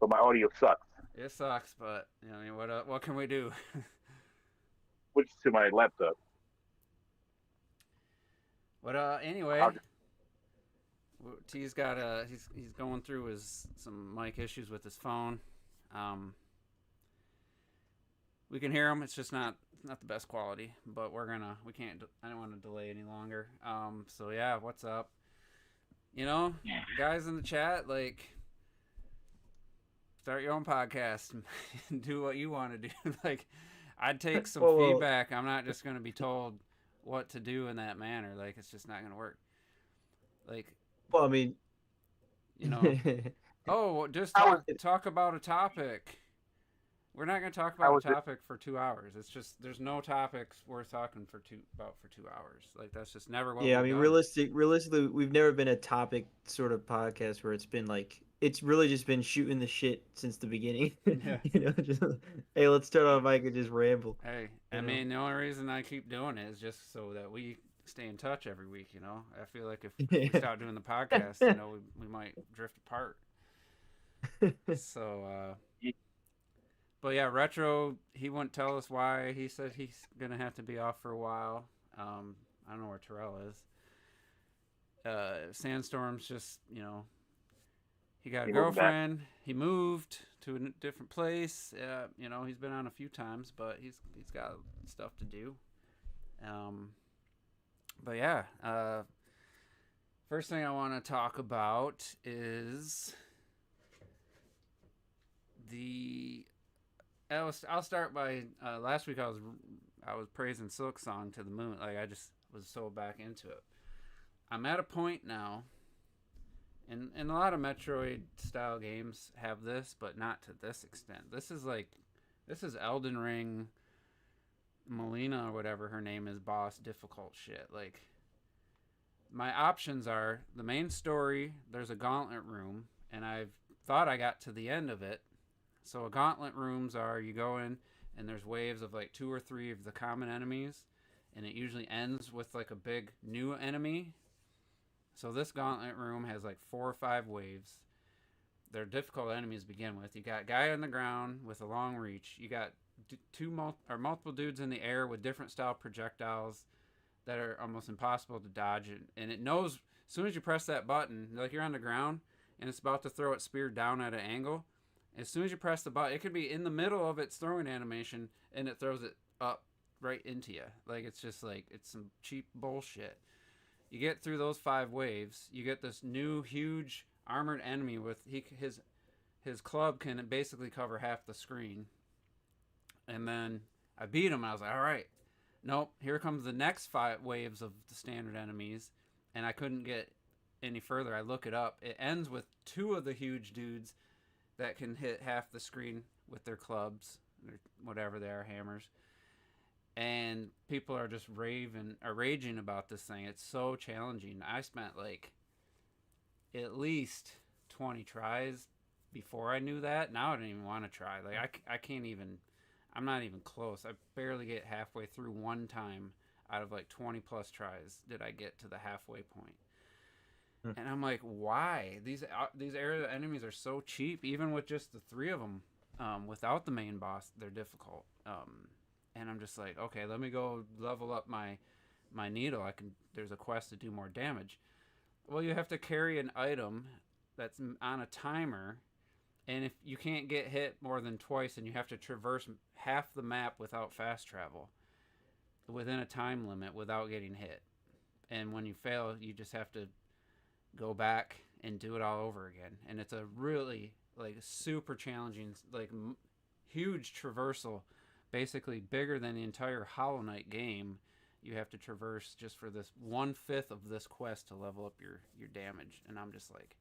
but my audio sucks. It sucks, but I mean, what can we do? Switch to my laptop. But I'll anyway, just, T's got he's going through his some mic issues with his phone. Um, we can hear him. It's just not the best quality, but we can't. I don't want to delay any longer. So yeah, what's up? Guys in the chat, like, start your own podcast and do what you want to do. Like, I'd take some Well, feedback. I'm not just going to be told what to do in that manner. Like, it's just not going to work. Like, well, I mean, you know, oh, just I was, talk about a topic. We're not going to talk I about a was, topic for 2 hours. It's just there's no topics worth talking for 2 hours. Like that's just never what yeah, I we've mean, done. realistically, we've never been a topic sort of podcast where it's been like it's really just been shooting the shit since the beginning. Yeah. Just hey, let's start off mic and just ramble. Hey, I You know, mean, the only reason I keep doing it is just so that we stay in touch every week. I feel like if we yeah. stop doing the podcast, we might drift apart. So, but yeah, retro. He wouldn't tell us why. He said he's gonna have to be off for a while. I don't know where Terrell is. Sandstorm's just he got a he moved back. girlfriend. He moved to a different place. He's been on a few times, but he's got stuff to do. Um, but yeah, first thing I want to talk about is the. I'll start by last week I was praising Silk Song to the moon. Like I just was so back into it. I'm at a point now, and a lot of Metroid style games have this, but not to this extent. This is Elden Ring, Melina or whatever her name is, boss difficult shit. Like my options are the main story. There's a gauntlet room, and I've thought I got to the end of it. So a gauntlet rooms are you go in and there's waves of like two or three of the common enemies, and it usually ends with like a big new enemy. So this gauntlet room has like 4 or 5 waves. They're difficult enemies to begin with. You got a guy on the ground with a long reach. You got multiple dudes in the air with different style projectiles that are almost impossible to dodge. And it knows as soon as you press that button, like you're on the ground and it's about to throw its spear down at an angle. As soon as you press the button, it could be in the middle of its throwing animation and it throws it up right into you. Like it's just like it's some cheap bullshit. You get through those 5 waves, you get this new huge armored enemy with his club can basically cover half the screen. And then I beat him. And I was like, all right, nope. Here comes the next 5 waves of the standard enemies, and I couldn't get any further. I look it up. It ends with 2 of the huge dudes that can hit half the screen with their clubs, or whatever they are, hammers. And people are just raging about this thing. It's so challenging. I spent like at least 20 tries before I knew that. Now I don't even want to try. Like I can't even. I'm not even close. I barely get halfway through one time out of like 20 plus tries did I get to the halfway point. And I'm like, why? These area enemies are so cheap, even with just the 3 of them. Without the main boss, they're difficult. And I'm just like, okay, let me go level up my needle. There's a quest to do more damage. Well, you have to carry an item that's on a timer, and if you can't get hit more than twice, and you have to traverse half the map without fast travel within a time limit without getting hit. And when you fail, you just have to go back and do it all over again. And it's a really like super challenging, like huge traversal, basically bigger than the entire Hollow Knight game. You have to traverse just for this 1/5 of this quest to level up your damage. And I'm just like,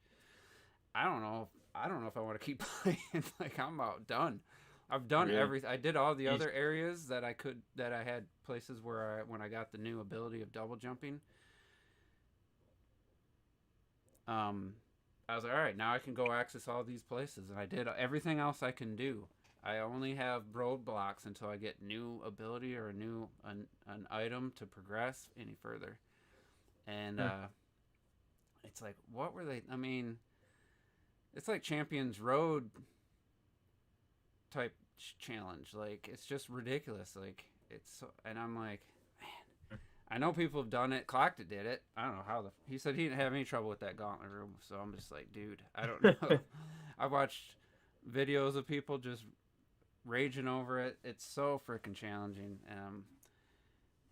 I don't know. I don't know if I want to keep playing. Like I'm about done. I've done Really? everything. I did all the You other areas that I had places where when I got the new ability of double jumping. Um, I was like, all right, now I can go access all these places, and I did everything else I can do. I only have roadblocks until I get new ability or an item to progress any further. And Huh. it's like, what were they? I mean, it's like Champions Road type challenge. Like it's just ridiculous. Like and I'm like, man, I know people have done it. Clocked did it. I don't know how he said he didn't have any trouble with that gauntlet room. So I'm just like, dude, I don't know. I watched videos of people just raging over it. It's so freaking challenging.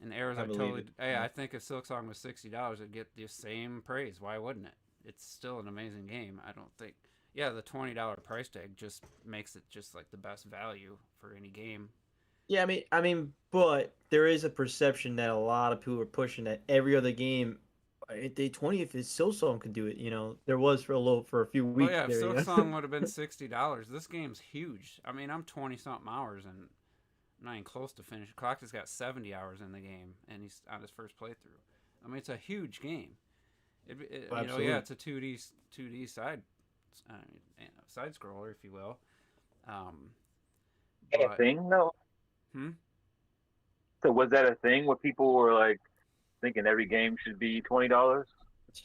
And errors, I think if Silksong was $60, it'd get the same praise. Why wouldn't it? It's still an amazing game. I don't think. Yeah, the $20 price tag just makes it just like the best value for any game. Yeah, I mean, but there is a perception that a lot of people are pushing that every other game at day 20, if it's Silksong could do it. There was for a few weeks. Oh yeah, if there, Silksong would have been $60, this game's huge. I mean, I'm 20 something hours and I'm not even close to finish. Clock has got 70 hours in the game, and he's on his first playthrough. I mean, it's a huge game. Yeah, it's a 2D side scroller, if you will. A thing though. So was that a thing where people were like thinking every game should be $20?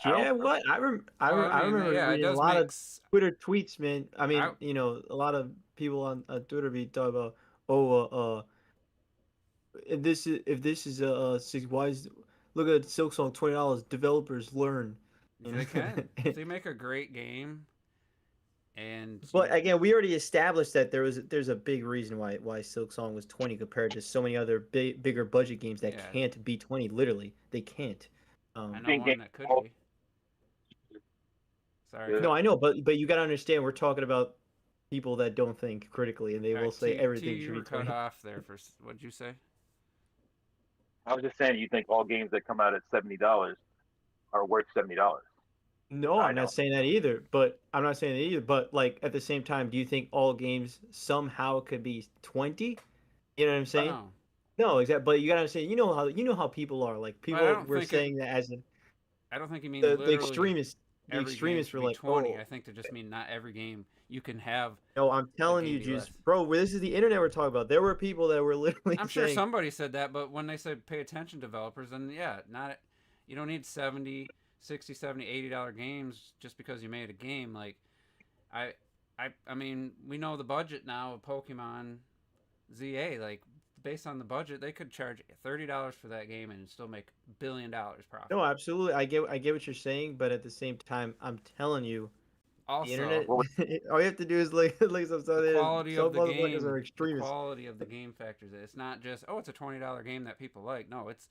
Yeah, what I remember reading a lot of Twitter tweets, man. I mean, a lot of people on Twitter be talking about, if this is why is look at Silksong $20. Developers learn. They can. They make a great game. But again, we already established that there's a big reason why Silksong was 20 compared to so many other bigger budget games that can't be 20. Literally, they can't. I know one that could be. Sorry. No, I know, but you gotta understand, we're talking about people that don't think critically, and they will say everything should be 20. Cut off there for what'd you say? I was just saying, you think all games that come out at $70 are worth $70? No, I'm not saying that either. But like at the same time, do you think all games somehow could be 20? You know what I'm saying? No, exactly. But you gotta understand. You know how people are. Like people were saying that as an. I don't think you mean the extremists. The extremists were like 20. I think they just mean not every game you can have. No, I'm telling you, Juice, bro. This is the internet we're talking about. There were people that were literally. I'm sure somebody said that, but when they said pay attention, developers, then you don't need 60, 70, $80 games just because you made a game. Like, I mean, we know the budget now of Pokemon ZA. Like, based on the budget, they could charge $30 for that game and still make $1 billion profit. No, absolutely. I get what you're saying, but at the same time, I'm telling you, also, the internet, all you have to do is look some the quality of the game. The quality of the game factors. It's not just it's a $20 game that people like. No, it's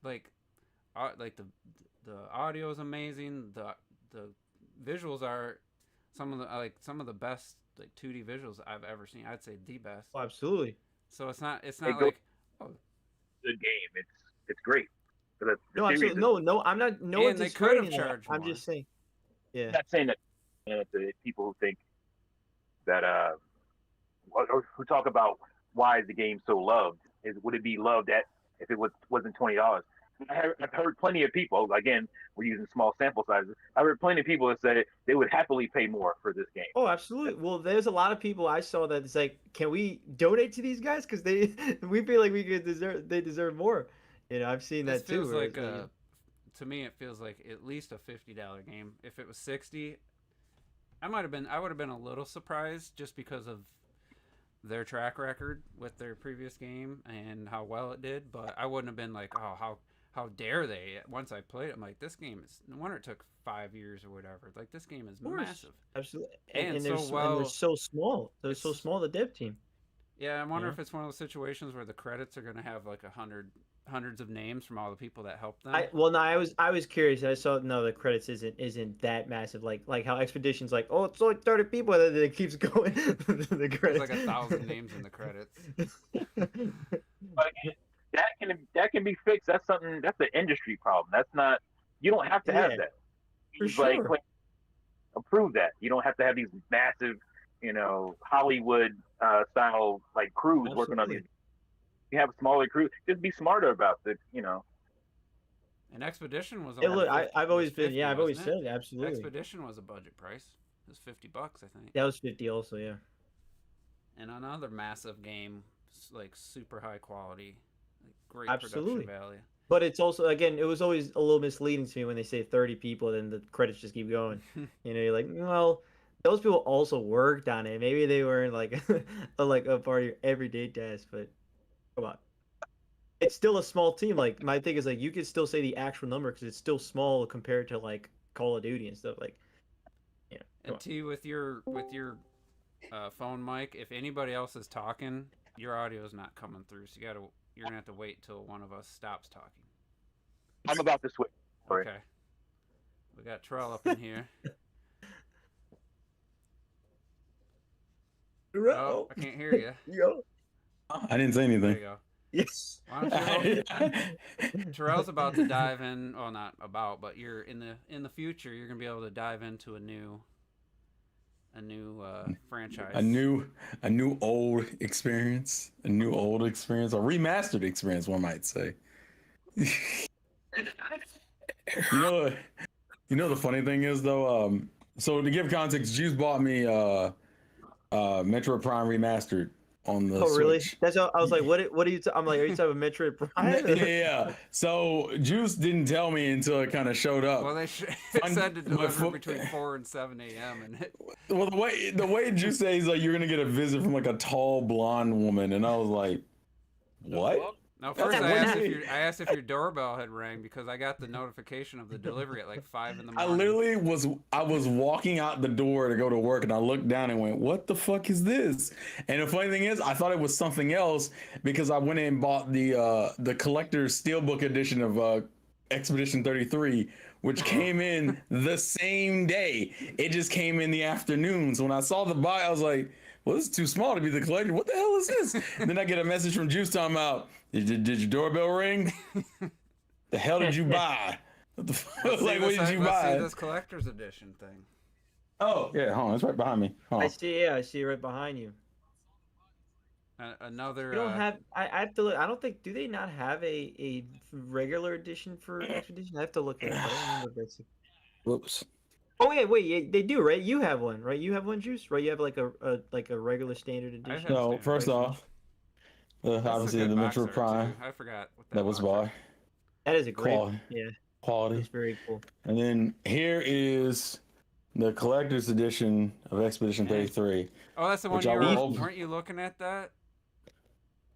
like the audio is amazing. The visuals are some of the best 2D visuals I've ever seen. I'd say the best. Oh, absolutely. So it's not like good game. It's great. No, absolutely. No. I'm not. No one's they could have charged. I'm just saying. Yeah. I'm not saying that the people who think that or who talk about why is the game so loved would it be loved if it wasn't $20? I've heard plenty of people, again, we're using small sample sizes. I've heard plenty of people that say they would happily pay more for this game. Oh, absolutely. Well, there's a lot of people I saw that it's like, can we donate to these guys? Because we feel like they deserve more. I've seen that too. Feels like to me, it feels like at least a $50 game. If it was $60, I would have been a little surprised just because of their track record with their previous game and how well it did. But I wouldn't have been like, oh, how dare they? Once I played it, I'm like, this game is no wonder it took 5 years or whatever. Like, this game is massive. Absolutely. And they're so small. They're so small, the dev team. Yeah, I wonder if it's one of those situations where the credits are going to have like hundreds of names from all the people that helped them. I was curious. I saw the credits isn't that massive. Like how Expedition's like, oh, it's only 30 people, and then it keeps going. The credits. There's like 1,000 names in the credits. But that can be fixed. That's an industry problem. That's not. You don't have to have that. For sure. Approve that. You don't have to have these massive, Hollywood style crews working on these. You have a smaller crew. Just be smarter about it. And Expedition was. I've always said it, absolutely. Expedition was a budget price. It was $50, I think. That was 50 also, yeah. And another massive game, like super high quality, great absolutely. Production value. But it's also, again, it was always a little misleading to me when they say 30 people, then the credits just keep going. You're like, well, those people also worked on it. Maybe they weren't like a part of your everyday task, but come on. It's still a small team. Like my thing is like you could still say the actual number because it's still small compared to like Call of Duty and stuff. Like, yeah. And T, with your phone mic, if anybody else is talking, your audio is not coming through. So you're gonna have to wait till one of us stops talking. I'm about to switch. Okay. We got Terrell up in here. Oh, I can't hear you. Yo. I didn't say anything. There you go. Yes. Terrell's about to dive in. Well, not about, but you're in the future. You're gonna be able to dive into a new franchise. A new old experience. A remastered experience, one might say. You know the funny thing is though. So to give context, Juice bought me Metro Prime Remastered on the Switch. Really? That's how I was like, what are you? I'm like, are you talking about Metroid Prime? Yeah. So Juice didn't tell me until it kind of showed up. Well, they said to deliver between 4 and 7 a.m. and well, the way Juice says like you're gonna get a visit from like a tall blonde woman, and I was like, what? No, first I asked if your doorbell had rang because I got the notification of the delivery at like 5 in the morning. I was walking out the door to go to work, and I looked down and went, "What the fuck is this?" And the funny thing is, I thought it was something else because I went in and bought the collector's steelbook edition of Expedition 33, which came in the same day. It just came in the afternoon. So when I saw the buy, I was like, well, this is too small to be the collector. What the hell is this? And then I get a message from Juice talking about, did your doorbell ring? The hell did you buy? What the fuck? Like, what did you buy? Let's see this collector's edition thing. Oh, yeah, hold on. It's right behind me. I see it right behind you. Another. You don't have. I have to look. I don't think. Do they not have a regular edition for Expedition? I have to look at it. I don't remember if that's. Whoops. Oh yeah, wait, yeah, they do, right? You have one, right? You have one, Juice, right? You have like a regular standard edition. No, first off, obviously the Metro Prime. I forgot what that was by. That is a great quality. Yeah. Quality. It's very cool. And then here is the collector's edition of Expedition 33. Oh, that's the one you weren't you looking at that?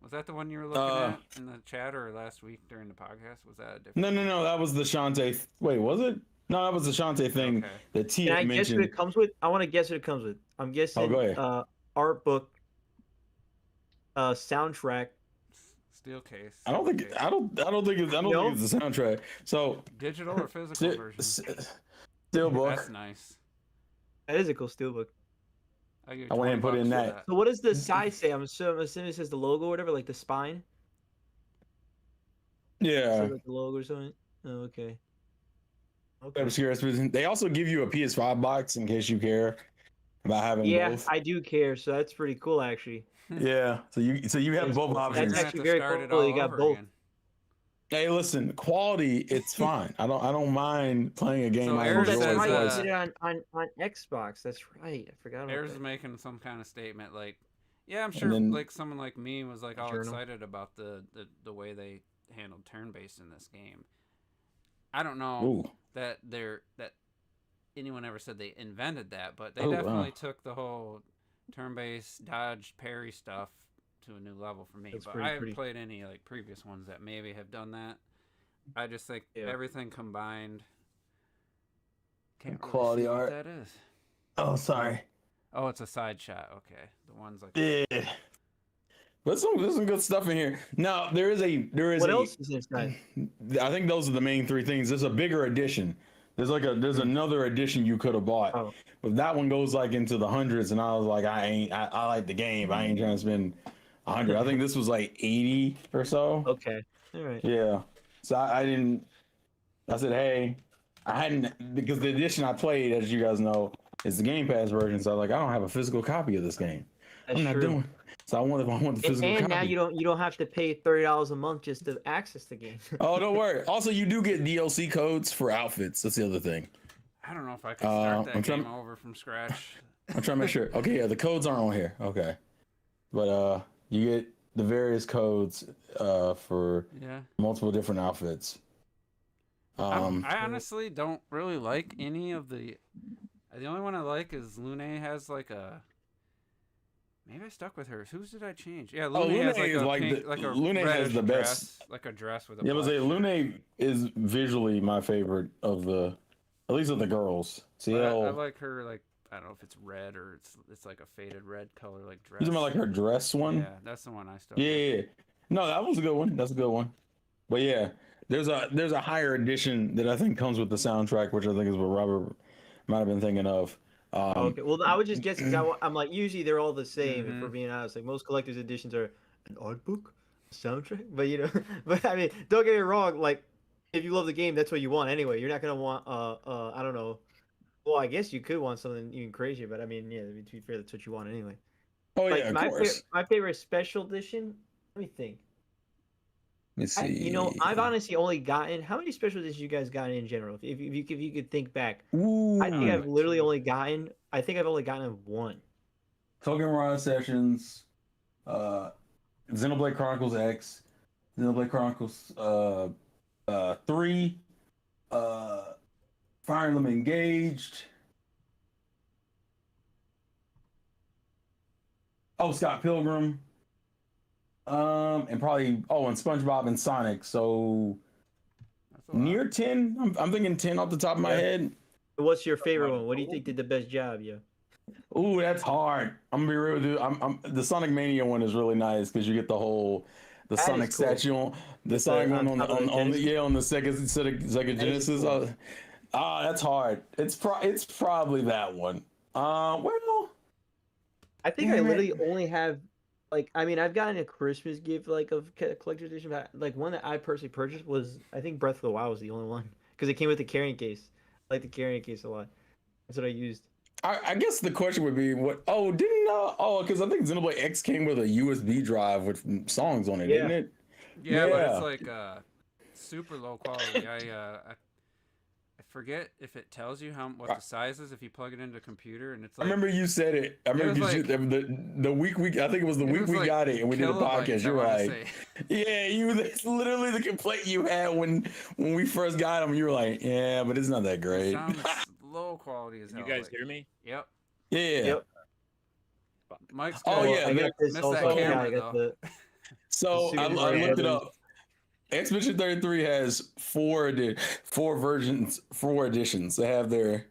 Was that the one you were looking at in the chat or last week during the podcast? Was that a different? No. That was the Shantae. Wait, was it? No, that was the Shantae thing that T had mentioned. Can I guess what it comes with? I want to guess what it comes with. I'm guessing go ahead. Art book, soundtrack. Steel case. I don't think it's the soundtrack. So digital or physical version? Steel book. That's nice. That is a cool steel book. I went ahead and put in that. So what does the side say? I'm assuming it says the logo or whatever, like the spine. Yeah. So like the logo or something. Oh, okay. They also give you a PS5 box in case you care about having both. Yeah, I do care, so that's pretty cool actually. Yeah, so you have both options. That's actually very cool. You got both. Again. Hey, listen, quality, it's fine. I don't mind playing a game. So That's right. You did it on Xbox. That's right. I forgot. Ayers is making some kind of statement like, yeah, I'm sure like someone like me was like all excited about the way they handled turn-based in this game. I don't know that anyone ever said they invented that, but they definitely took the whole turn-based dodge parry stuff to a new level for me. That's but I haven't played any like previous ones that maybe have done that. I just think everything combined. Can't really quality see art. What that is. Oh, sorry. Oh, it's a side shot. Okay, the ones like. Yeah. But there's some good stuff in here. Now there is. What else is inside? I think those are the main three things. There's a bigger edition. There's another edition you could have bought, but that one goes like into the hundreds, and I was like, I like the game. I ain't trying to spend 100. I think this was like 80 or so. Okay, all right. Yeah, so I didn't. I said, hey, I hadn't, because the edition I played, as you guys know, is the Game Pass version. So I was like, I don't have a physical copy of this game. I'm not doing. So I want the physical copy. And now you don't have to pay $30 a month just to access the game. Oh, don't worry. Also, you do get DLC codes for outfits. That's the other thing. I don't know if I can start that game over from scratch. I'm trying to make sure. Okay, yeah, the codes aren't on here. Okay, but you get the various codes for multiple different outfits. I honestly don't really like any of the. The only one I like is Lune has like a. Maybe I stuck with hers. Whose did I change? Yeah, Lune has like a pink, like a Lune has the dress, best. like a dress with a. Yeah, but say shirt. Lune is visually my favorite of the, at least of the girls. I like her like I don't know if it's red or it's like a faded red color like dress. You talking about like her dress one? Yeah, that's the one I stuck. Yeah, with. No, that was a good one. That's a good one. But yeah, there's a higher edition that I think comes with the soundtrack, which I think is what Robert might have been thinking of. Okay, well, I would just guess because I'm like usually they're all the same. If we're being honest, like most collector's editions are an art book, a soundtrack. But but I mean, don't get me wrong. Like, if you love the game, that's what you want anyway. You're not gonna want I don't know. Well, I guess you could want something even crazier, but I mean, yeah, to be fair, that's what you want anyway. Oh like, yeah, of course. My favorite special edition. Let me think. Let's see. I've honestly only gotten how many special editions you guys gotten in general? If you could think back, Ooh. I think I've literally only gotten. I think I've only gotten one. Token Rod Sessions, Xenoblade Chronicles X, Xenoblade Chronicles 3, Fire Emblem Engaged. Oh, Scott Pilgrim. And probably and SpongeBob and Sonic. So near 10. I'm thinking 10 off the top of my head. What's your favorite one? What do you think did the best job? Yeah. Ooh, that's hard. I'm gonna be real with you. The Sonic Mania one is really nice because you get the Sonic cool. statue on the Sonic one on the Sega Genesis. Cool. That's hard. It's probably that one. Well, I think I literally only have. Like, I mean, I've gotten a Christmas gift, like, of collector's edition, but, like, one that I personally purchased was, I think Breath of the Wild was the only one. Because it came with the carrying case. I like the carrying case a lot. That's what I used. I guess the question would be, because I think Xenoblade X came with a USB drive with songs on it, didn't it? Yeah, but it's, like, super low quality. I forget if it tells you what the size is if you plug it into a computer, and it's like. I remember you said it. I remember the week we. I think it was the week we got it, and we did a podcast. You're right. Yeah, it's literally the complaint you had when we first got them. You were like, yeah, but it's not that great. It sounds low quality as hell. You guys hear me? Yep. Yeah. Yep. Mike's good. Oh yeah, I got this. Missed that camera though. So I looked it up. Expedition 33 has four editions. They have the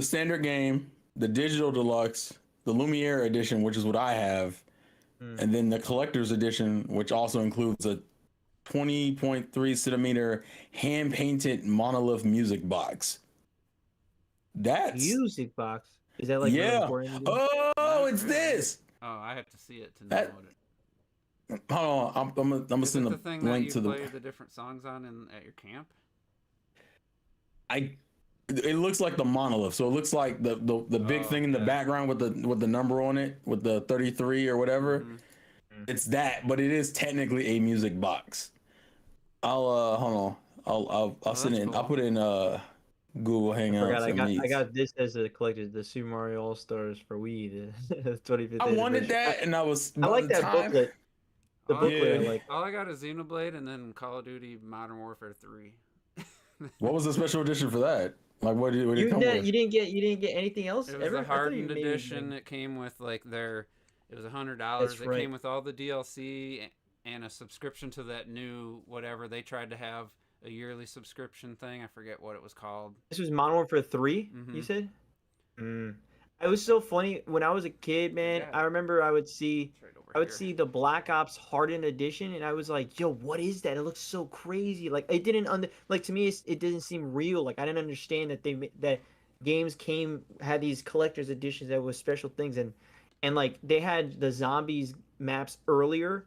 standard game, the digital deluxe, the Lumiere edition, which is what I have, and then the collector's edition, which also includes a 20.3 centimeter hand painted monolith music box. That's music box. Is that like important? Oh, it's this. Oh, I have to see it to know what it. Hold on, I'm gonna send the thing link to play the different songs on at your camp. It looks like the monolith, so it looks like the big thing in the background with the number on it, with the 33 or whatever. Mm-hmm. It's that, but it is technically a music box. I'll hold on, I'll send it. Cool. I'll put it in Google Hangouts. I got this as a collector, the Super Mario All Stars for Wii, the 25th. I wanted that, and I like that booklet. The booklet, like. All I got is Xenoblade and then Call of Duty Modern Warfare 3. What was the special edition for that? Like, what did it come with? You didn't get anything else. It was the hardened edition. It came with like it was $100. It came with all the DLC and a subscription to that new whatever they tried to have a yearly subscription thing. I forget what it was called. This was Modern Warfare 3. You said. It was so funny when I was a kid, man. Yeah. I remember I would see the Black Ops Hardened Edition, and I was like, "Yo, what is that? It looks so crazy." Like it didn't to me, it didn't seem real. Like I didn't understand that games had these collector's editions that was special things, and like they had the zombies maps earlier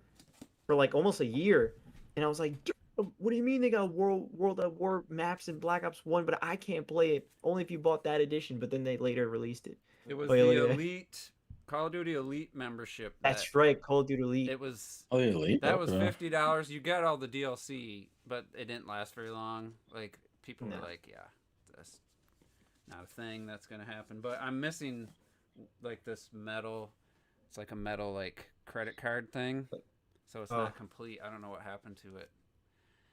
for like almost a year, and I was like, what do you mean they got World at War maps in Black Ops 1, but I can't play it only if you bought that edition? But then they later released it. It was the Elite Call of Duty Elite membership. That's right, Call of Duty Elite. It was Elite. That was $50. You got all the DLC, but it didn't last very long. Like people were like, "Yeah, that's not a thing that's gonna happen." But I'm missing like this metal. It's like a metal like credit card thing, so it's not complete. I don't know what happened to it.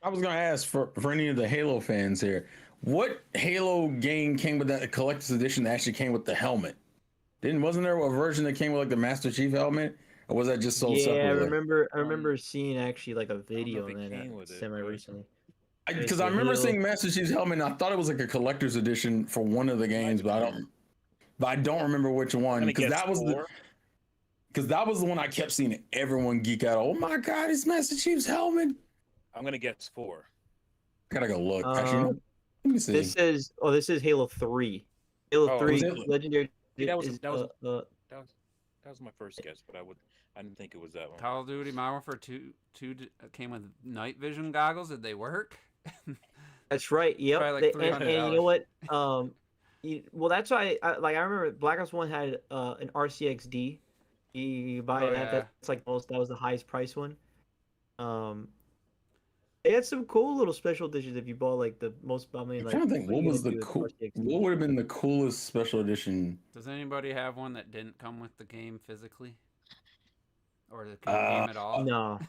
I was gonna ask for any of the Halo fans here, what Halo game came with that collector's edition that actually came with the helmet? Wasn't there a version that came with like the Master Chief helmet, or was that just sold separately? I remember seeing actually like a video on that semi recently. Because I remember seeing Master Chief's helmet, and I thought it was like a collector's edition for one of the games, but I don't remember which one, because that was the one I kept seeing everyone geek out. Oh my god, it's Master Chief's helmet. I'm gonna guess 4. I gotta go look. Actually, let me see. This is Halo 3. Halo 3 Legendary. That was my first guess, but I didn't think it was that one. Call of Duty Modern Warfare 2 came with night vision goggles. Did they work? That's right. Yep. Like and you know what? Well, that's why I remember Black Ops 1 had an RCXD. You buy that. Yeah. That's like that was the highest price one. They had some cool little special editions if you bought like the most. I mean, like, I'm trying to think what would have been the coolest special edition. Does anybody have one that didn't come with the game physically, or the game at all? No.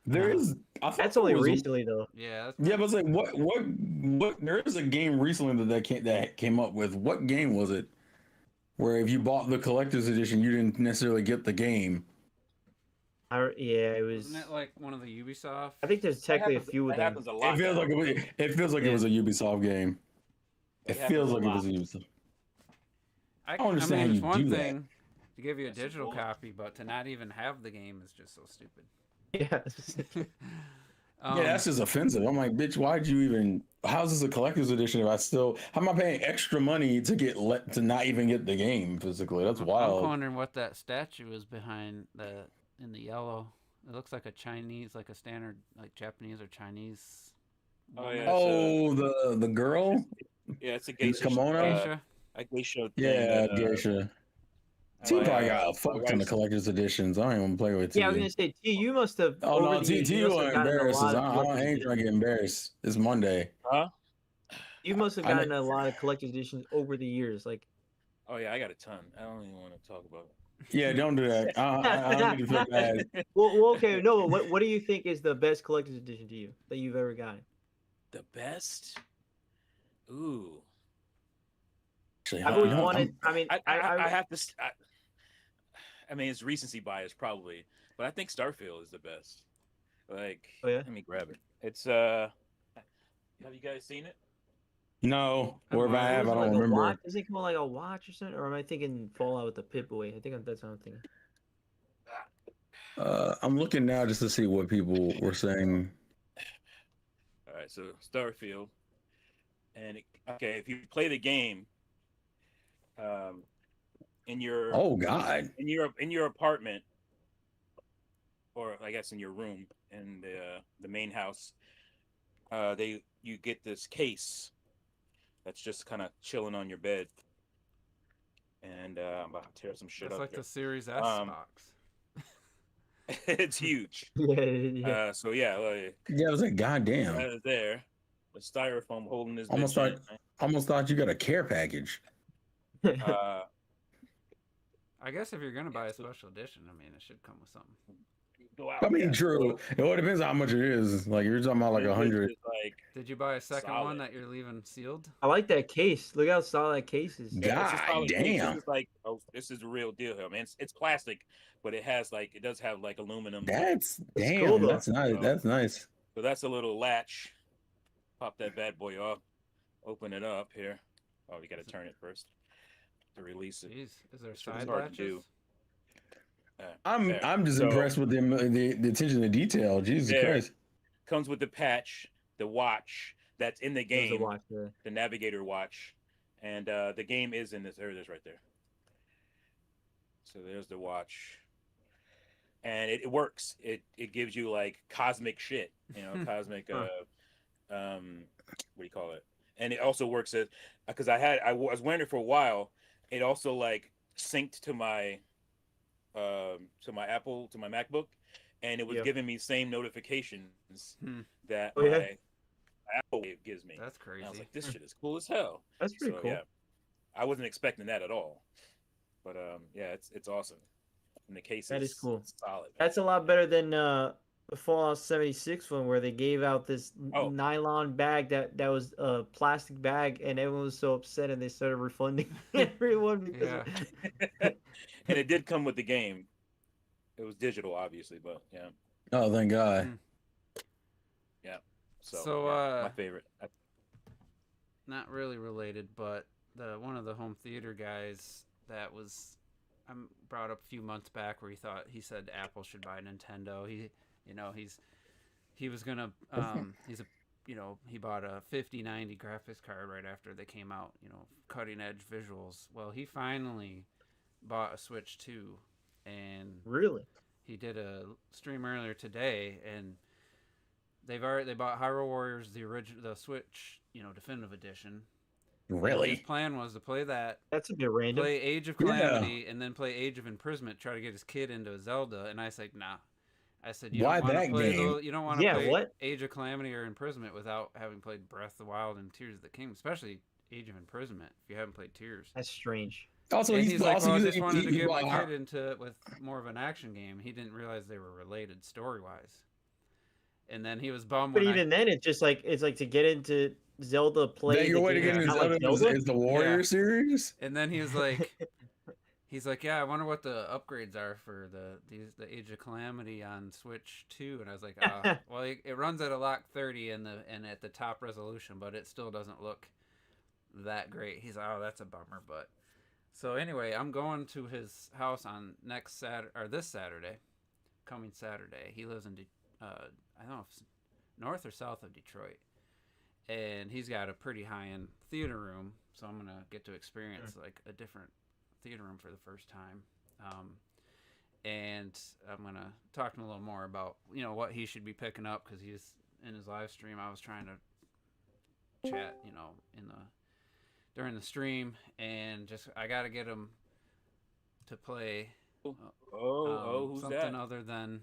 There is. That's only recently though. Yeah. Yeah, but it's like what? There is a game recently that came up with. What game was it? Where if you bought the collector's edition, you didn't necessarily get the game. It was. Isn't it like one of the Ubisoft? I think there's technically a few of them. It feels like it was a Ubisoft game. It feels like it was a Ubisoft. I don't understand how you do that. To give you a digital copy, but to not even have the game is just so stupid. Yeah. Yeah, that's just offensive. I'm like, bitch, why'd you even? How's this a collector's edition if how am I paying extra money to not even get the game physically? That's wild. I'm wondering what that statue is behind in the yellow. It looks like a Chinese, like a standard, like Japanese or Chinese. Oh yeah. The girl. Yeah, it's a geisha. Kimono. A geisha. Yeah, geisha. T probably got a fuck ton of collector's editions. I don't even play with T. Yeah, I was gonna say T. You must have. Oh no, T was embarrassed. I ain't trying to get embarrassed. It's Monday. Huh? You must have gotten a lot of collector's editions over the years, like. Oh yeah, I got a ton. I don't even want to talk about it. Yeah, don't do that. I don't need to feel bad. Well, okay. No, what do you think is the best collector's edition to you that you've ever gotten? The best? Ooh. Actually, I've always wanted. I have to. I mean, it's recency bias probably, but I think Starfield is the best. Like, oh, yeah? Let me grab it. It's have you guys seen it? No, or if I have, I don't remember. Does it come like a watch or something, or am I thinking Fallout with the Pip-Boy? I think that's what I'm thinking. I'm looking now just to see what people were saying. All right, so Starfield, and if you play the game, in your in your apartment, or I guess in your room in the main house, you get this case that's just kind of chilling on your bed, and I'm about to tear some shit up. It's like here. the Series S box. It's huge. Yeah. So yeah, like, yeah, I was like, goddamn. Right there, the styrofoam holding this. Almost thought you got a care package. I guess if you're gonna buy a special edition, I mean, it should come with something. I mean, true. It depends on how much it is. Like you're talking about, like 100. Did you buy a second one that you're leaving sealed? I like that case. Look how solid that case is. God damn! This is like, this is the real deal here, man. It's plastic, but it does have like aluminum. That's damn. Cool, that's nice. That's nice. So that's a little latch. Pop that bad boy off. Open it up here. Oh, you got to turn it first to release it. Jeez, is there side latches? I'm just impressed with the attention to detail. Jesus Christ! Comes with the patch, the watch that's in the game, the watch, yeah. The navigator watch, and the game is in this. There it is, right there. So there's the watch, and it works. It gives you like cosmic shit, cosmic. What do you call it? And it also works as because I was wearing it for a while. It also like synced to my MacBook, and it was giving me same notifications that my Apple gives me. That's crazy. And I was like, this shit is cool as hell. That's pretty cool. Yeah, I wasn't expecting that at all, but yeah, it's awesome. And the case is cool. Solid. Man. That's a lot better than the Fallout 76 one where they gave out this nylon bag that was a plastic bag, and everyone was so upset, and they started refunding everyone because. And it did come with the game. It was digital, obviously, but yeah. Oh, thank God. Yeah. So my favorite. Not really related, but one of the home theater guys that was brought up a few months back where he said Apple should buy Nintendo. He was gonna he bought a 5090 graphics card right after they came out, cutting edge visuals. Well, he finally bought a Switch 2, and really, he did a stream earlier today, and they bought Hyrule Warriors, the Switch, definitive edition. Really? His plan was to play that. That's a bit random. Play Age of Calamity and then play Age of Imprisonment. Try to get his kid into Zelda. And I said, nah. I said, you why don't want that to play game? You don't want to play Age of Calamity or Imprisonment without having played Breath of the Wild and Tears of the Kingdom, especially Age of Imprisonment. If you haven't played Tears, that's strange. Also, he's like, well, I just wanted to get my kid into it with more of an action game. He didn't realize they were related story wise. And then he was bummed. But even then, it's like to get into Zelda play. Your way to get into Zelda is the Warrior series. And then he was like, yeah, I wonder what the upgrades are for the Age of Calamity on Switch 2. And I was like, well, it runs at a lock 30 and at the top resolution, but it still doesn't look that great. He's like, oh, that's a bummer. But so anyway, I'm going to his house on this Saturday, coming Saturday. He lives in I don't know if it's north or south of Detroit, and he's got a pretty high-end theater room, so I'm gonna get to experience like a different theater room for the first time, and I'm gonna talk to him a little more about what he should be picking up, because he's in his live stream. I was trying to chat during the stream, and just I gotta get him to play who's something that? other than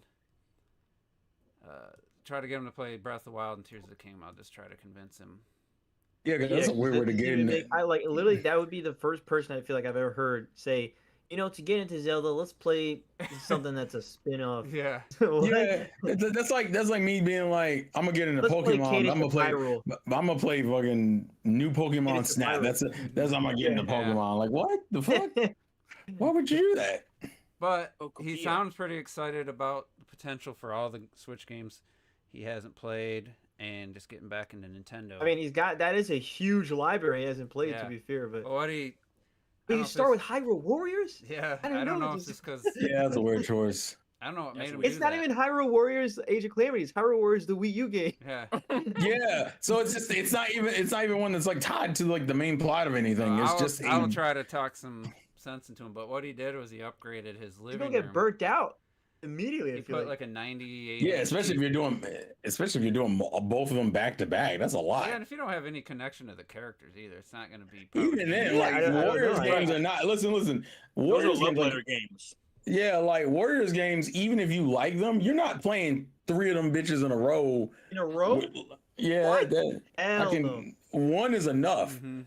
try to get him to play Breath of the Wild and Tears of the Kingdom. I'll just try to convince him. Yeah, because that's a weird way to get in it. I literally that would be the first person I feel like I've ever heard say, to get into Zelda, let's play something that's a spin-off. Yeah. Yeah. That's like me being like, I'm gonna get into Pokemon. I'm gonna play fucking new Pokemon Snap. That's how I'm gonna get into Pokemon. Like, what the fuck? Why would you do that? But he sounds pretty excited about the potential for all the Switch games he hasn't played, and just getting back into Nintendo. I mean, that is a huge library he hasn't played, to be fair. But did you start with Hyrule Warriors? Yeah, I don't know if it's just because. Yeah, that's a weird choice. I don't know what made him. It's not even Hyrule Warriors Age of Calamity. It's Hyrule Warriors the Wii U game. Yeah. Yeah. So it's not even one that's like tied to like the main plot of anything. I'll try to talk some sense into him. But what he did was he upgraded his living room. He's gonna get burnt out immediately. He put like a 98. Yeah, especially if you're doing both of them back to back. That's a lot. Yeah, and if you don't have any connection to the characters either, it's not gonna be. Even then, Warriors games are not. Listen. Warriors love letter games. Yeah, like Warriors games, even if you like them, you're not playing 3 of them bitches in a row. In a row? Yeah, no. One is enough. Mm-hmm.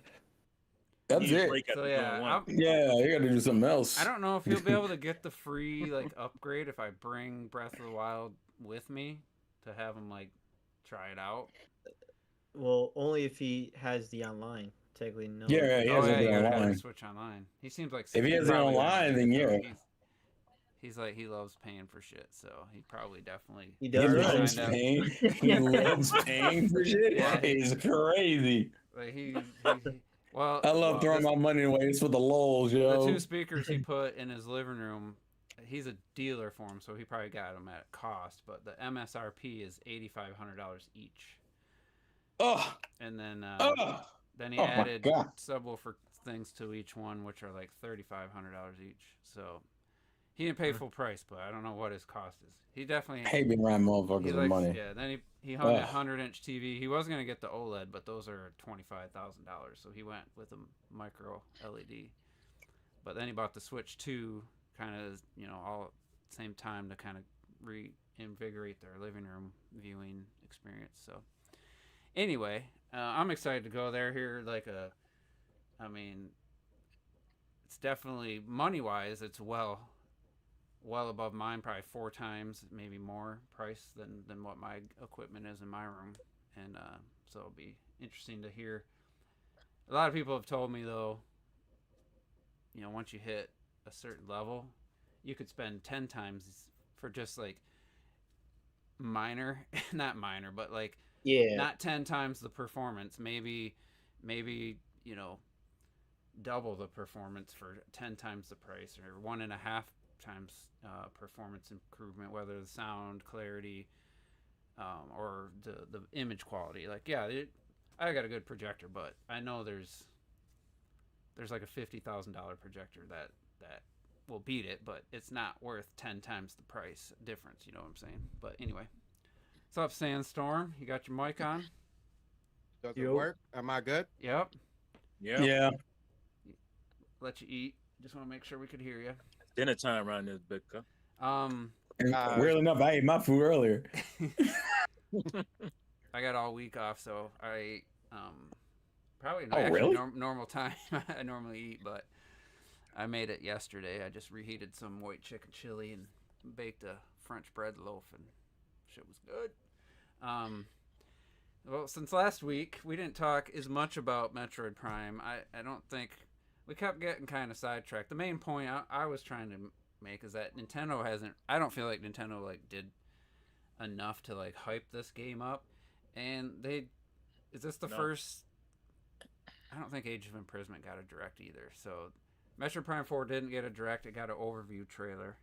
That's it. So, you got to do something else. I don't know if he'll be able to get the free upgrade if I bring Breath of the Wild with me to have him try it out. Well, only if he has the online. Technically, no. Yeah, he has the online. Switch online. He seems like if he has it online, then yeah. He's like, he loves paying for shit, so he probably definitely. He does. He loves paying. He loves paying for shit. Yeah. He's crazy. Well, I love throwing my money away. It's for the lulz, yo. The 2 speakers he put in his living room, he's a dealer for him, so he probably got them at cost. But the MSRP is $8,500 each. Oh. And then he added subwoofer things to each one, which are like $3,500 each. So he didn't pay full price, but I don't know what his cost is. He definitely being around motherfuckers with money. Yeah, then he hung a 100-inch TV. He was gonna get the OLED, but those are $25,000, so he went with a micro LED. But then he bought the Switch 2, kind of all at the same time to kind of reinvigorate their living room viewing experience. So anyway, I'm excited to go there. Here, it's definitely money-wise, it's well well above mine, probably 4 times, maybe more price than what my equipment is in my room, and so it'll be interesting to hear. A lot of people have told me though, once you hit a certain level, you could spend 10 times for just like minor, not minor, but like not 10 times the performance, maybe double the performance for 10 times the price, or 1.5 times performance improvement, whether the sound clarity or the image quality. Like, I got a good projector, but I know there's like a $50,000 projector that will beat it, but it's not worth 10 times the price difference. You know what I'm saying? But anyway, what's up, Sandstorm? You got your mic on? Does it work? Am I good? Yep. Yeah. Let you eat. Just want to make sure we could hear you. Dinner time around this big cup. Weirdly enough, I ate my food earlier. I got all week off, so I probably really? normal time I normally eat, but I made it yesterday. I just reheated some white chicken chili and baked a French bread loaf, and shit was good. Well, since last week, we didn't talk as much about Metroid Prime. I don't think... We kept getting kind of sidetracked. The main point I was trying to make is that Nintendo hasn't... I don't feel like Nintendo did enough to hype this game up. And is this the first... I don't think Age of Imprisonment got a direct either. So Metroid Prime 4 didn't get a direct. It got an overview trailer,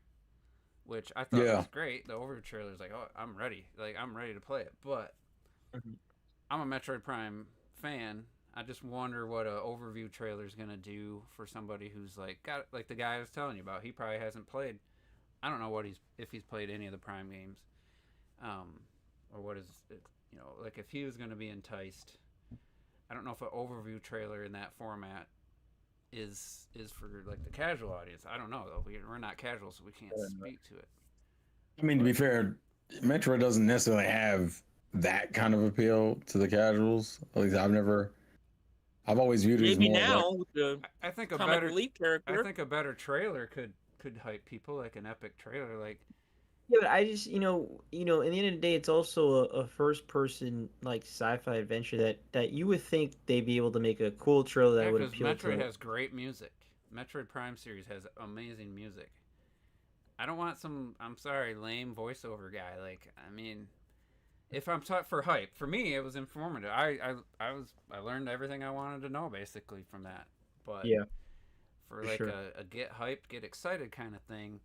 which I thought was great. The overview trailer is like, oh, I'm ready. I'm ready to play it. But I'm a Metroid Prime fan. I just wonder what an overview trailer is going to do for somebody who's got the guy I was telling you about. He probably hasn't played. I don't know if he's played any of the Prime games, or what is if he was going to be enticed. I don't know if an overview trailer in that format is for the casual audience. I don't know though. We're not casual, so we can't speak to it. I mean, to be fair, Metro doesn't necessarily have that kind of appeal to the casuals. At least I've always viewed it as more now with the I think comic relief character. I think a better trailer could hype people, like an epic trailer. Yeah, but I just in the end of the day, it's also a first person sci-fi adventure that you would think they'd be able to make a cool trailer that would appeal Metroid to. Metroid has great music. Metroid Prime series has amazing music. I don't want some lame voiceover guy. I mean, if I'm taught for hype, for me it was informative. I learned everything I wanted to know basically from that. But for a get hyped, get excited kind of thing,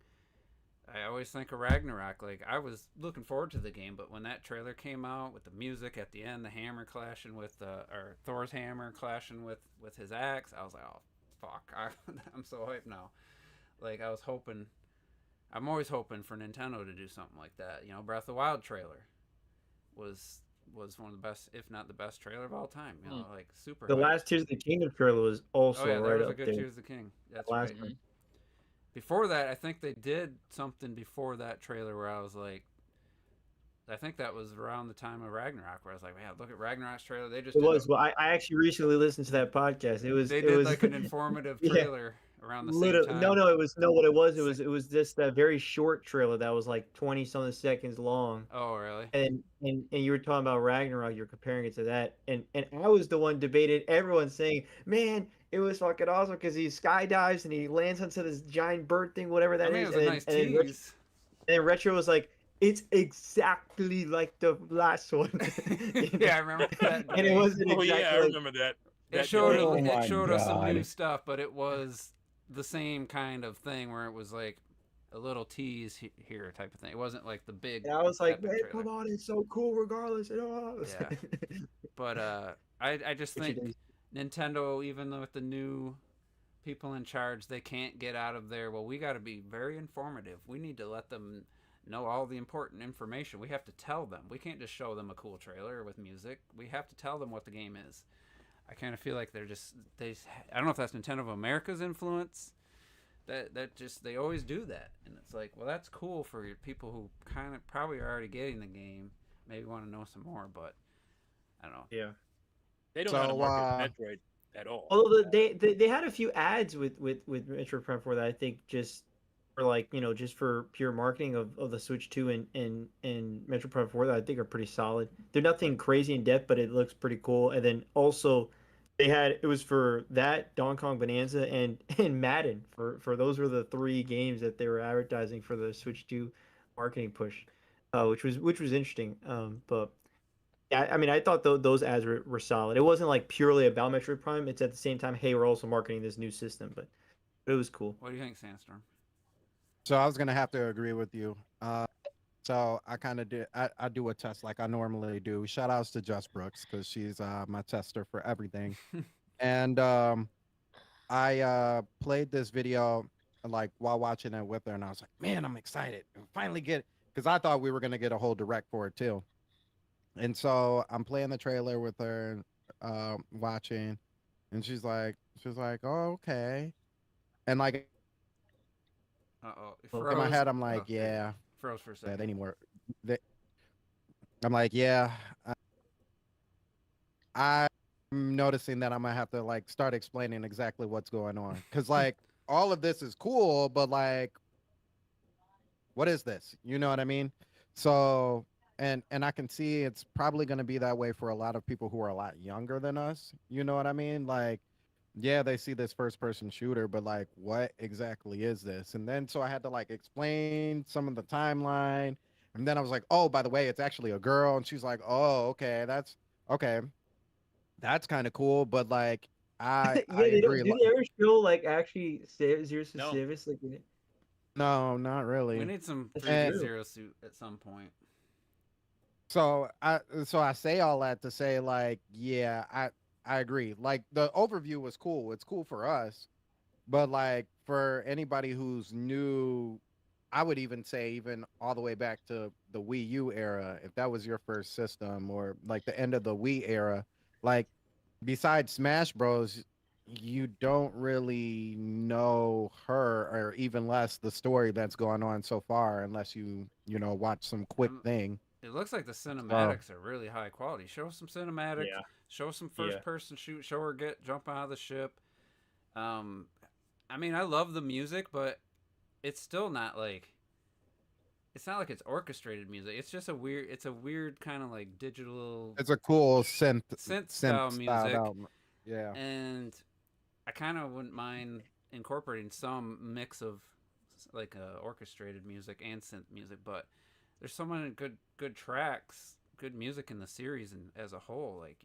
I always think of Ragnarok. I was looking forward to the game, but when that trailer came out with the music at the end, the hammer clashing with or Thor's hammer clashing with his axe, I was like, oh fuck, I'm so hyped now. I'm always hoping for Nintendo to do something like that. Breath of the Wild trailer was one of the best, if not the best trailer of all time. Super. The last Tears of the Kingdom trailer was also there right was up a good there. Tears of the King. That's last right. Before that, I think they did something before that trailer where I was like, I think that was around the time of Ragnarok, where I was like, man, look at Ragnarok's trailer. They just Well, I actually recently listened to that podcast. They did an informative trailer around the same time. No, it was what it was. It was just that very short trailer that was 20-something seconds long. Oh, really? And you were talking about Ragnarok. You're comparing it to that, and I was the one debated. Everyone saying, man, it was fucking awesome because he skydives and he lands onto this giant bird thing, whatever that is. It was a nice tease. And Retro was like, it's exactly like the last one. Yeah, I remember that. And it wasn't exactly. Oh yeah, I remember that. It showed us some new stuff, but it was the same kind of thing where it was a little tease here type of thing. It wasn't the big. And I was like, man, trailer. come on, it's so cool regardless. Yeah. But I just think Nintendo, even though with the new people in charge, they can't get out of there. Well, we got to be very informative. We need to let them know all the important information. We have to tell them. We can't just show them a cool trailer with music. We have to tell them what the game is. I kind of feel like I don't know if that's Nintendo of America's influence. They always do that, and it's well, that's cool for people who kind of probably are already getting the game, maybe want to know some more, but I don't know. Yeah, they don't know how to market Metroid at all. Although they had a few ads with Metroid Prime 4 that I think just for like just for pure marketing of the Switch 2 and Metro Prime 4 that I think are pretty solid. They're nothing crazy in depth, but it looks pretty cool. And then also it was for that Donkey Kong Bonanza and Madden for those were the three games that they were advertising for the Switch 2 marketing push, which was interesting. But yeah, I mean, I thought those ads were solid. It wasn't like purely about Metroid Prime. It's at the same time, hey, we're also marketing this new system, but it was cool. What do you think, Sandstorm? So I was gonna have to agree with you. So I kind of did. I do a test like I normally do. Shout outs to Jess Brooks because she's my tester for everything. And I played this video like while watching it with her, and I was like, man, I'm excited. Finally get it because I thought we were gonna get a whole direct for it too. And so I'm playing the trailer with her, watching, and she's like, oh, okay. And like in my head, I'm like, yeah, froze for a second. They need more. I'm like, yeah. I'm noticing that I'm gonna have to like start explaining exactly what's going on because like all of this is cool, but like, what is this? You know what I mean? So and I can see it's probably going to be that way for a lot of people who are a lot younger than us. You know what I mean? Like, yeah, they see this first person shooter, but like, what exactly is this? And then so I had to like explain some of the timeline. And then I was like, oh, by the way, it's actually a girl. And she's like, oh, okay, that's okay. That's kind of cool. But like, I agree. Do they ever show like actually Zero Service like in it? No, not really. We need some 3D Zero Suit at some point. So I say all that to say like, yeah, I agree. Like the overview was cool. It's cool for us, but like for anybody who's new, I would even say even all the way back to the Wii U era, if that was your first system or like the end of the Wii era, like besides Smash Bros, you don't really know her or even less the story that's going on so far unless you watch some quick thing. It looks like the cinematics are really high quality. Show some cinematics. Yeah. Show some first person shoot. Show her jump out of the ship. I mean, I love the music, but it's still not like it's not like it's orchestrated music. It's just a weird kind of like digital. It's a cool synth style music. Album. Yeah, and I kind of wouldn't mind incorporating some mix of like orchestrated music and synth music, but there's so many good tracks, good music in the series and as a whole. Like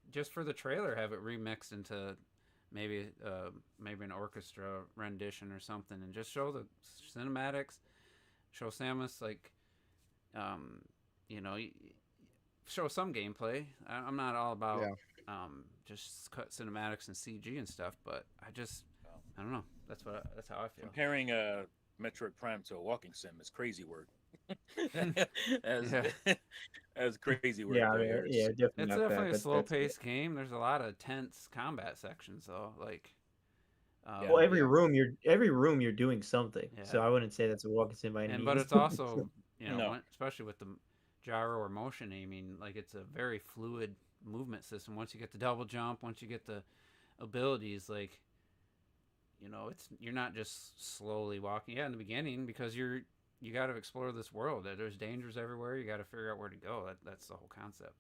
just for the trailer, have it remixed into maybe an orchestra rendition or something, and just show the cinematics, show Samus like, show some gameplay. I'm not all about just cut cinematics and CG and stuff, but I don't know. That's how I feel. Comparing Metroid Prime to a walking sim is crazy work. as crazy work. Yeah, definitely. It's definitely a slow-paced game. There's a lot of tense combat sections, though. Like, well, every room you're doing something. Yeah. So I wouldn't say that's a walking sim by any means. But it's also especially with the gyro or motion aiming, like it's a very fluid movement system. Once you get the double jump, once you get the abilities, like you're not just slowly walking. Yeah, in the beginning because you got to explore this world. There's dangers everywhere. You got to figure out where to go. That's the whole concept.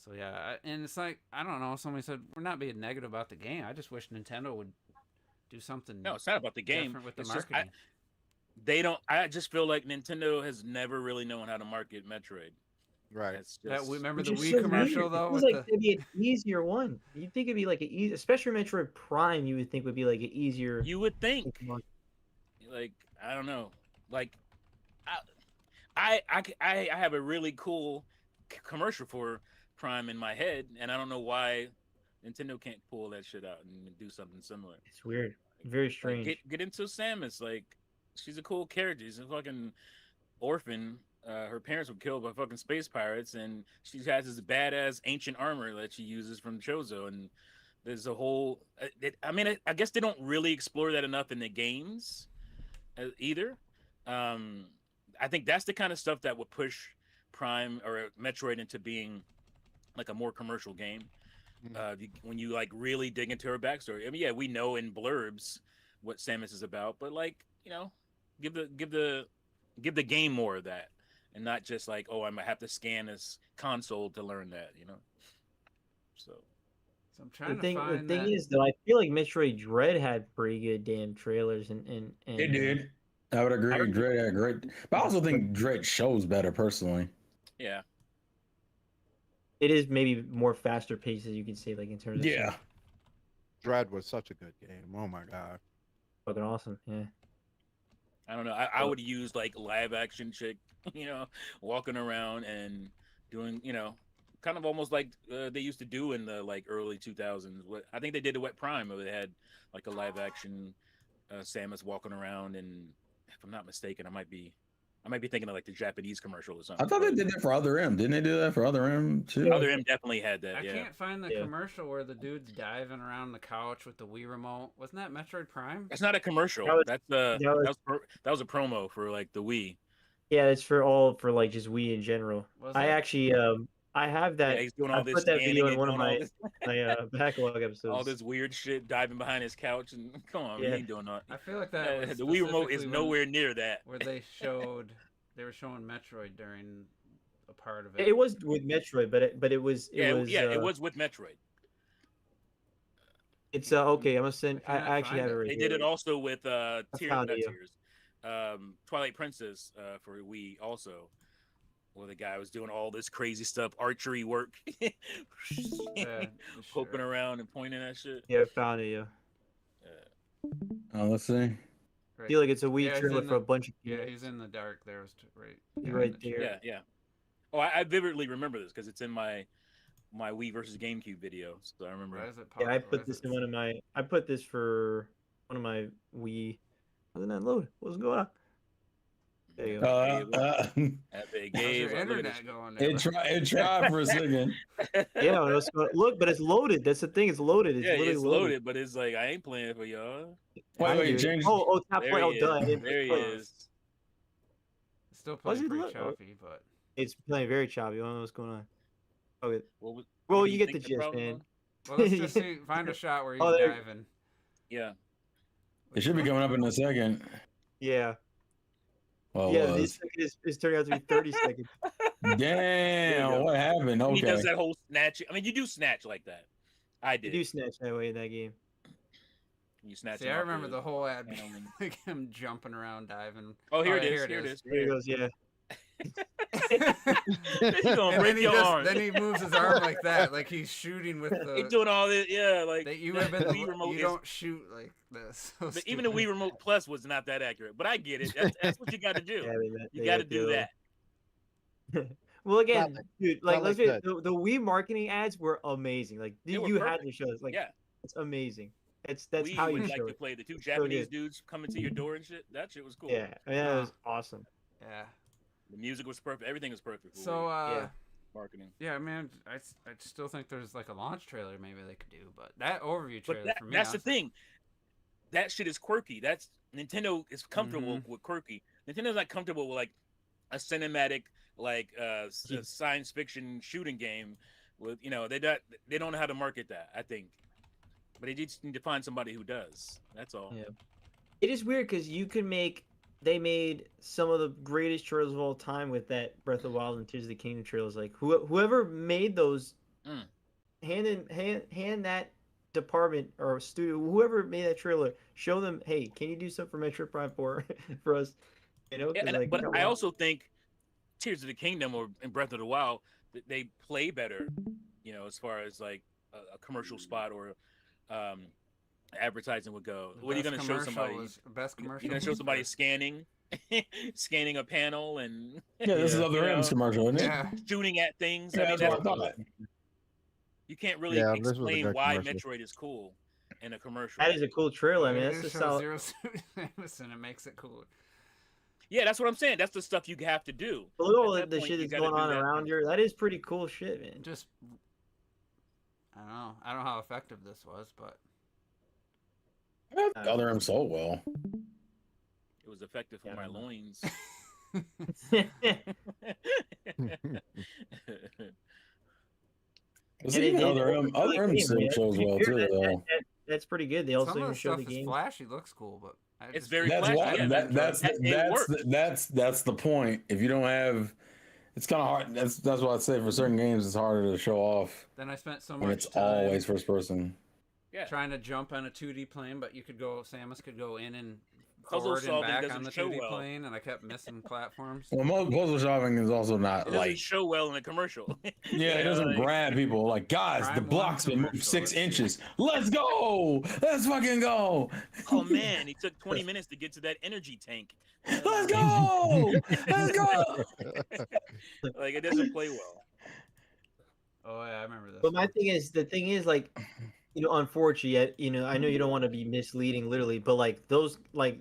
So yeah, and it's like I don't know. Somebody said we're not being negative about the game. I just wish Nintendo would do something. No, it's not about the game. With the marketing. I just feel like Nintendo has never really known how to market Metroid. Right. We remember the Wii commercial though. It was like it'd be an easier one. You'd think it'd be like especially Metroid Prime. You would think would be like an easier. You would think. Like I don't know. Like I have a really cool commercial for Prime in my head, and I don't know why Nintendo can't pull that shit out and do something similar. It's weird. Very strange. Like, get into Samus. Like she's a cool character. She's a fucking orphan. Her parents were killed by fucking space pirates, and she has this badass ancient armor that she uses from Chozo. And there's a whole. I guess they don't really explore that enough in the games, either. I think that's the kind of stuff that would push Prime or Metroid into being like a more commercial game. When you like really dig into her backstory. I mean, yeah, we know in blurbs what Samus is about, but like, give the game more of that, and not just like, oh, I'm gonna have to scan this console to learn that, So I'm trying the find thing that. is though, I feel like Metroid Dread had pretty good damn trailers and It did. I would agree. Dread had great, but I also think Dread shows better personally. Yeah. It is maybe more faster paced, as you can say, like in terms of Yeah. Dread was such a good game. Oh my god. fucking awesome. Yeah. I don't know. I would use like live action chick, walking around and doing, kind of almost like they used to do in the like early 2000s. I think they did the Wet Prime, where they had like a live action Samus walking around, and if I'm not mistaken, I might be thinking of like the Japanese commercial or something. I thought they did that for Other M. Didn't they do that for Other M too? Other M definitely had that. I can't find the commercial where the dude's diving around the couch with the Wii remote. Wasn't that Metroid Prime? That's not a commercial. That was a promo for like the Wii. Yeah, it's for like just Wii in general. Actually I have that. Yeah, he's doing all this. Put that video in one of my backlog episodes. All this weird shit, diving behind his couch, and come on, man, he ain't doing that. I feel like that the Wii remote is nowhere near that. Where they were showing Metroid during a part of it. It was with Metroid, but it was it was with Metroid. It's okay. I'm gonna send. I actually have it right They here. did it also with Twilight Princess for Wii also. Where the guy was doing all this crazy stuff, archery work, poking around and pointing at shit. Yeah, I found it. Yeah. Let's see. I feel like it's a Wii trailer for a bunch of people. Yeah, he's in the dark there. Right there. Yeah. Oh, I vividly remember this because it's in my Wii versus GameCube video, so I remember. Yeah, I put this in one of my. I put this for one of my Wii. How did that load? What's going on? There you go. Your internet going there? It tried for a second. Yeah, look, but it's loaded. That's the thing. It's loaded. It's loaded, but it's like I ain't playing for y'all. Wait, change. Oh, top point. Oh, done. There he is. It's still playing pretty choppy, but it's playing very choppy. I don't know what's going on. Okay. Well, you get the gist, man. Well, let's just find a shot where he's diving. Yeah. It should be coming up in a second. Yeah. Well, yeah, this second is turning out to be 30 seconds. Damn, what happened? Okay. He does that whole snatch. I mean, you do snatch like that. I did. You do snatch that way in that game. You snatch. See, I remember the whole ad being like him jumping around, diving. Oh, here it is. Here he goes. Yeah. Then he moves his arm like that, like he's shooting with the. He's doing all this, yeah. Like that you have been. The Wii remote you don't shoot like this. So even the Wii Remote Plus was not that accurate, but I get it. That's what you got to do. You got to do that. Well, again, dude, like let's say the Wii marketing ads were amazing. Like you had to show us. Like, it's amazing. That's how you like to play the two Japanese dudes coming to your door and shit. That shit was cool. Yeah, I mean, that was awesome. Yeah. The music was perfect. Everything was perfect. So, marketing. Yeah, man, I still think there's like a launch trailer maybe they could do, but that overview trailer for me. That's the thing. That shit is quirky. Nintendo is comfortable with quirky. Nintendo's not comfortable with like a cinematic, like science fiction shooting game. With they don't know how to market that. I think, but they just need to find somebody who does. That's all. Yeah. It is weird because they made some of the greatest trailers of all time with that Breath of the Wild and Tears of the Kingdom trailers. Like whoever made those, hand that department or studio, whoever made that trailer, show them, hey, can you do something for Metroid Prime 4 for us? But I also think Tears of the Kingdom or Breath of the Wild, they play better, as far as like a commercial spot or advertising would go. What are you going to show somebody? Best commercial. You're going to show somebody scanning a panel and this is Other M's commercial, isn't it? Yeah. Shooting at things. Yeah, that's what I thought. You can't really explain why Metroid is cool in a commercial. That is a cool trailer. I mean, that's just how Zero Suit Samus and it makes it cool. Yeah, that's what I'm saying. That's the stuff you have to do. Look at all the shit that's going on around here. That is pretty cool shit, man. Just, I don't know how effective this was, but Other M sold well. It was effective for my loins. Other M shows well too, though. that's pretty good. They also Some of even the show stuff the is game. flashy, looks cool, but It's very That's flashy. why Yeah, that's the point. If you don't have, it's kind of hard. That's why I say for certain games it's harder to show off then I spent so when much it's time always first person. Yeah. trying to jump on a 2D plane, but you could go. Samus could go in and Puzzle forward and solving back doesn't on the show 2D well. plane, and I kept missing platforms. Well, most puzzle solving is also not It doesn't like show well in a commercial. yeah, it doesn't grab people. Like guys, the Prime block's One been moved commercial, 6 let's see. inches. Let's go. Let's fucking go. Oh man, he took 20 minutes to get to that energy tank. Let's go. Let's go. Like it doesn't play well. Oh yeah, I remember this. But the thing is, like, unfortunately, I know you don't want to be misleading, literally, but like those, like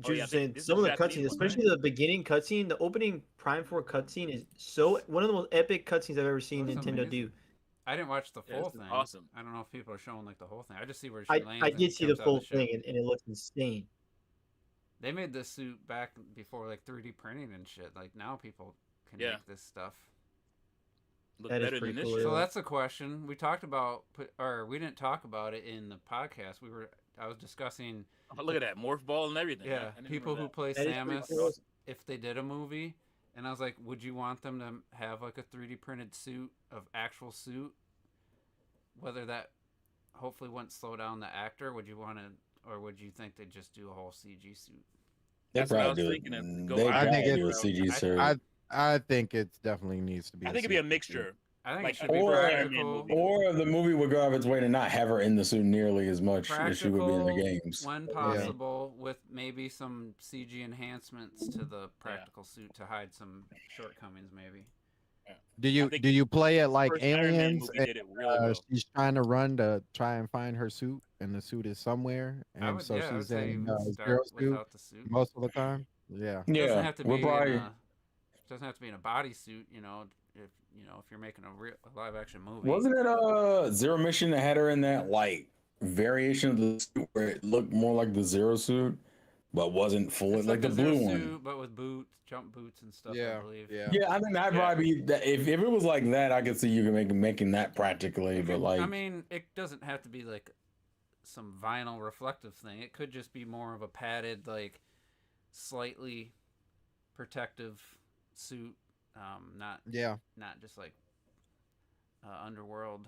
Juice was saying, this some is of the Japanese cutscenes, one, right? especially the beginning cutscene, the opening Prime 4 cutscene is so one of the most epic cutscenes I've ever seen That was Nintendo amazing. do. I didn't watch the Yeah, full this is thing. awesome. I don't know if people are showing like the whole thing. I just see where she I lands. and did see the jumps out full of ship. thing, and it looks insane. They made this suit back before like 3D printing and shit. Like now people can Yeah. make this stuff. Look That is better than pretty this cool, shit. yeah. So that's a question we talked about, or we didn't talk about it in the podcast. I was discussing. Oh, look at that morph ball and everything. Yeah, I didn't people who remember play That is pretty Samus, cool. if they did a movie, and I was like, would you want them to have like a 3D printed suit of actual suit? Whether that hopefully wouldn't slow down the actor, would you want to, or would you think they'd just do a whole CG suit? They That's what I probably was do it. thinking of. Go They out I think probably there, do a bro. CG series. I think it definitely needs to be. I think it'd be a mixture. I think Like it should be or- practical. movie. Or the movie would go out of its way to not have her in the suit nearly as much as she would be in the Practical games. when possible, with maybe some CG enhancements to the practical suit to hide some shortcomings, maybe. Do I think you play it like First Iron Man Aliens? movie did it really well. She's trying to run to try and find her suit, and the suit is somewhere, I and would, so yeah, I would she's say in you would zero start suit without the suit. most of the time. Yeah. It doesn't Yeah, have to we're be probably. doesn't have to be in a bodysuit, if you're making a live action movie. Wasn't it Zero Mission that had her in that like variation of the suit where it looked more like the Zero suit, but wasn't full It's like the a Zero blue one? suit, but with boots, jump boots and stuff, I believe. Yeah, I think that'd probably be that. If it was like that, I could see you making that practically, but like I mean, it doesn't have to be like some vinyl reflective thing. It could just be more of a padded, like slightly protective suit. Not just like underworld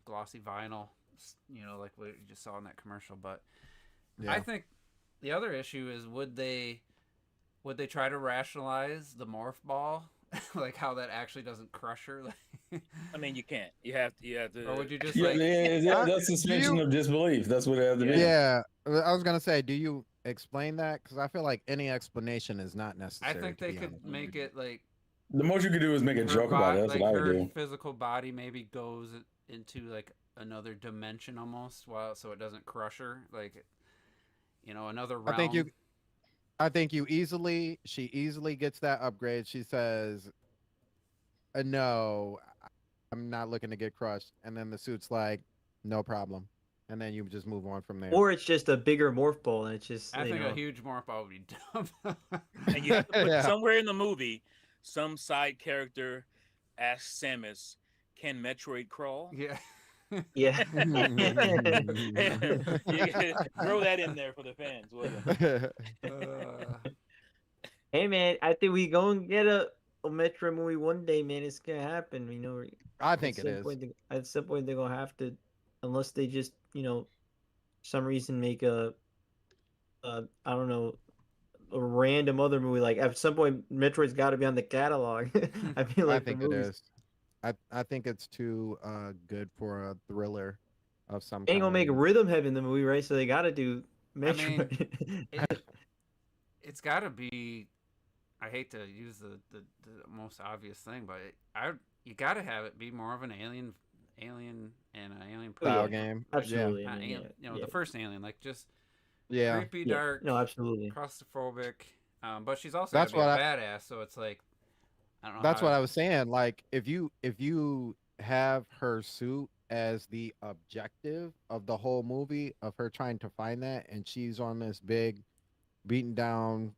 glossy vinyl, like what you just saw in that commercial. But I think the other issue is would they try to rationalize the morph ball, like how that actually doesn't crush her? I mean, you can't. You have to. Or would you just that's suspension of disbelief. That's what it has to be. Yeah, I was gonna say, do you explain that? Because I feel like any explanation is not necessary. I think they could make it like The most you could do is make a joke about it. That's like what I would her do. physical body maybe goes into like another dimension almost, so it doesn't crush her, like another realm. I think she easily gets that upgrade. She says, "No, I'm not looking to get crushed," and then the suit's like, "No problem," and then you just move on from there. Or it's just a bigger morph ball, and it's just. I think a huge morph ball would be dumb. And you have to put somewhere in the movie, some side character asks Samus, "Can Metroid crawl?" Yeah. Yeah. Throw that in there for the fans. Hey man, I think we gonna get a Metro movie one day, man. It's gonna happen. I think it is. At some point, they're gonna have to, unless they just some reason make a I don't know, a random other movie. Like at some point, Metroid's got to be on the catalog. I feel like I think it is. I think it's too good for a thriller of some kind. Ain't gonna make Rhythm Heaven the movie, right? So they got to do Metroid. I mean, it's got to be. I hate to use the most obvious thing, but you got to have it be more of an alien and an alien style game. Absolutely. Yeah. The first Alien, like just Yeah. creepy, dark, no, absolutely. claustrophobic. But she's also That's gotta be a badass, so it's like I don't know. That's what I was saying. Like if you have her suit as the objective of the whole movie of her trying to find that, and she's on this big beaten down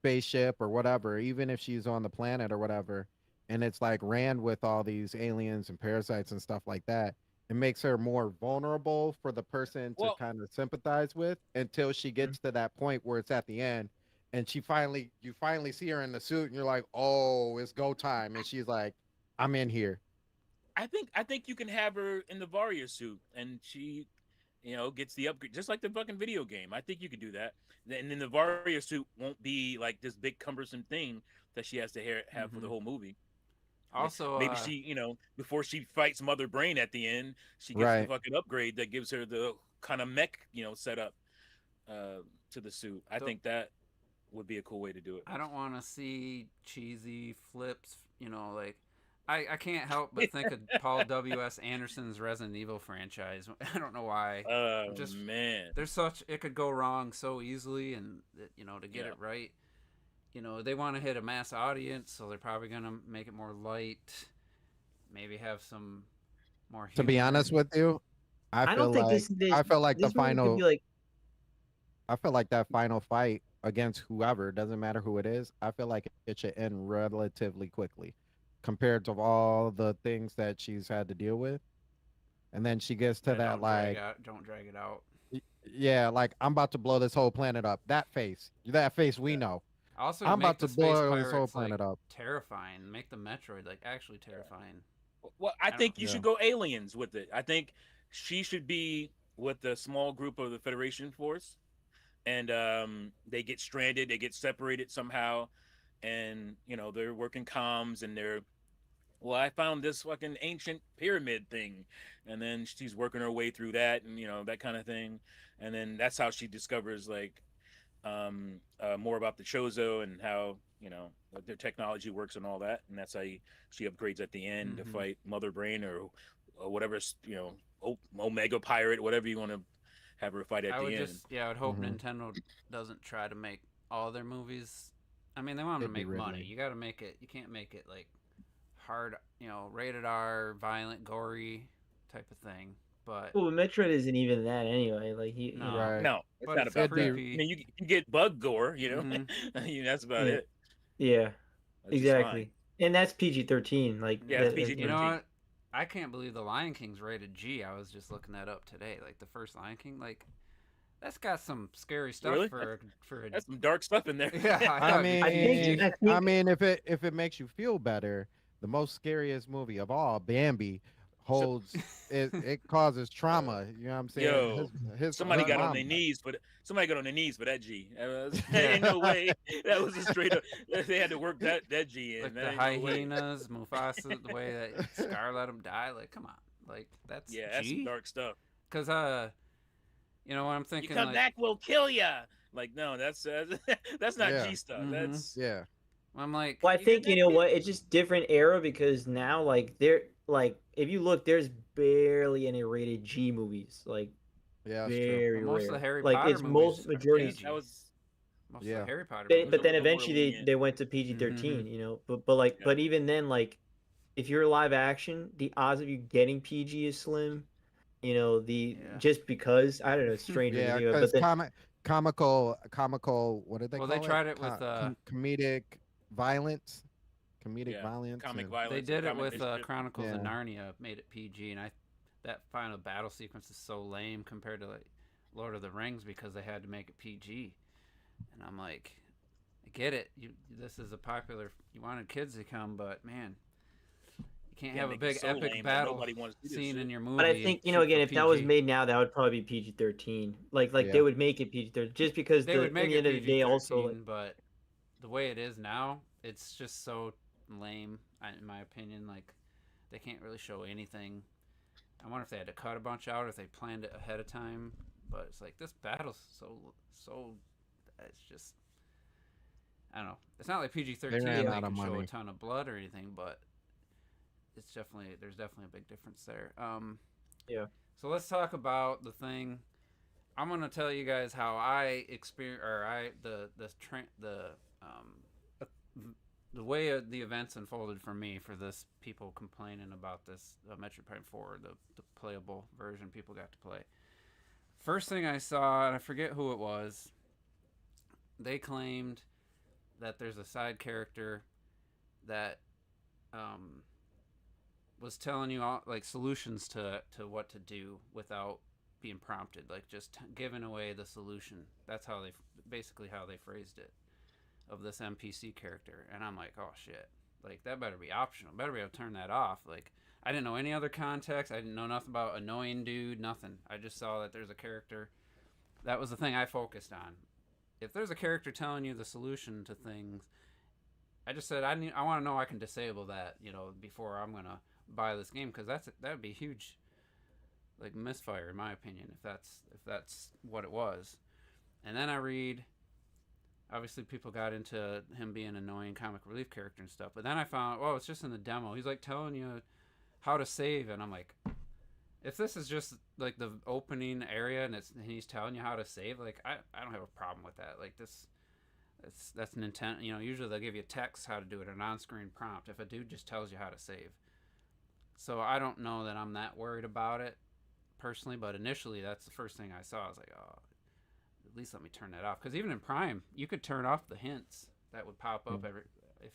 spaceship or whatever, even if she's on the planet or whatever, and it's like ran with all these aliens and parasites and stuff like that, it makes her more vulnerable for the person to Well, kind of sympathize with until she gets to that point where it's at the end and you finally see her in the suit and you're like, oh, it's go time. And she's like, I'm in here. I think you can have her in the Varya suit, and she, gets the upgrade just like the fucking video game. I think you could do that, and then the Varya suit won't be like this big cumbersome thing that she has to have for the whole movie. Also, maybe she, before she fights Mother Brain at the end, she gets the Right. fucking upgrade that gives her the kind of mech, setup to the suit. I think that would be a cool way to do it. I don't want to see cheesy flips, like I can't help but think of Paul W.S. Anderson's Resident Evil franchise. I don't know why. Man, there's such, it could go wrong so easily, and to get it right, they want to hit a mass audience, so they're probably gonna make it more light, maybe have some more humor. To be honest with you, I feel like the final I feel like that final fight against whoever, doesn't matter who it is, I feel like it should end relatively quickly compared to all the things that she's had to deal with. And then she gets to that don't drag it out. Yeah, like I'm about to blow this whole planet up. That face we know. Also, I'm make about the to space blow pirates this whole planet up. terrifying. Make the Metroid actually terrifying. Well, I think you should go aliens with it. I think she should be with the small group of the Federation force, and they get stranded, they get separated somehow, and they're working comms, and I found this fucking ancient pyramid thing, and then she's working her way through that, and that kind of thing, and then that's how she discovers more about the Chozo and how their technology works and all that, and that's how she upgrades at the end to fight Mother Brain or whatever, Omega Pirate, whatever you want to have her fight at the end. I would hope Nintendo doesn't try to make all their movies. I mean, they want them to make money. You got to make it. You can't make it like hard, rated R, violent, gory type of thing. But Metroid isn't even that anyway. Like no, it's not about that. I mean, you can get bug gore, that's about it. Yeah, exactly. And that's PG-13. Like, it's PG-13. You know what? I can't believe the Lion King's rated G. I was just looking that up today. Like the first Lion King, like that's got some scary stuff for that's some dark stuff in there. Yeah, I mean, if it makes you feel better, the most scariest movie of all, Bambi, holds it causes trauma. You know what I'm saying? Yo, somebody got on their knees, but somebody got on their knees for that G. Ain't no way that was a straight up. They had to work that G in. Like the hyenas, Mufasa, the way that Scar let him die. Like, come on, like that's G? That's some dark stuff. Cause what I'm thinking, you come back, we'll kill ya. Like, no, that's not G stuff. That's I'm like, well, I think what, it's just different era, because now like if you look, there's barely any rated G movies. Like, very rare. Most of the Harry like Potter it's movies majority. That was most of the Harry Potter. But then eventually they went to PG-13. But even then, like if you're live action, the odds of you getting PG is slim. Just because I don't know, it's strange. Because comical. What did they call it? Well, they tried it with comedic violence. Violence. Comic violence. They did it with Chronicles of Narnia, made it PG, and that final battle sequence is so lame compared to like Lord of the Rings because they had to make it PG. And I'm like, I get it. This is a popular. You wanted kids to come, but man, you can't have a big epic battle scene in your movie. But I think again, if that was made now, that would probably be PG-13. Like they would make it PG-13 just because they would make at the end of the day also. But the way it is now, it's just so lame, in my opinion. Like they can't really show anything. I wonder if they had to cut a bunch out, or if they planned it ahead of time. But it's like this battle's so. It's just, I don't know. It's not like PG-13. They can show a ton of blood or anything, but there's definitely a big difference there. So let's talk about the thing. I'm gonna tell you guys how I experience, or the way the events unfolded for me for this. People complaining about this Metroid Prime 4, the playable version people got to play. First thing I saw, and I forget who it was, they claimed that there's a side character that was telling you all like solutions to what to do without being prompted, like just giving away the solution. That's how they phrased it of this NPC character, and I'm like, oh shit, like that better be optional. Better be able to turn that off. Like I didn't know any other context. I didn't know nothing about annoying dude. Nothing. I just saw that there's a character. That was the thing I focused on. If there's a character telling you the solution to things, I just said I want to know I can disable that, before I'm gonna buy this game, because that'd be huge, like misfire in my opinion, if that's what it was. And then I read, obviously people got into him being an annoying comic relief character and stuff, but then I found, oh, it's just in the demo. He's like telling you how to save, and I'm like, if this is just like the opening area and he's telling you how to save, like I don't have a problem with that. Like that's an intent. Usually they'll give you text how to do it, an on-screen prompt. If a dude just tells you how to save, so I don't know that I'm that worried about it personally. But initially, that's the first thing I saw. I was like, oh, at least let me turn that off. Because even in Prime, you could turn off the hints that would pop up every. If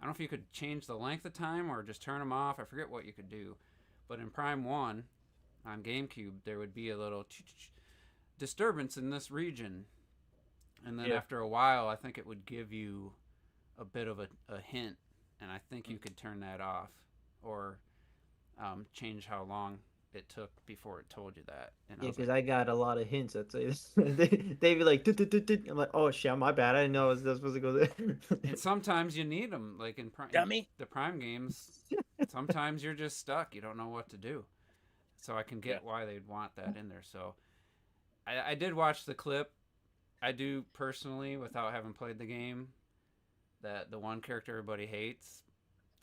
I don't know if you could change the length of time or just turn them off. I forget what you could do, but in Prime 1 on GameCube, there would be a little disturbance in this region, and then after a while, I think it would give you a bit of a hint, and I think you could turn that off or change how long it took before it told you that. And yeah, because I got a lot of hints that say this. They'd be like, I'm like, oh shit, my bad. I didn't know I was supposed to go there. And sometimes you need them, like in the Prime games. Sometimes you're just stuck. You don't know what to do. So I can get why they'd want that in there. So I did watch the clip. I do personally, without having played the game, that the one character everybody hates,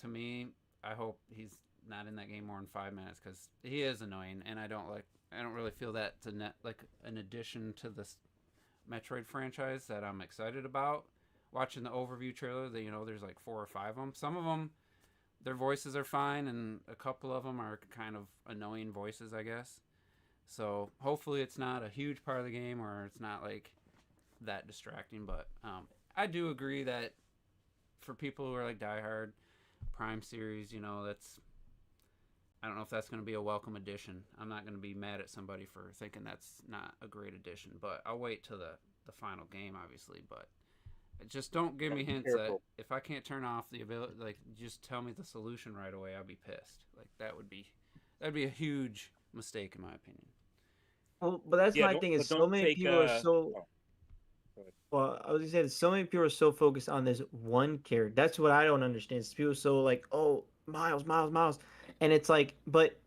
to me, I hope he's not in that game more than 5 minutes, because he is annoying, and I don't really feel that's like an addition to this Metroid franchise that I'm excited about. Watching the overview trailer, there's like 4 or 5 of them. Some of them, their voices are fine, and a couple of them are kind of annoying voices, I guess. So hopefully it's not a huge part of the game, or it's not like that distracting. But I do agree that for people who are like diehard Prime series, that's, I don't know if that's going to be a welcome addition. I'm not going to be mad at somebody for thinking that's not a great addition, but I'll wait till the final game, obviously. But just don't give me hints that if I can't turn off the ability, like just tell me the solution right away, I'll be pissed. Like that'd be a huge mistake in my opinion. Well, but that's my thing is so many people are so. Well, I was gonna say that so many people are so focused on this one character. That's what I don't understand. Is people are so like, oh, Miles, and it's like, but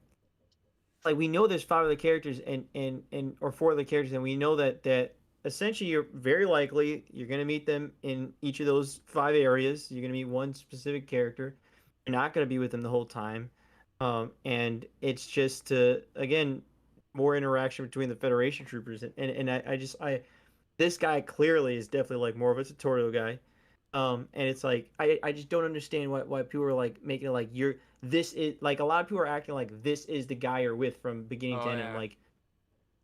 like we know there's 5 other characters and or 4 other characters, and we know that essentially you're very likely you're gonna meet them in each of those 5 areas. You're gonna meet one specific character. You're not gonna be with them the whole time, and it's just to again more interaction between the Federation troopers and I this guy clearly is definitely like more of a tutorial guy. And it's like I just don't understand why people are like making it like this is like a lot of people are acting like this is the guy you're with from beginning to end. I'm like,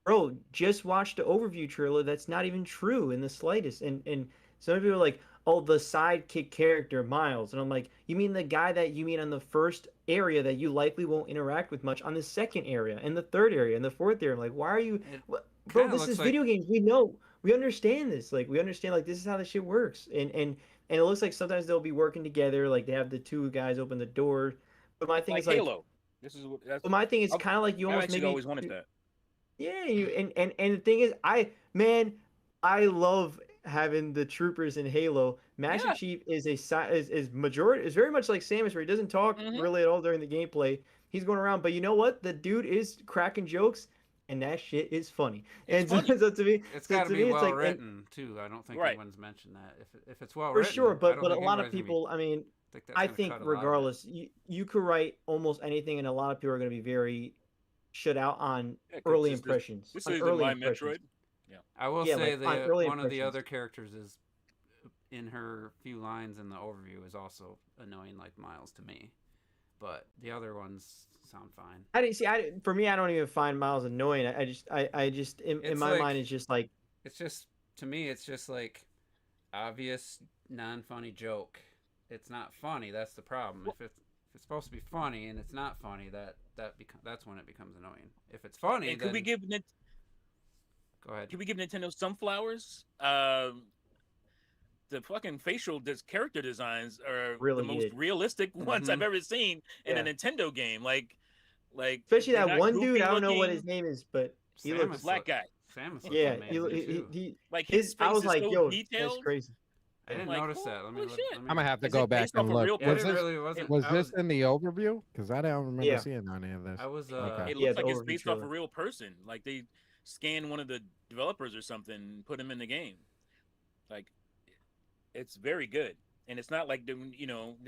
bro, just watch the overview trailer. That's not even true in the slightest. And some people are like, oh, the sidekick character Miles, and I'm like, you mean the guy that you meet on the first area that you likely won't interact with much on the second area and the third area and the fourth area? I'm like, why are you, bro? This is video games. We know. We understand this. Like we understand. Like this is how this shit works. And it looks like sometimes they'll be working together. Like they have the 2 guys open the door. But my thing is like Halo. This is what. But my thing is kind of like you almost maybe always wanted that. Yeah, and the thing is, I love having the troopers in Halo. Master Chief is is very much like Samus, where he doesn't talk really at all during the gameplay. He's going around, but you know what? The dude is cracking jokes. And that shit is funny. And so to me, it's got to be well written too. I don't think anyone's mentioned that. If it's well written, for sure. But a lot of people, I think regardless, you could write almost anything, and a lot of people are going to be very shut out on early impressions. This is my Metroid. Yeah, I will say that one of the other characters is in her few lines in the overview is also annoying, like Miles to me. But the other ones sound fine. For me, I don't even find Miles annoying. I just in my mind, it's just like it's just to me, it's just like obvious non-funny joke. It's not funny. That's the problem. If it's supposed to be funny and it's not funny, that's when it becomes annoying. If it's funny, And then go ahead. Can we give Nintendo some flowers? The fucking character designs are really the most realistic ones I've ever seen in a Nintendo game. Like especially that one dude. I don't know what his name is, but he looks black guy. Samus yeah, amazing he like his face I was is like, so yo, detailed. that's crazy. I didn't notice that. Let me I'm gonna have to go back and look. Was this in the overview? Because I don't remember seeing any of this. I was. It looks like it's based off a real person. Like they scanned one of the developers or something, and put him in the game. Like, it's very good, and it's not like the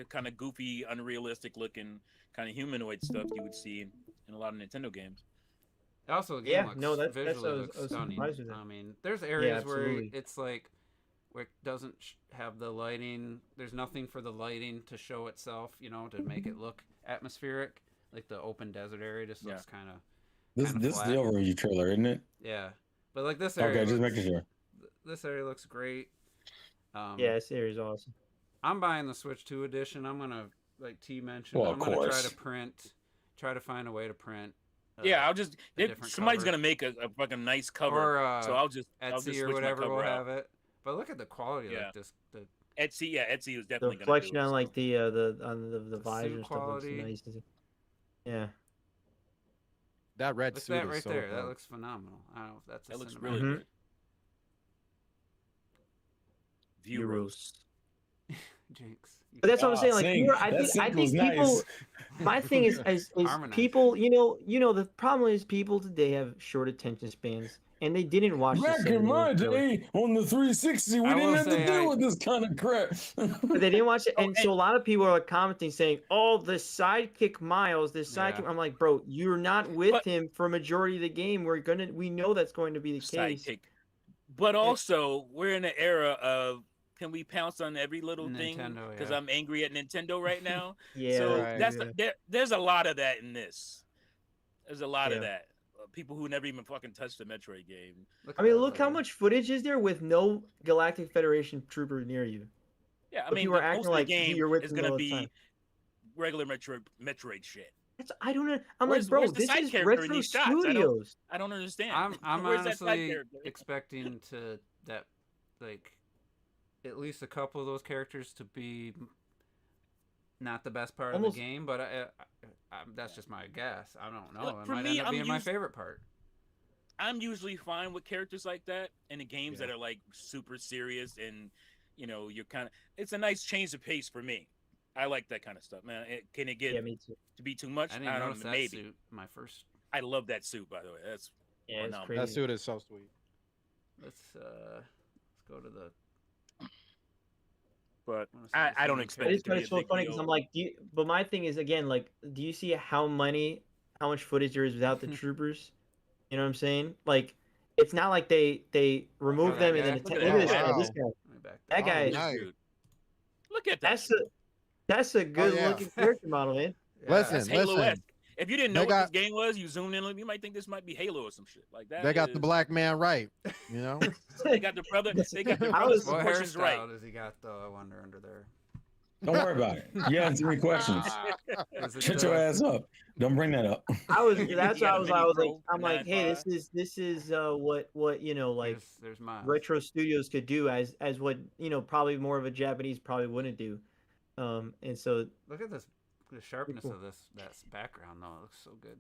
kind of goofy, unrealistic looking kind of humanoid stuff you would see in a lot of Nintendo games. Also, the game visually looks stunning. I mean, there's areas where it's like where it doesn't have the lighting. There's nothing for the lighting to show itself, to make it look atmospheric. Like the open desert area just looks kind of. This is the overview trailer, isn't it? Yeah, but like this area. Okay, just making sure. This area looks great. Yeah, this area is awesome. I'm buying the Switch 2 edition. I'm gonna, like T mentioned, well, I'm gonna try to find a way to print. I'll just somebody's gonna make a fucking nice cover, or, so I'll just Etsy or whatever will have it. But look at the quality, like this. Etsy is definitely the reflection on like the visor and stuff looks nice. Yeah. That red suit that right so there. cool. That looks phenomenal. I don't know if that's. That looks really good. View roast. Jinx. But that's what I'm saying. Like, I think people. My thing is people. The problem is people today have short attention spans, and they didn't watch. Back in my day, on the 360, we didn't have to deal with this kind of crap. But they didn't watch it, and so a lot of people are commenting saying, "Oh, the sidekick Miles, this sidekick." I'm like, bro, you're not with him for a majority of the game. We know that's going to be the case. Sidekick. But also, we're in an era of. Can we pounce on every little thing? Because I'm angry at Nintendo right now. There's a lot of that in this. There's a lot of that. People who never even fucking touched the Metroid game. Look how much footage is there with no Galactic Federation trooper near you. Yeah, I mean, you were acting like you're with is gonna be regular Metroid shit. I don't know. I'm like, bro, this is Retro Studios. I don't understand. I'm honestly expecting at least a couple of those characters to be not the best part of the game, but that's just my guess. I don't know. It might end up being my favorite part. I'm usually fine with characters like that in the games that are like super serious and you're kind of. It's a nice change of pace for me. I like that kind of stuff, man. Can it get me too. To be too much? I didn't notice that maybe. Suit. My first. I love that suit, by the way. That's it's crazy. That suit is so sweet. Let's go to the. But I don't expect it to be it's so funny because I'm like, but my thing is again, like, do you see how much footage there is without the troopers? You know what I'm saying? Like, it's not like they remove them and then look at this guy. That guy. Nice. Look at that. That's a good looking character model, man. Listen. If you didn't know what this game was, you zoomed in, you might think this might be Halo or some shit like that. They got the black man right, They got the brother's proportions right. What does he got though? I wonder under there. Don't worry about it. You answer any questions. Shut your ass up. Don't bring that up. That's what I was like. I'm like, hey, this is what like there's Retro Studios could do as what probably more of a Japanese probably wouldn't do. And so look at this. The sharpness of that background though, it looks so good.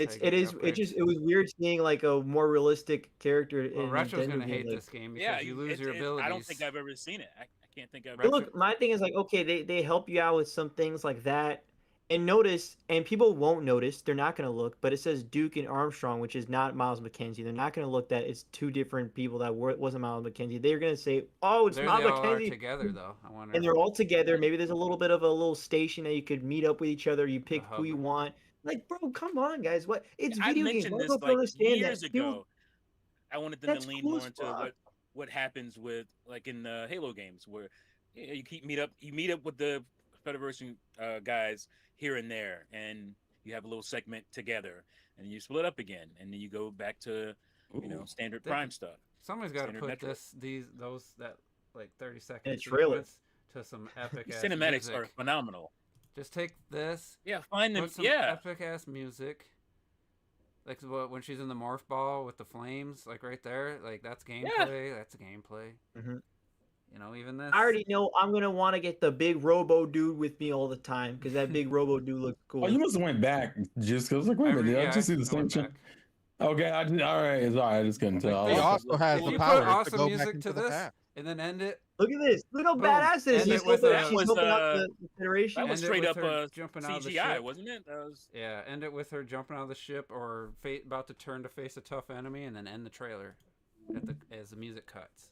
It was weird seeing like a more realistic character. Well, Retro's gonna hate this game because you lose your abilities. I don't think I've ever seen it. I can't think I've. Look, my thing is like, okay, they help you out with some things like that, and notice, and people won't notice. They're not gonna look, but it says Duke and Armstrong, which is not Miles McKenzie. They're not gonna look that it's two different people that wasn't Miles McKenzie. They're gonna say, oh, it's Miles McKenzie. Are together though. I wonder. And they're all together. Maybe there's a little bit of a little station that you could meet up with each other. You pick who you want. Like, bro, come on, guys. What? It's video games. I mentioned this like years ago. I wanted them to lean more into what happens with like in the Halo games where you meet up with the Federation guys here and there, and you have a little segment together, and you split up again, and then you go back to standard Prime stuff. Somebody's got to put that like 30 second trailer to some epic ass cinematics music. are phenomenal. Just take this. Yeah, find them. Put some Yeah, epic ass music. Like when she's in the morph ball with the flames, like right there, like that's gameplay. Yeah. That's a gameplay. Mm-hmm. You know, even this. I already know I'm gonna want to get the big Robo dude with me all the time because that big Robo dude looks cool. Oh, you must have went back just because like, wait a minute, did I just see the same shit? Okay, all right, it's all right. I just couldn't tell. He also has the power to go back into the past. And then end it. Look at this. Look how badass it is. She's helping out the Federation. That was straight up jumping CGI, out of the ship. Wasn't it? That was... Yeah, end it with her jumping out of the ship or about to turn to face a tough enemy, and then end the trailer as the music cuts.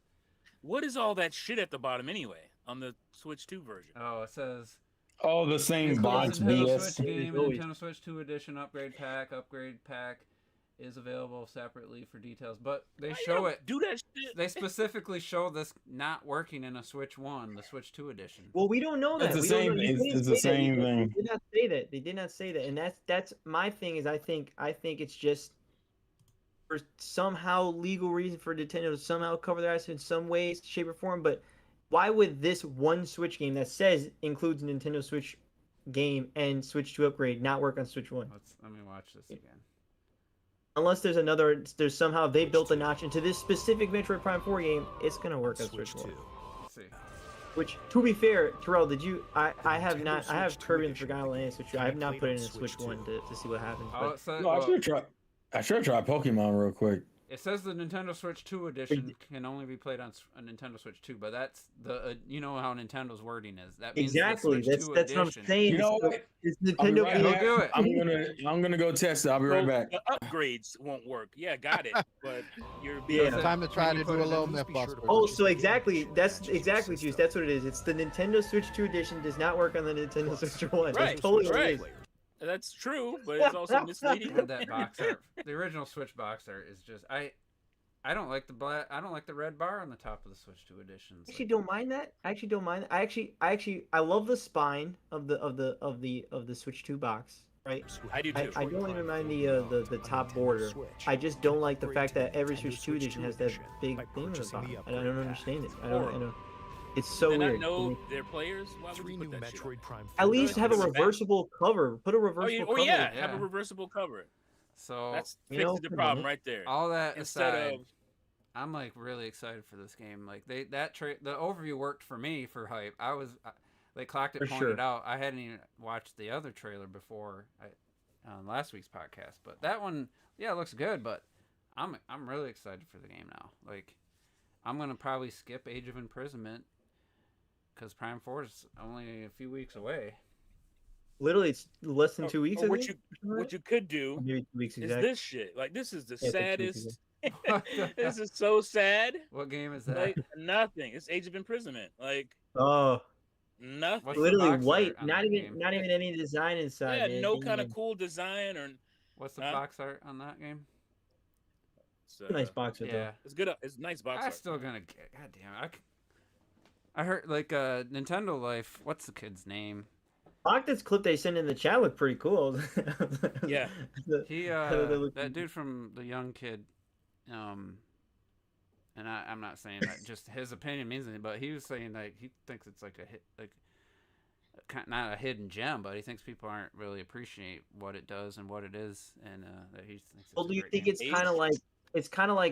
What is all that shit at the bottom anyway on the Switch 2 version? Oh, it says... Oh, the same box, Nintendo Switch game, Nintendo Switch 2 edition upgrade pack is available separately for details, but they show it. Do that shit. They specifically show this not working in a Switch 1, the Switch 2 edition. Well, we don't know that. It's the same. It's the same thing. They did not say that. They did not say that, and that's my thing. Is I think it's just for somehow legal reason for Nintendo to somehow cover their ass in some way, shape, or form. But why would this one Switch game that says includes Nintendo Switch game and Switch 2 upgrade not work on Switch 1? Let me watch this again. Unless there's somehow they built a notch into this specific Metroid Prime 4 game, it's gonna work on Switch 1. Let's see. Which, to be fair, Terrell, did you? I have not. I have Kirby and the Forgotten Land Switch 2. I have not put it in Switch 1 to see what happens. I should try Pokemon real quick. It says the Nintendo Switch 2 edition can only be played on a Nintendo Switch 2, but that's the you know how Nintendo's wording is. That means exactly. That's what I'm saying. You know what? It's Nintendo. Do it. I'm gonna go test it. I'll be right back. The upgrades won't work. Yeah, got it. But you're time to try to do a little Mythbusters. Oh, so exactly. That's exactly, Juice. That's what it is. It's the Nintendo Switch 2 edition does not work on the Nintendo Switch 1. Right. That's totally what it is. That's true, but it's also misleading. That box art, the original Switch box art is just I don't like the black. I don't like the red bar on the top of the Switch 2 editions. I actually don't mind that. I love the spine of the Switch 2 box. Right. I do too. I don't even mind the top border. I just don't like the fact that every Switch 2 edition has that big thing on the bottom. And I don't understand it. I don't. It's so weird. I know their players. Why would you put that shit? At least have a reversible cover. Put a reversible cover. Oh yeah, have a reversible cover. So that's fixes the problem right there. All that aside, I'm like really excited for this game. Like the overview worked for me for hype. I was like Clocked It pointed out. I hadn't even watched the other trailer before on last week's podcast, but that one, yeah, it looks good. But I'm really excited for the game now. Like I'm gonna probably skip Age of Imprisonment because Prime 4 is only a few weeks away. Literally, it's less than 2 weeks. What you could do maybe 2 weeks is this shit. Like this is the saddest. This is so sad. What game is that? Like nothing. It's Age of Imprisonment. Like nothing. What's literally white. Not even any design inside. Yeah, man. No kind of cool design or. What's the box art on that game? It's a nice box art. Yeah, it's good. It's nice box art. I'm still gonna get. God damn it! I heard like Nintendo Life. What's the kid's name? This clip they sent in the chat looked pretty cool. Yeah. That dude from the young kid. And I'm not saying that just his opinion means anything, but he was saying that he thinks it's like not a hidden gem, but he thinks people aren't really appreciate what it does and what it is, and that he thinks. Well, do you think it's kind of like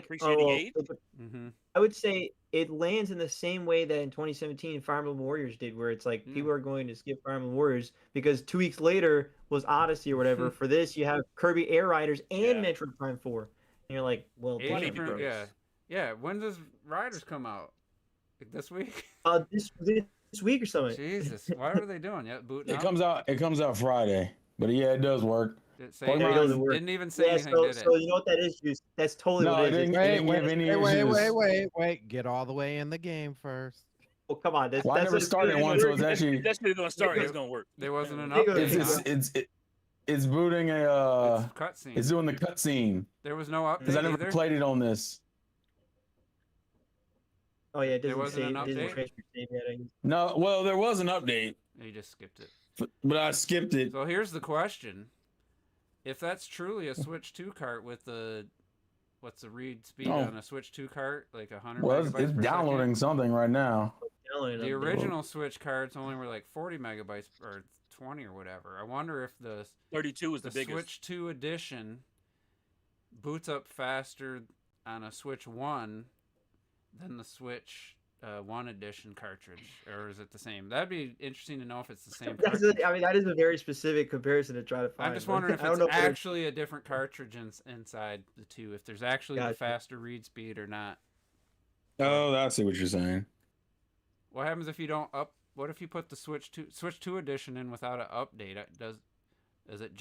mm-hmm. I would say it lands in the same way that in 2017 Fire Emblem Warriors did, where it's like people are going to skip Fire Emblem Warriors because 2 weeks later was Odyssey or whatever. For this, you have Kirby Air Riders and Metroid Prime 4. And you're like, well, yeah. When does Riders come out? Like this week? This week or something. Jesus, what are they doing? Yeah, booting. It comes out Friday, but yeah, it does work. Didn't even say anything. Did it? So you know what that is, Juice? That's totally what it is. Wait. Get all the way in the game first. Oh, come on. I never started one, so it's actually. That's gonna start. It's gonna work. There wasn't an update. It's booting a cutscene. It's doing the cutscene. There was no update. Because I never played it on this. Oh yeah, there wasn't an update. No, well, there was an update. You just skipped it. But I skipped it. So here's the question: if that's truly a Switch 2 cart with what's the read speed on a Switch 2 cart, like 100? Well, it's downloading something right now. The original Switch cards only were like 40 megabytes or 20 or whatever. I wonder if the 32 is the biggest. Switch 2 edition boots up faster on a Switch 1 than the Switch 1 edition cartridge, or is it the same? That'd be interesting to know if it's the same cartridge. I mean, that is a very specific comparison to try to find. I'm just wondering if it's actually a different cartridge inside the two, if there's actually the faster read speed or not. Oh, I see what you're saying. What happens if you don't what if you put the Switch 2 edition in without an update? Is it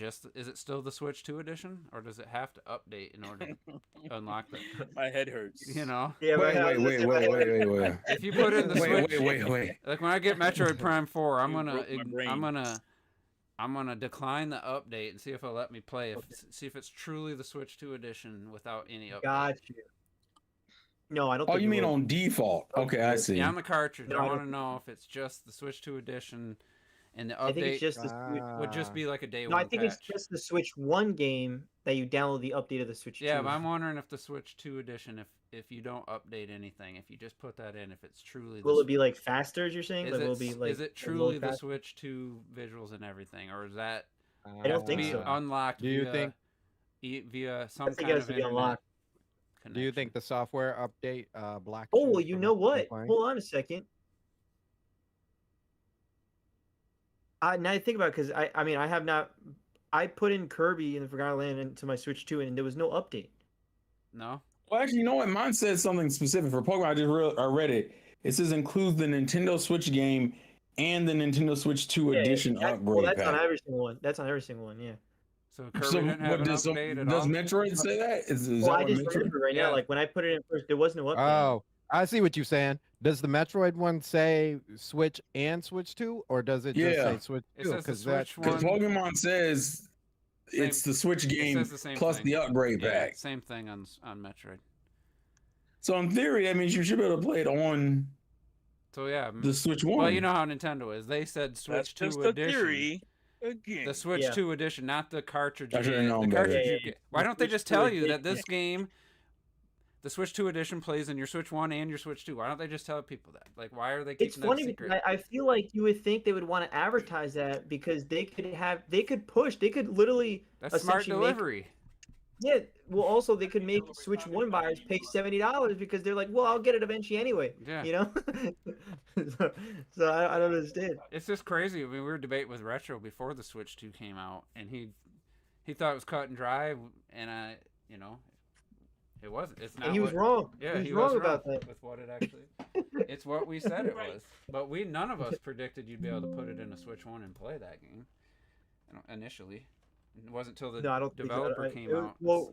still the Switch 2 edition, or does it have to update in order to unlock it? My head hurts. You know? Yeah, wait. If you put in the Switch, wait. Like when I get Metroid Prime 4, I'm gonna decline the update and see if it'll let me play. See if it's truly the Switch 2 edition without any update. Got you. No, I don't. Oh, you mean on default? Okay, I see. Yeah, on the cartridge. I want to know if it's just the Switch 2 edition, and the update I think it's just would just be like a day one. No, I think it's just the Switch 1 game that you download the update of the Switch 2. Yeah, but I'm wondering if the Switch 2 edition, if you don't update anything, if you just put that in, if it's truly. Will it be like faster? As you're saying, is it truly the Switch 2 visuals and everything, or is that? I don't think so. Unlocked. Do you think via some kind of internet unlocked? Do you think the software update blocks? Oh, well, you know what? Hold on a second. Now I think about it, because I mean, I have not. I put in Kirby in the Forgotten Land into my Switch 2, and there was no update. No. Well, actually, you know what? Mine says something specific for Pokemon. I read it. It says includes the Nintendo Switch game and the Nintendo Switch 2 edition upgrade that's pack. on every single one. That's on every single one. Yeah. So Kirby didn't have an update at all? Does Metroid say that? Is well, that I just remember right now, like when I put it in first, there was no update. Oh, I see what you're saying. Does the Metroid one say Switch and Switch 2, or does it just say Switch 2? Because Pokemon says it's the Switch game plus the upgrade pack. Same thing on Metroid. So in theory, that means you should be able to play it on. So yeah, the Switch 1. Well, you know how Nintendo is. They said Switch 2 edition. Theory. Again. The Switch 2 edition, not the cartridge. Why don't they just tell you that this game, the Switch 2 edition, plays in your Switch 1 and your Switch 2? Why don't they just tell people that? Like, why are they keeping that secret? Because I feel like you would think they would want to advertise that, because they could literally. That's smart delivery. Yeah, well, also they could make Switch 1 buyers pay $70 because they're like, well, I'll get it eventually anyway. Yeah. You know? so I don't understand. It's just crazy. I mean, we were debating with Retro before the Switch 2 came out, and he thought it was cut and dry, and it wasn't. It's not. And he was wrong. Yeah, he was wrong about that. With what it actually. It's what we said it was, but none of us predicted you'd be able to put it in a Switch 1 and play that game. Initially. It wasn't until the developer came out. Well,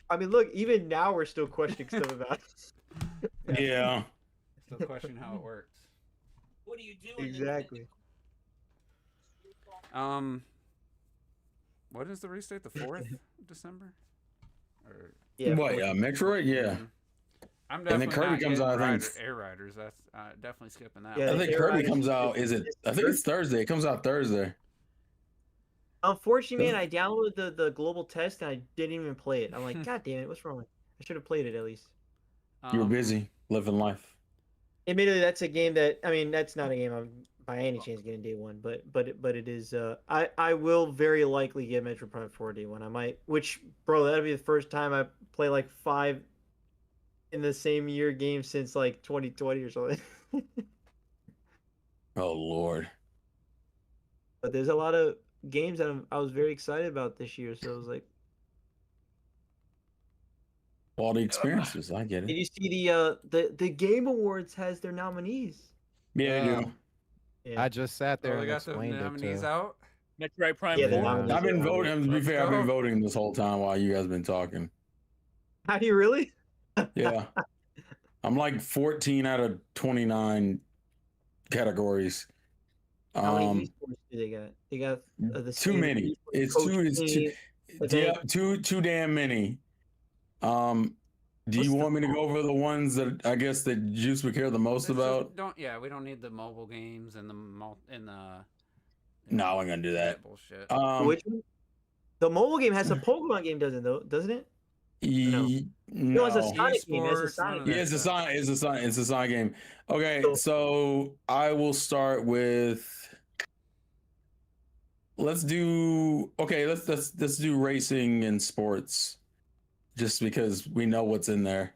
I mean, look, even now we're still questioning stuff about it. Yeah. Still questioning how it works. What are you doing? Exactly. What is the release date? The 4th of December? Or what? Metroid? Yeah. I'm definitely and then Kirby comes out. I think Air Riders. That's definitely skipping that. Yeah, I think Kirby comes out. I think it's Thursday. It comes out Thursday. Unfortunately, man, I downloaded the global test and I didn't even play it. I'm like, God damn it, what's wrong? I should have played it at least. You were busy living life. Admittedly, that's a game that that's not a game I'm by any chance getting day one, but it is. I will very likely get Metroid Prime 4 day one. I might, which that'll be the first time I play like 5 in the same year games since like 2020 or something. Oh Lord! But there's a lot of games that I was very excited about this year, so I was like, all the experiences. I get it. Did you see the Game Awards has their nominees? Yeah, I do. Yeah. I just sat there and got explained the it nominees to. out. Metroid Prime. I've been voting. To be fair, I've been voting this whole time while you guys been talking. How do you really? Yeah, I'm like 14 out of 29 categories. How many esports do they got? They got too many. It's too damn many. Do you want me to go over the ones that I guess that Juice would care the most about? We don't need the mobile games and the No, I'm gonna do that. Bullshit. Which one? The mobile game has a Pokemon game, doesn't it? No, No, it's a Sonic game. It's a Esports, none Sonic of yeah, game. it's a Sonic game. Okay, so I will start with. Let's do racing and sports, just because we know what's in there.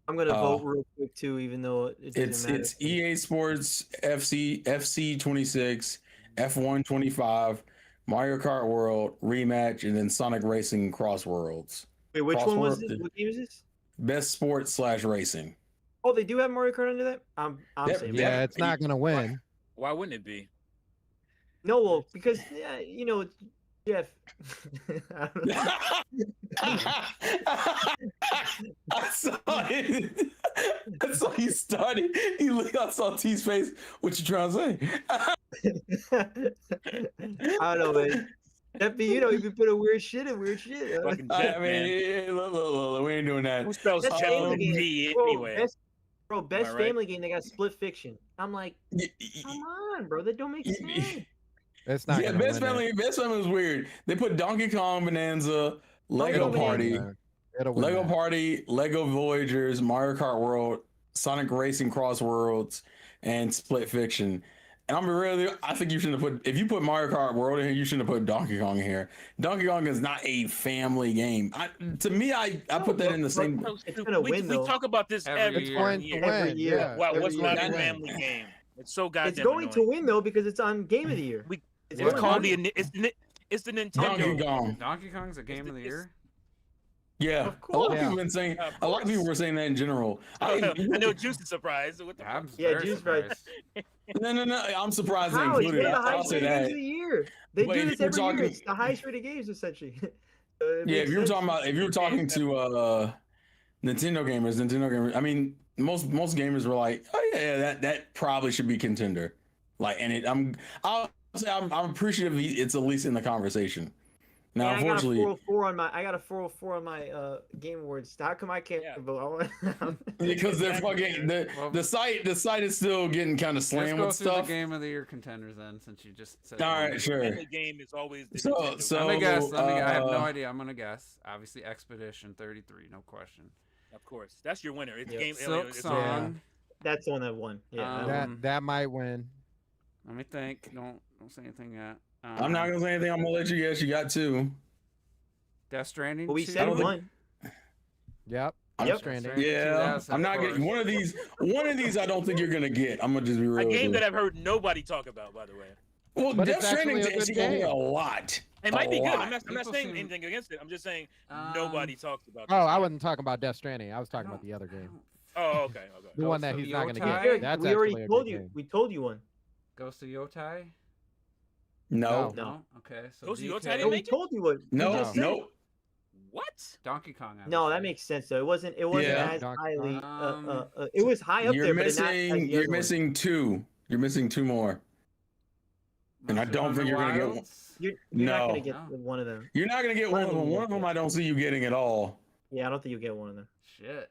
I'm gonna vote real quick too, even though it doesn't matter. It's EA Sports, FC 26, F1 25, Mario Kart World Rematch, and then Sonic Racing Cross Worlds. Wait, which one was this? What game is this? Best sports / racing. Oh, they do have Mario Kart under that. I'm saying. Yeah, it's not gonna win. Why wouldn't it be? No, well, because Jeff. I don't know. I saw it. I saw you started. I saw T's face. What you trying to say? I don't know, man. That be, you be putting weird shit in weird shit. Fucking I Jeff, man. mean, look, we ain't doing that. Who spells That's Jeff Family with Game. D Bro, anyway? Best Am I right? Family Game. They got Split Fiction. I'm like, come on, bro. That don't make sense. It's not. Yeah, gonna Best win Family. it. Best Family was weird. They put Donkey Kong Bonanza, Lego Bonanza. Party, It'll win Lego that. Party, Lego Voyagers, Mario Kart World, Sonic Racing Cross Worlds, and Split Fiction. And I think you shouldn't have put, if you put Mario Kart World in here, you shouldn't have put Donkey Kong in here. Donkey Kong is not a family game. To me, I put that in the same. It's gonna win, We though. talk about this every year. Going year. to Every win. year. Yeah. Wow, Every what's year. not a Win. family game? It's so goddamn It's going to annoying. win though because it's on Game of the Year. It's going called to the it's the Donkey Nintendo. Kong. Donkey Kong's a game of the year. Yeah, Of a lot of course. people have been saying. Of A lot of course. people were saying that in general. I know Juice is surprised. What the fuck? I'm Yeah, very Juice, right. surprised. No. I'm surprised they How? It's one included of it. the I'll highest say rated games that. of the year. They But do if this you're every year. talking- It's the highest rated games essentially. Yeah, if you were talking to Nintendo gamers, I mean, most gamers were like, oh yeah, that probably should be contender. Like, and I'm appreciative it's at least in the conversation. Now, Man, unfortunately, I got a 404 on my Game Awards. How come I can't vote? because they're fucking the site is still getting kind of Let's slammed go with through the stuff. game of the year contenders then, since you just said. All right, sure. Family game is always the So- Nintendo. so- Let me guess. I have no uh, idea. I'm gonna guess. Obviously, Expedition 33, no question. Of course, that's your winner. It's Yep. game. Silk it's Song. That's the one that won. Yeah. That might win. Let me think. Don't say anything yet. I'm not gonna say anything. I'm gonna let you guess. You got two. Death Stranding. But we 2? said don't think- one. Yep. I'm Yep. Stranding. Yeah, Yes, I'm of not course. getting one of these. One of these, I don't think you're gonna get. I'm gonna just be real. a with game you. that I've heard nobody talk about, by the way. Well, But Death it's actually Stranding's a good actually gonna game. get a lot. It might be good. I'm not People saying seem- anything against it. I'm just saying nobody talks about. Oh, this I game. wasn't talking about Death Stranding. I was talking about the other game. Oh, okay. The one Ghost that of he's not going to Yotai? get. That's we actually already a told good you. game. We told you one. Ghost of Yotai. No, No. Okay. So Ghost of DK. Yotai No, didn't we make it? told you one. We no, just said no. it. What? Donkey Kong. No, that obviously. makes sense though. It wasn't Yeah. as Donkey highly. Kong. It was high up You're there, but not as missing. the You're other one. missing two. You're missing two more. And I Monster don't Hunter think you're gonna get one. Wilds? You're not No. gonna get No. one of them. You're not gonna get one of them. One of them, I don't see you getting at all. Yeah, I don't think you'll get one of them. Shit.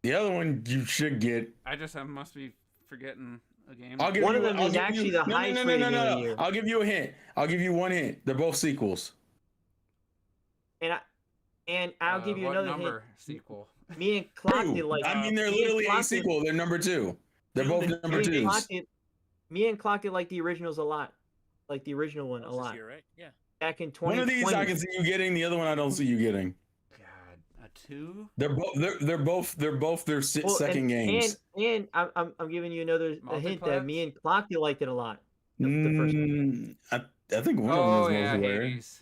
The other one you should get. I must be forgetting a game. I'll give One you, of them I'll is give actually you, the no, highest no, no, rated no, game of no, the no. year. I'll give you a hint. I'll give you one hint. They're both sequels. And I'll give you what another number sequel? hint. Me and Clock did Two. like. I mean, they're me and literally Clock a did- sequel. They're number two. They're both number me and twos. Clock did- Me and Clock did like the originals a lot, like the original one a Else is lot. here, right? Yeah. Back in One 2020. of these I can see you getting. The other one I don't see you getting. God, a 2? They're both their Well, second games. And I'm giving you another a hint that me Multiplex? and Clock did liked it a lot. The first one. I think one Oh of them is yeah, multiplayer. Hades.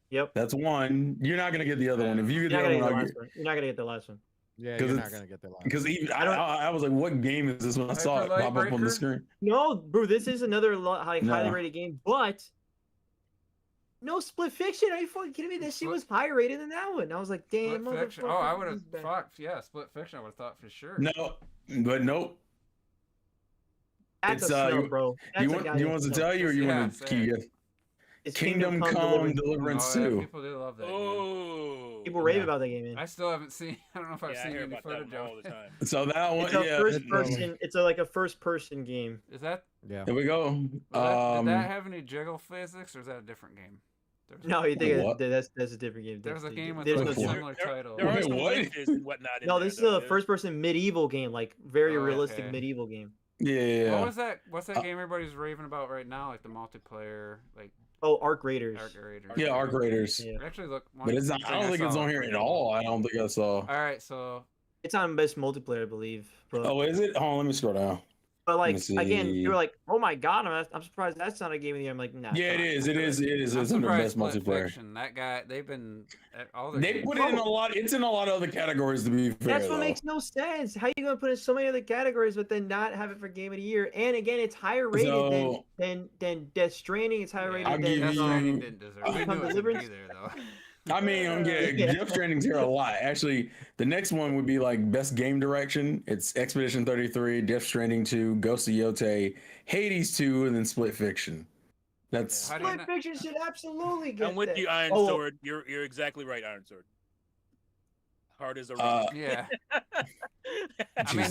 Yep. That's one. You're not gonna get the other one. If you You're get not the gonna other get the one, I'll last get. one. You're not gonna get the last one. Yeah, 'Cause you're it's- not going to get the last. Because even I don't- I was like, what game is this when I saw it Hyper pop up on the Lightbreaker? screen? No, bro, this is another highly No. rated game, but no Split Fiction. Are you fucking kidding me? That shit was higher rated than that one. I was like, damn, Split Fiction. motherfucker. Oh, I would he's have back. thought. Yeah, Split Fiction. I would have thought for sure. No, but nope. That's It's, a snub, you- bro. That's You a want goddamn us to snub. tell you, or you Yeah, want to say keep it. guessing? It's Kingdom Come Deliverance Oh, yeah, 2. people do love that game. Oh. People rave Yeah. about that game, man. I still haven't seen. I don't know if I've Yeah, I seen hear any about that footage one of all the it. time. So that one, It's a yeah. first person. It's like a first person game. Is that? Yeah. There we go. Did that have any jiggle physics, or is that a different game? No, you think that's a different game. There's a game with there's a no similar title. There are some what? glitches and whatnot. No, this is a first-person medieval game, like very realistic okay. medieval game. Yeah. What was that? What's that game everybody's raving about right now? Like the multiplayer, like. Oh, Arc Raiders. Arc Raiders. Yeah, Arc Raiders. Yeah. Actually, look. But it's not. I don't think it's on here at all. I don't think I saw. All right, so it's on best multiplayer, I believe. But, Oh, is it? Hold on, let me scroll down. But like again, you were like, "Oh my god, I'm surprised that's not a game of the year." I'm like, "Nah." Yeah, it is. It is. It's under best multiplayer. Fiction. That guy, they've been all their. They games. put it in a lot. It's in a lot of other categories. To be fair, That's what makes no sense. How you gonna put in so many other categories, but then not have it for game of the year? And again, it's higher rated than Death Stranding. It's higher rated than Death Stranding didn't deserve. We knew it would Deliverance. be there though. I mean, Death Stranding's here a lot. Actually, the next one would be like best game direction. It's Expedition 33, Death Stranding 2, Ghost of Yotei, Hades 2, and then Split Fiction. That's Split Fiction should absolutely get. I'm with you, Iron Sword. You're exactly right, Iron Sword. Hard as a rock. Yeah. I mean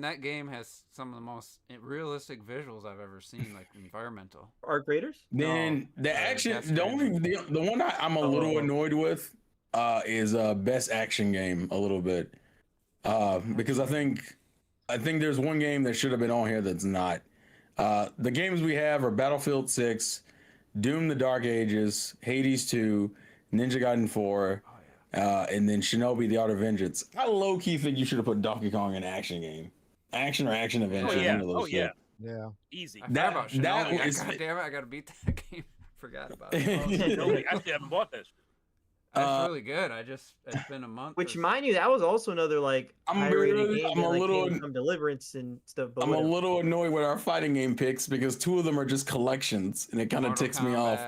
that game has some of the most realistic visuals I've ever seen, like environmental. Arc Raiders? Then the action, the one I'm a little annoyed with is best action game a little bit. Because I think there's one game that should have been on here that's not. The games we have are Battlefield 6, Doom: The Dark Ages, Hades 2, Ninja Gaiden 4. And then Shinobi: The Art of Vengeance. I low key think you should have put Donkey Kong in action game, action or action adventure. Yeah. Easy. I forgot about Shinobi. God damn it! I gotta beat that game. Forgot about it. Shinobi. I still haven't bought this. That's really good. It's been a month. Which, mind you, that was also another like high-rated game from Deliverance and stuff. But I'm a little annoyed with our fighting game picks because two of them are just collections, and it kind of ticks me off.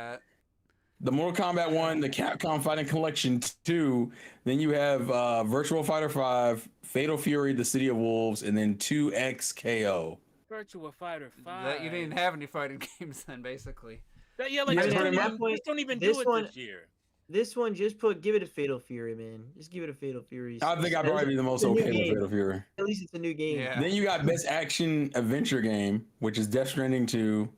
The Mortal Kombat 1, the Capcom Fighting Collection 2, then you have Virtual Fighter 5, Fatal Fury, The City of Wolves, and then 2XKO. Virtual Fighter 5. That you didn't have any fighting games then, basically. Yeah, like just don't even do it this year. This one, give it a Fatal Fury, man. Just give it a Fatal Fury. I think I'd probably be the most okay with Fatal Fury. At least it's a new game. Yeah. Then you got Best Action Adventure Game, which is Death Stranding 2,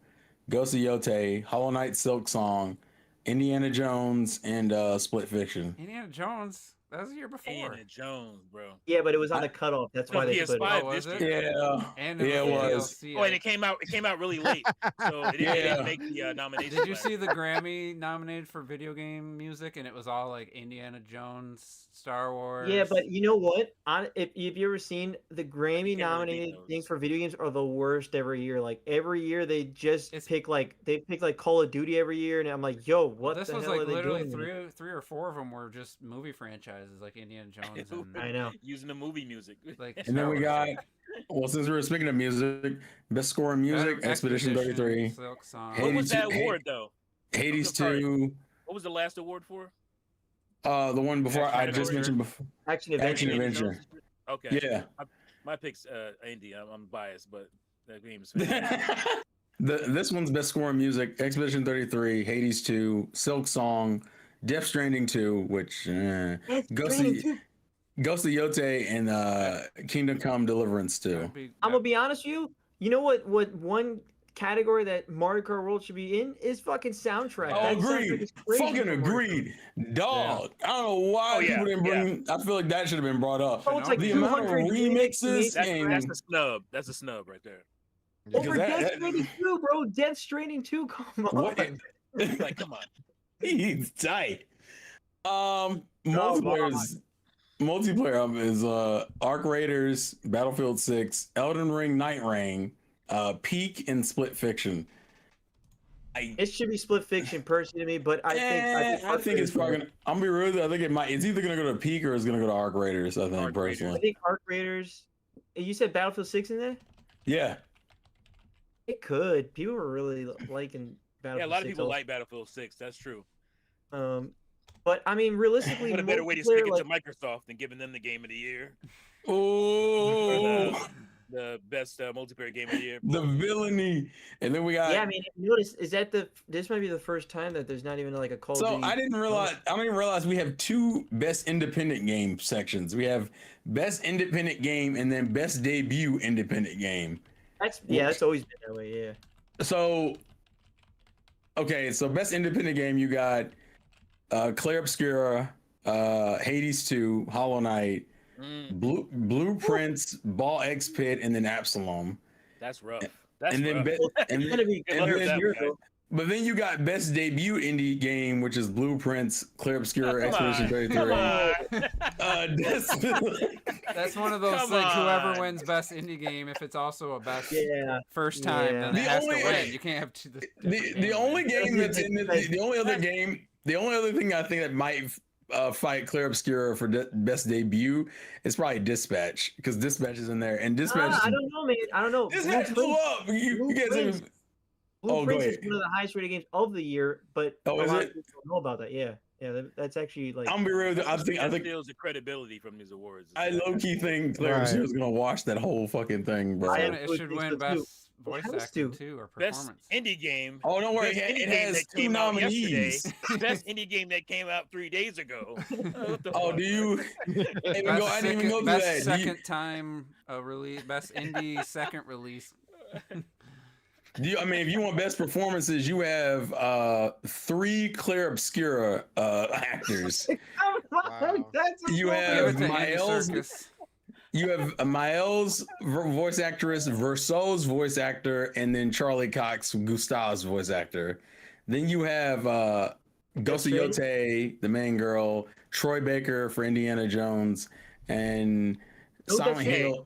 Ghost of Yotei, Hollow Knight Silk Song, Indiana Jones, and Split Fiction. Indiana Jones? That was the year before. Indiana Jones, bro. Yeah, but it was on the cutoff. That's why they put it. Oh, was it? Yeah. And it was. Oh, and it came out really late, so it didn't make the nomination. Did you see the Grammy nominated for video game music? And it was all like Indiana Jones, Star Wars. Yeah, but you know what? If you've ever seen the Grammy nominated things for video games are the worst every year. Like every year they just pick like Call of Duty every year, and I'm like, yo, what the hell are they doing? This was like literally three or four of them were just movie franchises like Indiana Jones. And, I know. Using the movie music. Like, and then we got, well, since we were speaking of music, best score in music, Expedition 33. Silk Song. What was that award though? Hades 2. What was the last award for? The one before I just mentioned before. Action Adventure. Okay. Yeah. My pick's Andy. I'm biased, but that game's This one's best score in music, Expedition 33, Hades 2, Silk Song, Death Stranding 2, which Ghost of Yotei, and Kingdom Come Deliverance 2. I'm gonna be honest with you. You know what one category that Mario Kart World should be in is fucking soundtrack. Oh, agreed. Fucking agreed. Dog. Yeah. I don't know why people didn't bring. I feel like that should have been brought up. Oh, it's like the amount of remixes. That's a snub. That's a snub right there. Over Death Stranding 2, bro. Death Stranding 2, come on. Like, come on. He's tight. Multiplayer is Arc Raiders, Battlefield 6, Elden Ring, Night Reign, Peak, and Split Fiction. It should be Split Fiction personally to me, but I think it's probably gonna. I'm gonna be real. I think it might. It's either gonna go to Peak or it's gonna go to Arc Raiders. I think personally. I think Arc Raiders. You said Battlefield 6 in there? Yeah. It could. People were really liking Battlefield 6. Yeah, a lot of people like Battlefield 6. That's true. But I mean, realistically, what a better way to stick it to Microsoft than giving them the game of the year. Oh, the best multiplayer game of the year. The villainy, and then we got. Yeah, I mean, notice this might be the first time that there's not even like a Call of Duty. So I didn't realize we have two best independent game sections. We have best independent game and then best debut independent game. That's always been that way. Yeah. So okay, so best independent game, you got Clair Obscura, Hades 2, Hollow Knight, Blueprints, Ball X Pit, and then Absalom. That's rough. That's and then rough. but then you got best debut indie game, which is Blueprints, Clair Obscura, Expedition 33. That's one of those like whoever wins best indie game, if it's also a best first time, then it has to win. You can't have two. The only game that's in the only other game, the only other thing I think that might fight Clair Obscura for best debut is probably Dispatch, because Dispatch is in there, and Dispatch. I don't know, man. I don't know. Dispatch blew up. You guys even. Blueprints is one of the highest rated games of the year, but a lot of people don't know about that. Yeah, that's actually like. I'm gonna be real with you. I think feels the credibility from these awards. I low key think Clair Obscura is gonna watch that whole fucking thing, bro. It should win best voice acting too, or performance. Best indie game. Oh, don't worry, it has 2 nominees. Best indie game that came out 3 days ago. Oh, do you? I didn't even go through that. Second time release, best indie second release. I mean, if you want best performances, you have 3 Clair Obscura actors. Wow. You have Miles. You have Miles, voice actress, Verso's voice actor, and then Charlie Cox, Gustav's voice actor. Then you have Gosu Yote, the main girl, Troy Baker for Indiana Jones, and Silent Hill.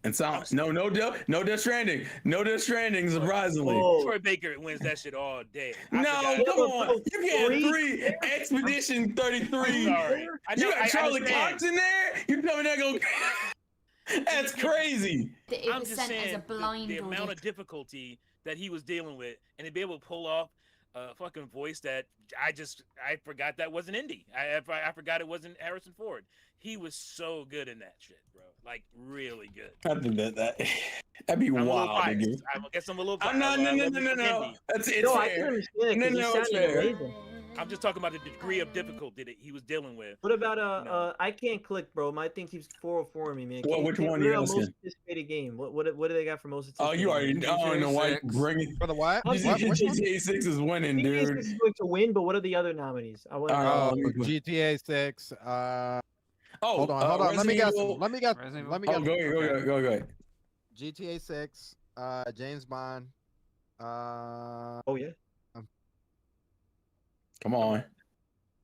And no Death Stranding. No Death Stranding, surprisingly. Troy Baker wins that shit all day. Come on. You can't have 3 Expedition 33. Sorry. You got Charlie Cox in there? You tell me that go. That's crazy. I'm just saying the amount of difficulty that he was dealing with, and to be able to pull off a fucking voice that I forgot that wasn't indie. I forgot it wasn't Harrison Ford. He was so good in that shit, bro. Like really good. I think that'd be wild. I guess I'm a little biased. No. It's fair. It's fair. I'm just talking about the degree of difficulty that he was dealing with. What about I can't click, bro. My thing keeps 404 me, man. Well, which one are you asking? Most anticipated game. What do they got for most anticipated? Oh, you already. I don't know why you bringing for the what? GTA 6 is winning, dude. GTA 6 is going to win, but what are the other nominees? I want GTA 6. Hold on. Let me guess. Let me guess. Go ahead. GTA 6. James Bond. Oh yeah. Come on.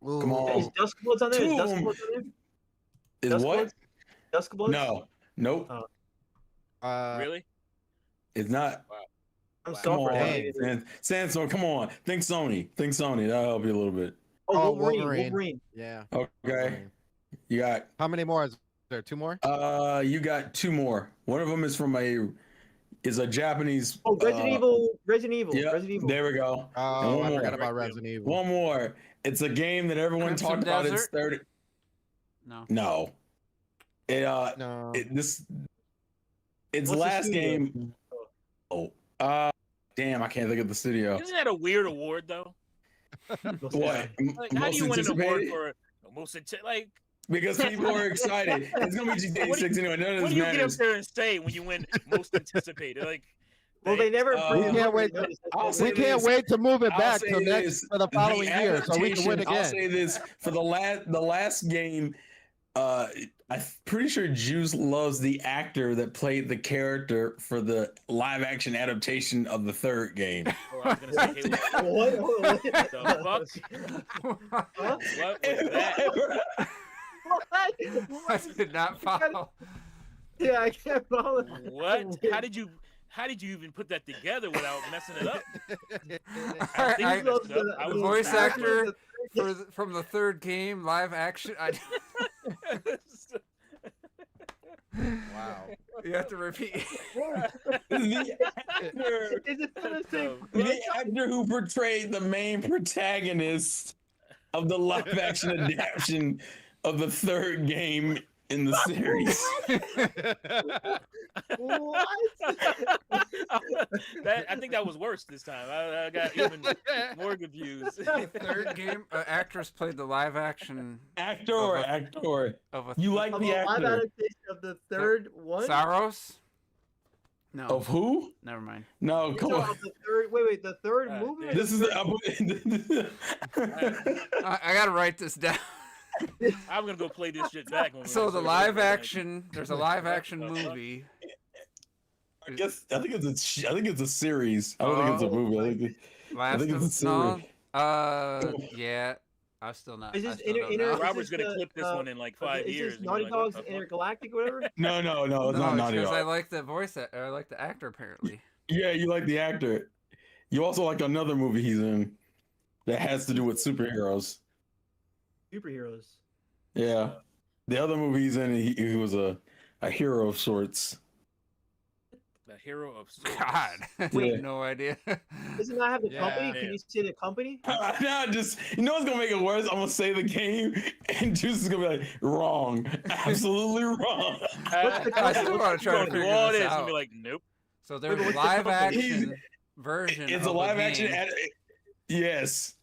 Come on. Is Duskbloods on there? Is Duskbloods on there? Is what? Duskbloods? No. Nope. Really? It's not. Wow. I'm sorry. Sandstorm, come on. Think Sony. That'll help you a little bit. Oh, Wolverine. Yeah. Okay. Wolverine. You got. How many more? Is there 2 more? You got 2 more. One of them is from a Japanese. Oh, Resident Evil. Yeah, Resident Evil. There we go. Oh, I forgot about Resident Evil. One more. It's a game that everyone talked about. It's third. No. Its last game. Oh. Damn! I can't think of the studio. Isn't that a weird award though? What? Like, how do you win an award for most Because people are excited. It's gonna be GTA 6 anyway. None of this matters. What do you get up there and say when you win most anticipated? Like, well, they never. We can't wait. We can't wait to move it back to next for the following year, so we can win again. I'll say this for the last game. I'm pretty sure Juice loves the actor that played the character for the live action adaptation of the 3rd game. Oh, I was gonna say what the fuck? What was that? I did not follow. Yeah, I can't follow. What? How did you even put that together without messing it up? I was voice actor from the 3rd game, live action. Wow. You have to repeat. The actor who portrayed the main protagonist of the live action adaptation of the 3rd game in the series. What? I think that was worse this time. I got even more confused. 3rd game, actress played the live action Actor. of a You like the live actor? adaptation of the 3rd one? Saros. No. Of who? Never mind. No, come on. The third movie. This is. I gotta write this down. I'm gonna go play this shit back. So the live action. There's a live action movie. I think it's a series. I don't think it's a movie. I think it's a series. Yeah. I'm still not. Is this Robert's gonna clip this one in like 5 years. Is this Naughty Dog's Intergalactic, whatever? No, it's not Naughty Dog. I like the voice. I like the actor apparently. Yeah, you like the actor. You also like another movie he's in that has to do with superheroes. Superheroes. Yeah, the other movie he's in, he was a hero of sorts. The hero of sorts. God, Wait, no idea. Doesn't that have the company? Yeah. Can you say the company? Nah, just you know what's gonna make it worse? I'm gonna say the game, and Juice is gonna be like, wrong, absolutely wrong. I still want to try to figure this out. And be like, nope. So there's a live action version. It's a live action. Yes.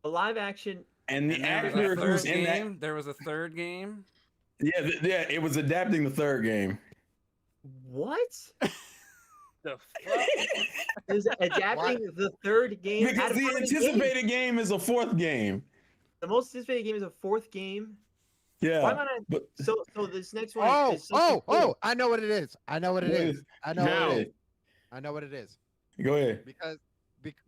A live action. And the actor who's in that. There was a third game. Yeah, it was adapting the third game. What? The fuck? Is adapting the third game? Because the anticipated game is a fourth game. The most anticipated game is a fourth game. Yeah. Why not? So this next one. I know what it is. I know what it is. I know what it is. Go ahead.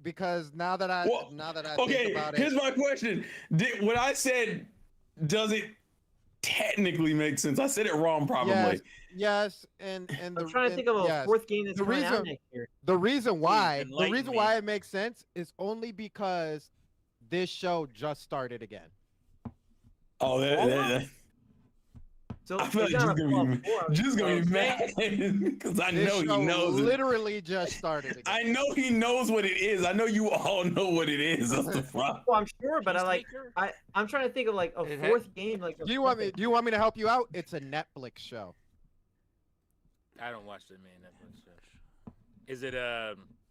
Because now that I think about it. Here's my question. What I said, does it technically make sense? I said it wrong probably. Yes, and I'm trying to think of a fourth game that's coming out next year. The reason why it makes sense is only because this show just started again. Oh, So I feel like Juice gonna be mad because I know he knows. Literally just started again. I know he knows what it is. I know you all know what it is. That's the problem. Well, I'm sure, but I'm trying to think of like a fourth game. Like, do you want me to help you out? It's a Netflix show. I don't watch the main Netflix show. Is it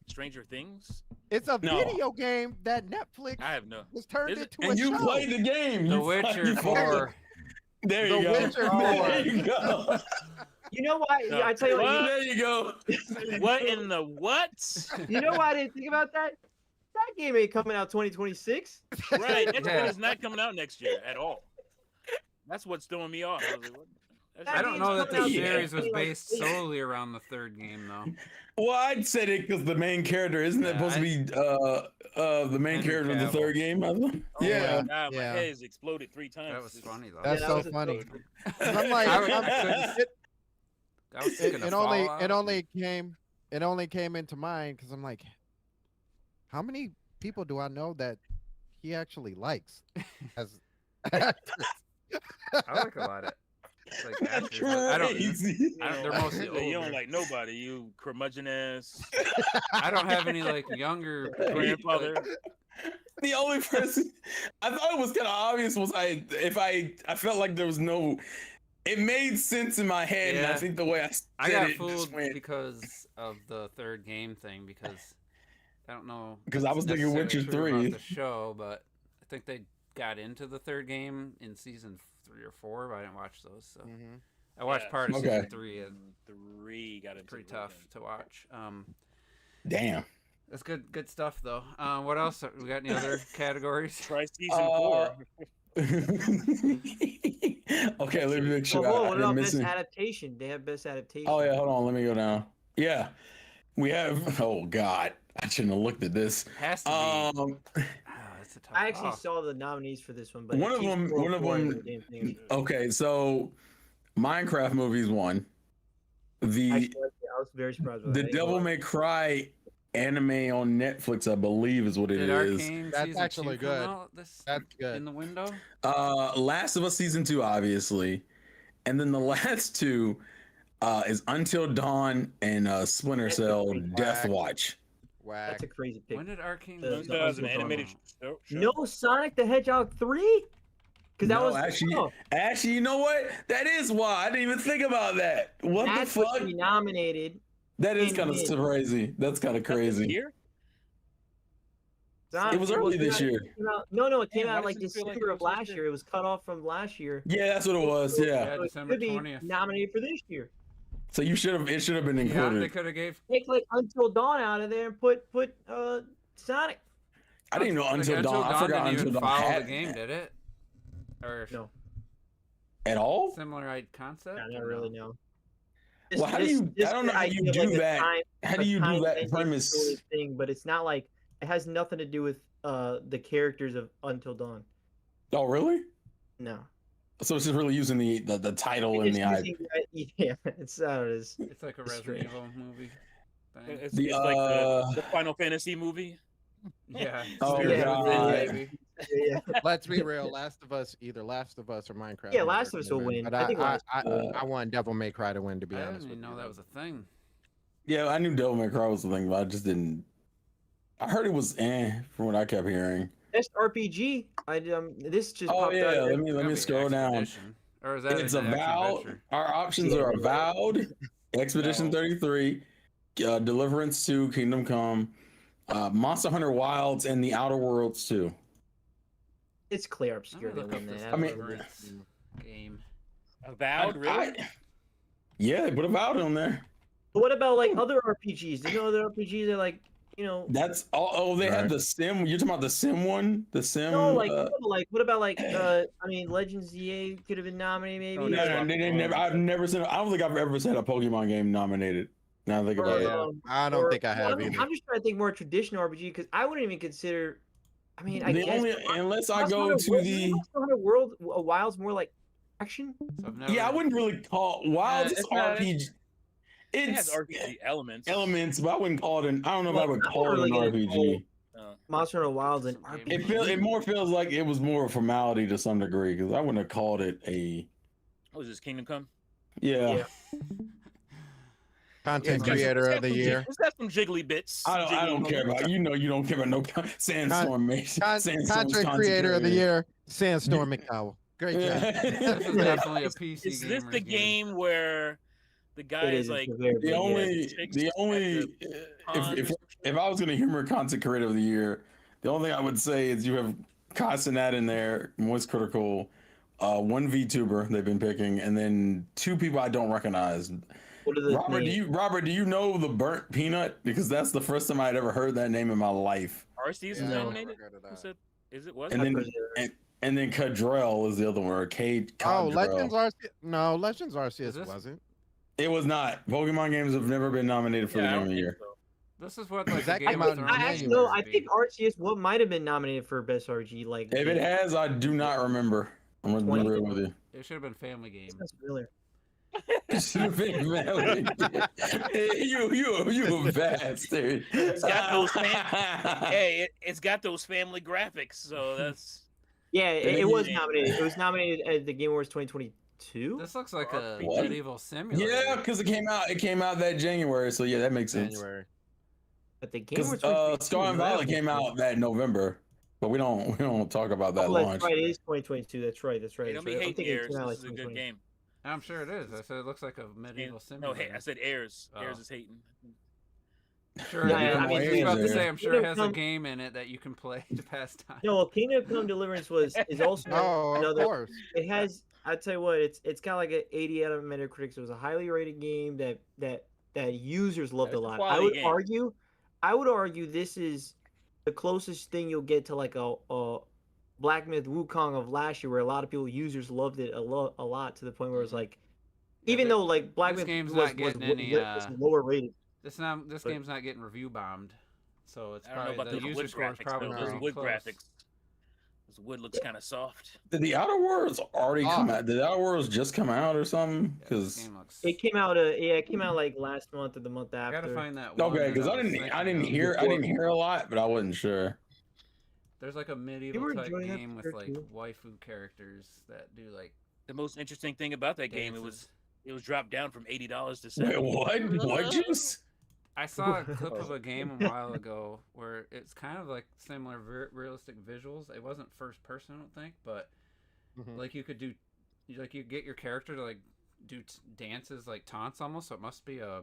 Stranger Things? It's a video game that Netflix was turned into a show. And you played the game. The Witcher 4. There you go. There you go. You know why? I tell you what. There you go. What in the what? You know why I didn't think about that? That game ain't coming out 2026. Right. That game is not coming out next year at all. That's what's throwing me off. I was like, what? I don't know that the series was based solely around the third game, though. Well, I'd said it because the main character isn't that supposed to be the main character of the third game? Yeah. My head has exploded 3 times. That was funny though. That's so funny. I'm like, it only came into mind because I'm like, how many people do I know that he actually likes as actors? I like a lot of. Like actors. They're mostly older. You don't like nobody. You curmudgeon ass. I don't have any like younger grandfather. The only person I thought it was kind of obvious was I felt like there was no. It made sense in my head, and I think the way I got fooled because of the third game thing because I don't know. Because I was thinking Witcher 3 about the show, but I think they got into the third game in season 3 or 4, but I didn't watch those. So I watched part of season 3, and 3 got it pretty tough to watch. Damn, that's good stuff though. What else? We got any other categories? Try season 4. Okay, let me make sure. What about best adaptation? They have best adaptation. Oh yeah, hold on. Let me go down. Yeah, we have. Oh God, I shouldn't have looked at this. Has to be. I actually saw the nominees for this one, but one of them. Okay, so Minecraft movies won. I was very surprised by that. The Devil May Cry anime on Netflix, I believe, is what it is. That's actually good. That's good. In the window. Last of Us season 2, obviously, and then the last 2 is Until Dawn and Splinter Cell Death Watch. That's a crazy pick. When did Arcane? That was an animated show. No Sonic the Hedgehog 3? Because that was actually, you know what? That is why I didn't even think about that. What the fuck? Be nominated. That is kind of crazy. That's kind of crazy. It was early this year. No, it came out like December of last year. It was cut off from last year. Yeah, that's what it was. Yeah, So it could be nominated for this year. So it should have been included. Yeah, they could have gave. Take like Until Dawn out of there and put Sonic. I didn't know Until Dawn. I forgot didn't Until even Dawn follow had the game, did it? Or no, at all. Similar concept. I don't really know. Well, how do you? I don't know how you do that. How do you do that premise? Sort of thing, but it's not like it has nothing to do with the characters of Until Dawn. Oh, really? No. So it's just really using the title and the IP. Yeah, it's how it is. It's like a Resident Evil movie. It's like the Final Fantasy movie. Yeah. Oh, yeah. Yeah. Let's be real. Last of Us or Minecraft. Yeah, Last of Us will win. But I want Devil May Cry to win. To be honest, I didn't even know that was a thing. Yeah, I knew Devil May Cry was the thing, but I just didn't. I heard it was from what I kept hearing. Best RPG. This just. Oh popped yeah, out. let me scroll down. Or is that It's Avowed. Our options are Avowed, Expedition 33, Deliverance 2, Kingdom Come, Monster Hunter Wilds, and The Outer Worlds 2. It's clear obscure they win that. I mean, game. Avowed, really? Yeah, they put Avowed on there. But what about like other RPGs? Do you know other RPGs that like That's all. Oh, they had the Sim. You're talking about the Sim one? The Sim. No, what about Legends EA could have been nominated maybe? No, they never. I've never seen. I don't think I've ever seen a Pokemon game nominated. Now I think about it. I don't think I have either. I'm just trying to think more traditional RPG because I wouldn't even consider. I mean, I guess unless I go to the World Wild's more like action. Yeah, I wouldn't really call Wilds RPG. It has RPG elements, but I wouldn't call it I don't know if I would call it an RPG. Monster Hunter Wilds and RPG. It more feels like it was more a formality to some degree because I wouldn't have called it a. What was this, Kingdom Come? Yeah. Content creator of the year. It's got some jiggly bits. I don't care about you don't care about no Sandstorm. Content creator of the year, Sandstorm McCowell. Great job. This is definitely a PC game. Is this the game where the guy is like the only if I was gonna humor content creator of the year, the only thing I would say is you have Castanat in there, Moist Critical, one VTuber they've been picking, and then two people I don't recognize. Robert, do you know the Burnt Peanut? Because that's the first time I'd ever heard that name in my life. RC is nominated. Is it was? And then Cadrell is the other one. Cade. Oh, Legends Arceus. No, Legends Arceus wasn't. It was not. Pokemon games have never been nominated for the game of the year. This is what like that game came out in January. I think Arceus might have been nominated for best RPG. Like if it has, I do not remember. I'm gonna be real with you. It should have been Family Game. That's familiar. You a bastard. It's got those it's got those family graphics, so that's it was nominated. It was nominated at the Game Awards 2022. This looks like a medieval simulator. Yeah, because it came out that January, so yeah, that makes sense. But the Game Awards Star and Violet came out that November. But we don't talk about that launch. That's right, it is 2022. That's right. Hey, don't be hating Airs. This is a good game. I'm sure it is. I said it looks like a medieval simulator. No, hey, I said Airs. Airs is hating. Sure. I mean, I was about to say, I'm sure it has a game in it that you can play to pass time. No, Kingdom Come Deliverance is also another. Of course. It has. I tell you what, it's got like an 80 out of Metacritic. So it was a highly rated game that users loved a lot. I would argue this is the closest thing you'll get to like a Black Myth Wukong of last year, where a lot of users loved it a lot to the point where it's like, even though like Black Myth was lower rated. This game's not getting review bombed, so it's probably the user score is probably those wood graphics. This wood looks kind of soft. Did the Outer Worlds already come out? Did the Outer Worlds just come out or something? Because it came out. It came out like last month or the month after. I gotta find that. Okay, because I didn't hear a lot, but I wasn't sure. There's like a medieval type game with like waifu characters that do like. The most interesting thing about that game, it was dropped down from $80 to $70. Wait, what? Juice? I saw a clip of a game a while ago where it's kind of like similar realistic visuals. It wasn't first person, I don't think, but like you could do, like you get your character to like do dances like taunts almost. So it must be a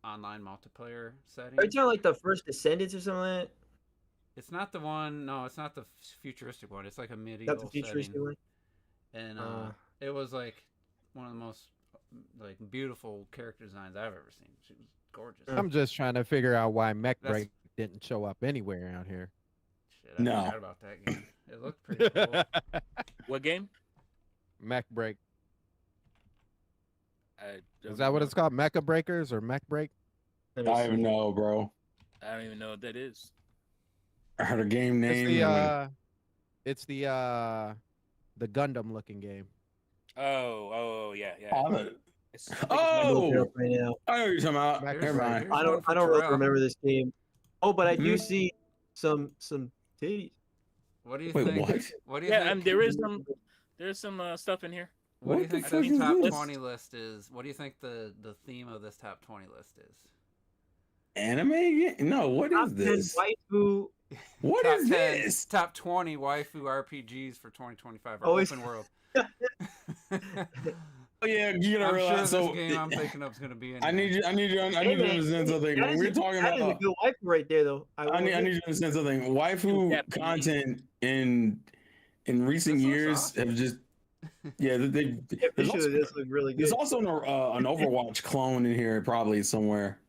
online multiplayer setting. Are you talking like the First Descendants or something like that? It's not the one. No, it's not the futuristic one. It's like a medieval setting. One? And it was like one of the most like beautiful character designs I've ever seen. She was gorgeous. I'm just trying to figure out why Mech Break didn't show up anywhere around here. Shit, I forgot about that game. It looked pretty cool. What game? Mech Break. Is that what it's called? Mecha Breakers or Mech Break? I don't even know, bro. I don't even know what that is. I heard a game name. It's the Gundam looking game. Oh, yeah. I know what you're talking about. Never mind. I don't really remember this game. Oh, but I do see some titties. What do you think? What do you think? There's some stuff in here. What do you think the top 20 list is? What do you think the theme of this top 20 list is? Anime? No, what is this? Waifu. What is this? Top 20 waifu RPGs for 2025 or open world. Oh yeah, you gotta realize. Sure this game I'm thinking of is gonna be. I need you to understand something. When we're talking about a good waifu right there, though. I need you to understand something. Waifu content in recent years have just this look really good. There's also an Overwatch clone in here probably somewhere,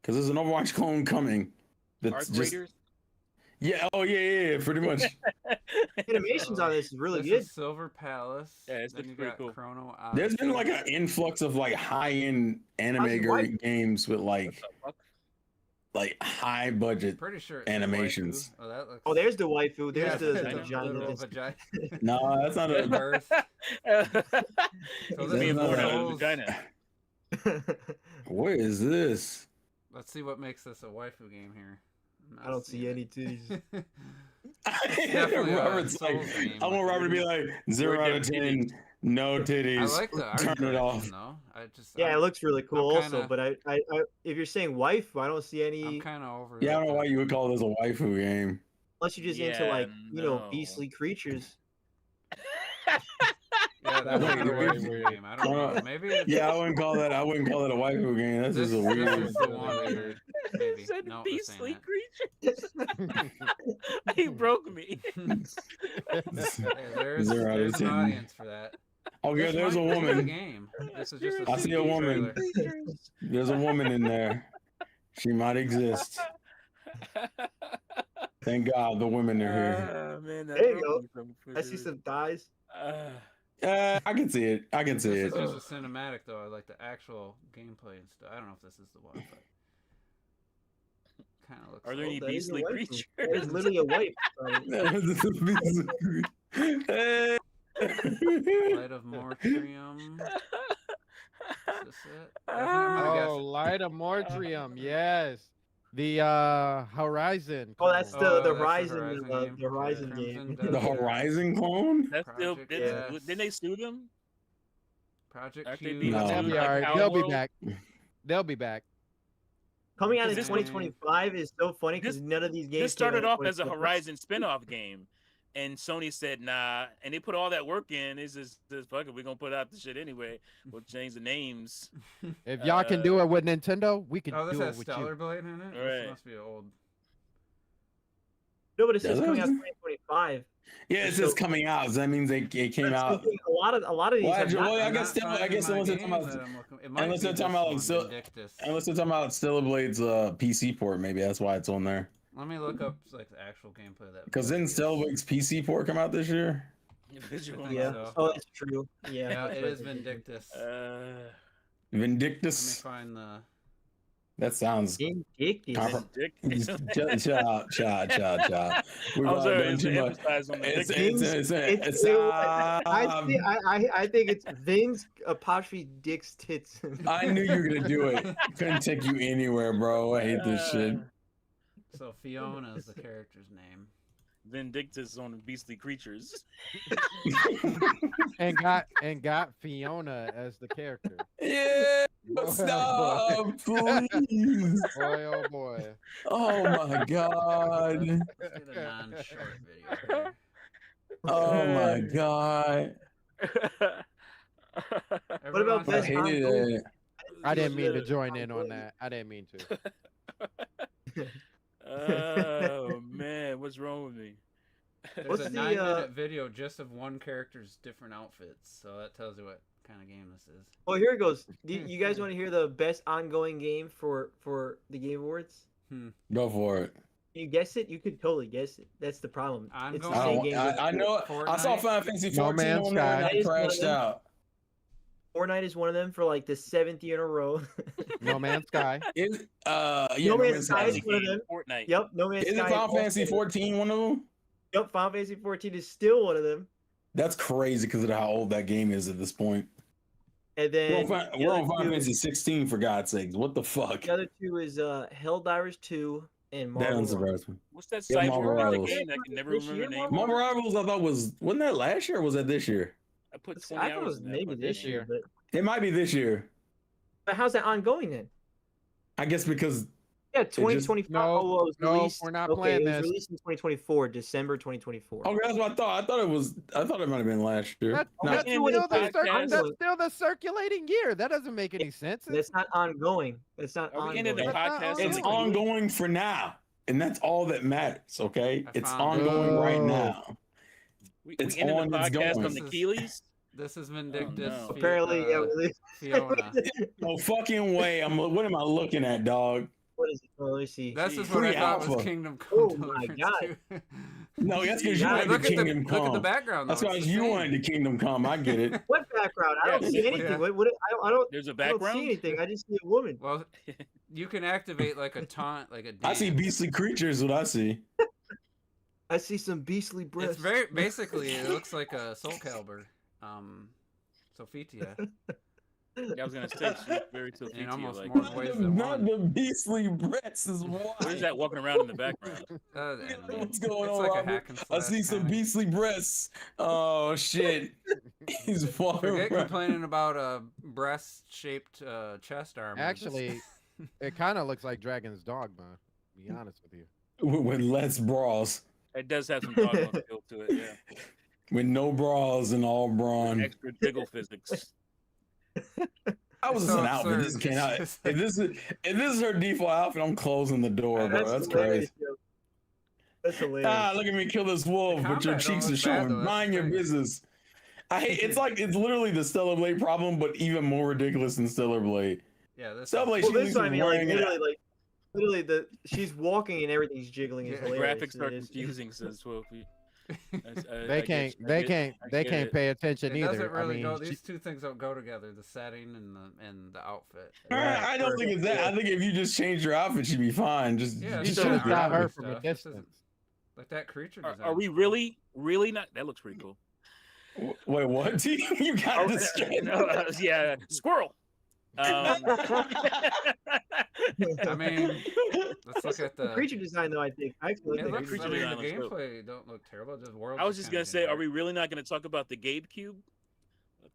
because there's an Overwatch clone coming. That's just Raiders? Yeah. Oh yeah. Pretty much. Animations on this is really good. Silver Palace. Yeah, it's pretty cool. Chrono There's been like an influx of like high-end anime games with like high budget animations. Oh, there's the waifu. There's the vagina. No, that's not a birth. Vagina. What is this? Let's see what makes this a waifu game here. I don't see any titties. Robert's like, I want Robert to be like 0 out of 10, no titties. I like the art turn it off. Though. It looks really cool also. But I, if you're saying waifu, I don't see any. I'm kind of over. Yeah, I don't know why you would call this a waifu game. Unless you're just into like beastly creatures. Yeah, that would be a waifu game. I don't know. Maybe. Yeah, I wouldn't call that. I wouldn't call it a waifu game. That's just a weird. This is the one. Maybe. No, beastly creatures. He broke me. There's an audience for that. Okay, there's a woman. Game. This is just I see a woman. There's a woman in there. She might exist. Thank God the women are here. Man, there you go. I see some thighs. I can see it. I can see it. This is just a cinematic though. I like the actual gameplay and stuff. I don't know if this is the one, but kind of looks. Are there any beastly creatures? There's literally a wife. Light of Mortrium. Is this it? Oh, Light of Mortrium. Yes. The Horizon. Oh, that's the Horizon game. The Horizon clone? That's still, didn't they sue them? Project Q. No. They'll be back. They'll be back. Coming out in 2025 is so funny because none of these games. This started off as a Horizon spinoff game, and Sony said nah, and they put all that work in. It's just fuck it, we're gonna put out the shit anyway. We'll change the names. If y'all can do it with Nintendo, we can do it with you. Oh, this has Stellar Blade in it? Right. This must be old. No, but it says coming out in 2025. Yeah, it says coming out. So that means it came out. A lot of these. I guess unless they're talking about Stellar Blade's PC port, maybe that's why it's on there. Let me look up like the actual gameplay of that. Because didn't Stellar Blade's PC port come out this year? Yeah. So. Oh, that's true. Yeah, it is Vindictus. Vindictus. Let me find the. That sounds. Vindictus. Chill. We've all done too much. I think it's Vin's apostrophe Dick's tits. I knew you were gonna do it. Couldn't take you anywhere, bro. I hate this shit. So Fiona is the character's name. Vindictus on Beastly Creatures. and got Fiona as the character. Yeah. Stop, please. Boy, oh boy. Oh my God. Let's get a non-short video here. Oh my God. What about I hated it. I didn't mean to join in on that. I didn't mean to. Oh man, what's wrong with me? There's a 9-minute video just of one character's different outfits, so that tells you what kind of game this is. Well, here it goes. Do you guys want to hear the best ongoing game for the Game Awards? Go for it. Can you guess it? You could totally guess it. That's the problem. It's the same game. I know. Fortnite? I saw Final Fantasy 14 on there and I crashed out. Fortnite is one of them for like the 7th year in a row. No Man's Sky. No Man's Sky is one of them. Fortnite. Yep, No Man's Sky. Isn't Final Fantasy 14 one of them? Yep, Final Fantasy 14 is still one of them. That's crazy because of how old that game is at this point. And then we're on Final Fantasy 16 for God's sakes. What the fuck? The other two is Helldivers 2 and That Marvel. unsurprised me. What's that Yeah, cyber Marvel Rivals. game? I can never remember the name. Marvel Rivals, I thought wasn't that last year or was that this year? I put 20 I thought it hours was in that, maybe but this year, but It might be this year. how's that ongoing then? I guess because Yeah, 2025. No, we're not playing it this. was released in 2024, December 2024. okay, that's what I thought. I thought it might have been last year. That's still the that's still the circulating year. That doesn't make any sense. That's not ongoing. That's not Are we ongoing. ending the podcast? It's ongoing for now, and that's all that matters. Okay, it's found ongoing right now. We It's ended on, the it's podcast going. on the Keeleys. This is Vindictus. no. Apparently, yeah. Fiona. No fucking way. What am I looking at, dog? What is it? Oh, let me see. This is what I thought was Pre-alpha. Kingdom Oh Come my Deliverance God. 2. No, that's because you Yeah, wanted look the at Kingdom the Come. look at the background. That's though. because It's the you same. wanted the Kingdom Come. I get it. What background? I don't Yeah, see anything. yeah. What, I don't. There's a I don't background. see anything. I just see a woman. Well, you can activate like a taunt, like a dance. I see beastly creatures. What I see. I see some beastly breasts. It's very basically it looks like a Soul Calibur. Sophitia. Yeah, I was gonna say she's very In almost Sophitia. more Like, ways than Not one. the beastly breasts is why. what is that walking around in the background? What's going it's on, like a Robert? hack and I slash see some kinda. beastly breasts. Oh shit! He's walking Forget around. complaining about a breast-shaped chest armor. Actually, it kind of looks like Dragon's Dogma. To be honest with you. With less bras, It does have some dogma feel to it. Yeah, with no bras and all brawn. extra jiggle physics. I was It's just so an outfit. absurd. This cannot. It's If this is her default outfit, I'm closing the door, bro. That's hilarious, crazy. yo. That's hilarious. Ah, look at me kill this wolf, The but your combat don't cheeks are look bad, showing. though, that's Mind the your thing. business. I hate. It's literally the Stellar Blade problem, but even more ridiculous than Stellar Blade. Yeah, this Stellar Blade, Well, she this one, I mean, wearing literally, she's walking and everything's jiggling. Is Yeah, hilarious. Graphics are It is. confusing, says Swoopy. They can't pay attention it either. doesn't really I mean, go. These two things don't go together: the setting and the outfit. I don't think it's that. I think if you just change your outfit, she'd be fine. Just Yeah, You it's should have not shot outfit her from a stuff. This isn't- distance. Like that creature Are, design. are we really not? That looks pretty cool. wait, what? You got this straight. No, yeah, squirrel. I mean, let's look at The the. creature design, though, I think. I actually It like the looks. creature I mean, design the looks dope. gameplay don't look terrible. The world. I was just gonna say, are we really not gonna talk about the Gabe Cube?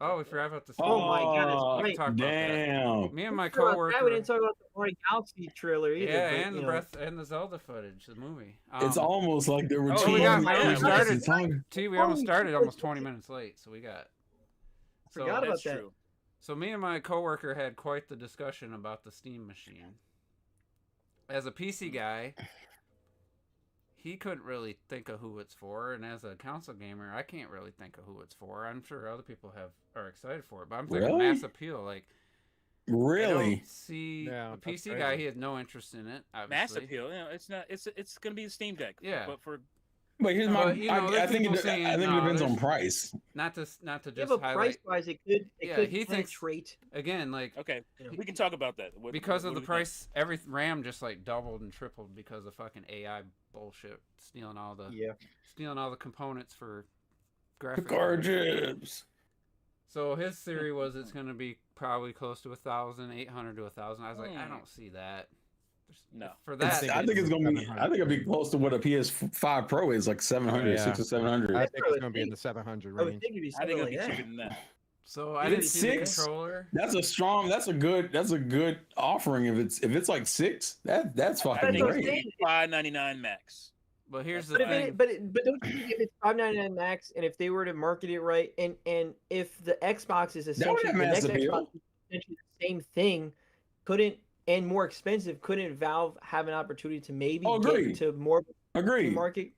Oh, we forgot about the. Oh my God, that's Oh, right. Talk about that. damn. Me and my We didn't coworker. talk about the Mario Galaxy trailer either. Yeah, but, and you the know. Breath and the Zelda footage, the movie. It's almost like there were Oh, two. we got- we almost started- we almost Holy started shit. almost 20 minutes late, so we got. So, Forgot about That's that. true. so me and my coworker had quite the discussion about the Steam machine. As a PC guy, he couldn't really think of who it's for, and as a console gamer, I can't really think of who it's for. I'm sure other people are excited for it, but I'm thinking Really? mass appeal. Like, I Really? don't see Yeah, a that's PC crazy. guy. He had no interest in it. Mass Obviously. appeal. You know, it's not. It's gonna be the Steam Deck. Yeah. But for But here's my. But, you know, I there's think people it saying, depends on there's- price. Not to Yeah, just but highlight price-wise, it could Yeah, could he thinks- penetrate. again, like okay, You know. we can talk about that. because what of do the we price, every RAM just like doubled and tripled because of fucking AI bullshit, stealing all the components for graphics. cards. Gorgeous. So his theory was it's gonna be probably close to 1,800 to 1,000. I was like, I don't see that. No. For I that, think it's gonna be. I think it'll be close to what a PS5 Pro is, like 700, Yeah. 600 or 700. I think it's going to be in the 700 I would range. think it'd be I think something it'll like be that. cheaper than that. so I If didn't it's see the 6, controller. That's a good offering. If it's like 6, that's I fucking think great. it's $5.99 max. But here's the But thing. but don't you think if it's $5.99 max, and if they were to market it right, and if the Xbox is That would essentially have the mass next appeal. Xbox is essentially the same thing, couldn't and more expensive, couldn't Valve have an opportunity to maybe Oh, agreed. get to more Agreed. market?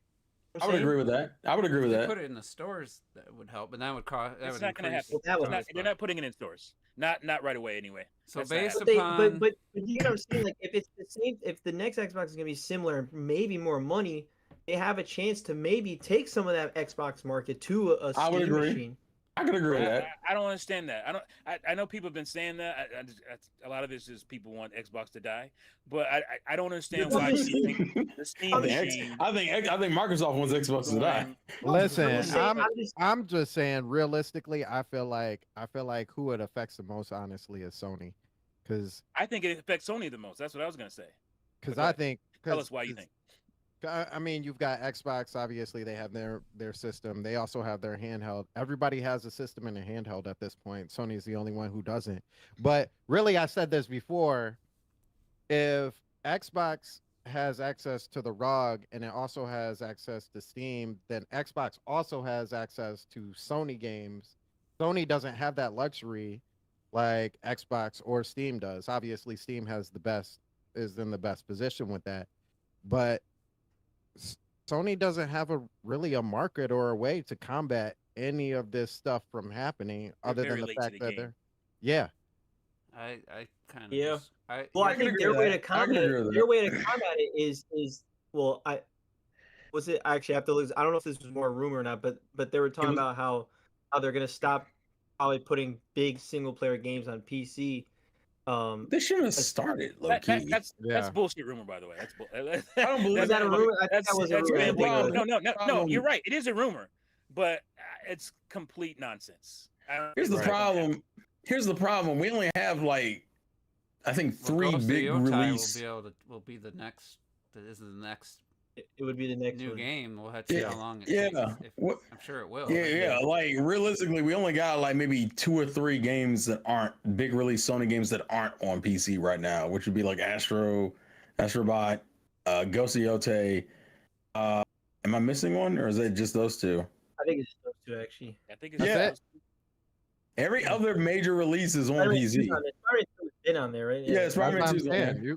I would agree with that. I would agree with that. Put it in the stores, that would help, but that would cost. That It's would not going to increase. happen. They're not putting it in stores. Not right away anyway. So That's based not upon, but you know what I'm saying? Like, if it's the same, if the next Xbox is gonna be similar and maybe more money, they have a chance to maybe take some of that Xbox market to a I would Steam agree. machine. I could agree with that. I don't understand that. I know people have been saying that. A lot of this is people want Xbox to die, but I don't understand why the Steam machine. I think Microsoft wants Xbox to die. Listen, I'm just saying realistically, I feel like who it affects the most, honestly, is Sony, because I think it affects Sony the most. That's what I was gonna say. Because I think. Tell us why you think. I mean, you've got Xbox. Obviously, they have their system. They also have their handheld. Everybody has a system and a handheld at this point. Sony is the only one who doesn't. But really, I said this before. If Xbox has access to the ROG and it also has access to Steam, then Xbox also has access to Sony games. Sony doesn't have that luxury like Xbox or Steam does. Obviously, Steam is in the best position with that. But Sony doesn't have really a market or a way to combat any of this stuff from happening other than the fact that they're I kind of I think their way to combat it is well, I actually have to lose. I don't know if this was more a rumor or not, but they were talking about how they're gonna stop probably putting big single player games on PC. They shouldn't have started. That's bullshit rumor, by the way. I don't believe that a rumor. I think that was a rumor. No. You're right. It is a rumor, but it's complete nonsense. Here's the problem. Here's the problem. We only have like, I think 3 big releases. Will be the next. This is the next. It would be the next new game. We'll have to see how long it takes. I'm sure it will. Yeah. Like realistically, we only got like maybe 2 or 3 games that aren't big release Sony games that aren't on PC right now, which would be like Astrobot, Ghost of Yotei. Am I missing one, or is it just those 2? I think it's those 2 actually. I think it's Every other major release is on PC. It's been on there, right? Yeah, Spider-Man 2's on there.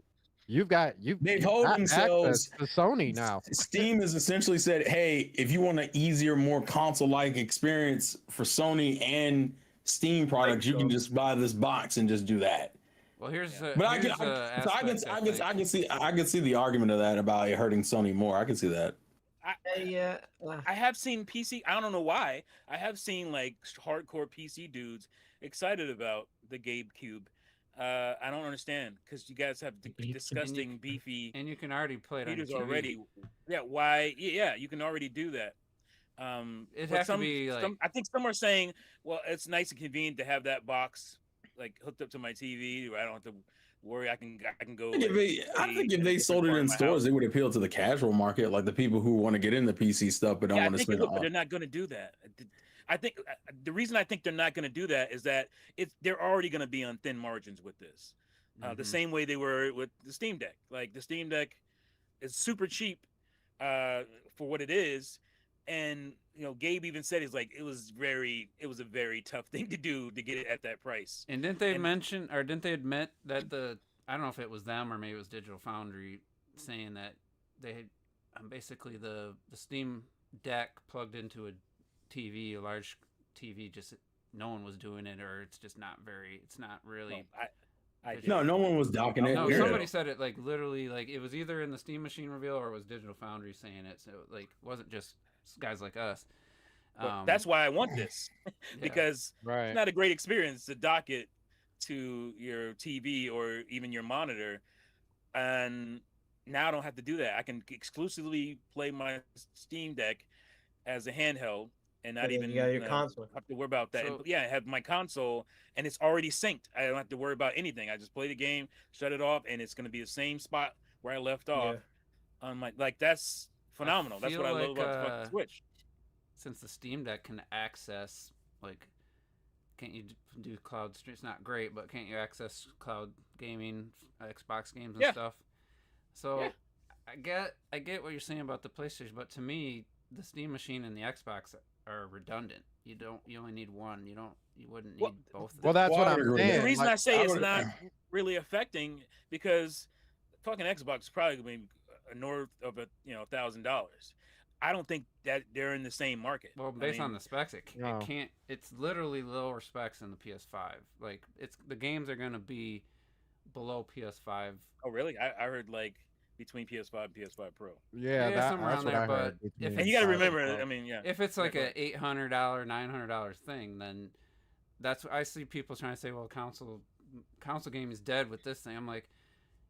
They've hold themselves to Sony now. Steam has essentially said, hey, if you want an easier, more console-like experience for Sony and Steam products, you can just buy this box and just do that. Well, I can see the argument of that about it hurting Sony more. I can see that. I have seen PC. I don't know why. I have seen like hardcore PC dudes excited about the GameCube. I don't understand because you guys have disgusting beefy, and you can already play it on TV. already. Yeah, why? Yeah, you can already do that. It has to be like. I think some are saying, well, it's nice and convenient to have that box like hooked up to my TV. Where I don't have to worry. I can go. I think if they sold it in stores, it would appeal to the casual market, like the people who want to get into PC stuff but don't want to spend. But they're not going to do that. I think the reason I think they're not going to do that is that they're already going to be on thin margins with this, the same way they were with the Steam Deck. Like the Steam Deck is super cheap for what it is, and Gabe even said it was a very tough thing to do to get it at that price. And didn't they admit that I don't know if it was them or maybe it was Digital Foundry saying that they had basically the Steam Deck plugged into a large TV, just no one was doing it, or it's just not really. No one was docking it. No, somebody said it like literally, like it was either in the Steam Machine reveal or it was Digital Foundry saying it. So like it wasn't just guys like us. That's why I want this because it's not a great experience to dock it to your TV or even your monitor, and now I don't have to do that. I can exclusively play my Steam Deck as a handheld. And not even your console. Have to worry about that. I have my console, and it's already synced. I don't have to worry about anything. I just play the game, shut it off, and it's going to be the same spot where I left off. On my that's phenomenal. That's what I love about the fucking Switch. Since the Steam Deck can access, can't you do cloud stream? It's not great, but can't you access cloud gaming, Xbox games and stuff? So I get what you're saying about the PlayStation, but to me, the Steam Machine and the Xbox are redundant. You only need one. You wouldn't need both of them. Well, that's what I'm saying. The reason I say it's not really affecting because fucking Xbox is probably going to be north of $1,000. I don't think that they're in the same market. Well, based on the specs, it can't. It's literally lower specs than the PS5. Like the games are gonna be below PS5. Oh, really? I heard like between PS5 and PS5 Pro. Yeah, somewhere around there. But and you got to remember, I mean, yeah. If it's like a $800, $900 thing, then that's what I see people trying to say. Well, console game is dead with this thing. I'm like,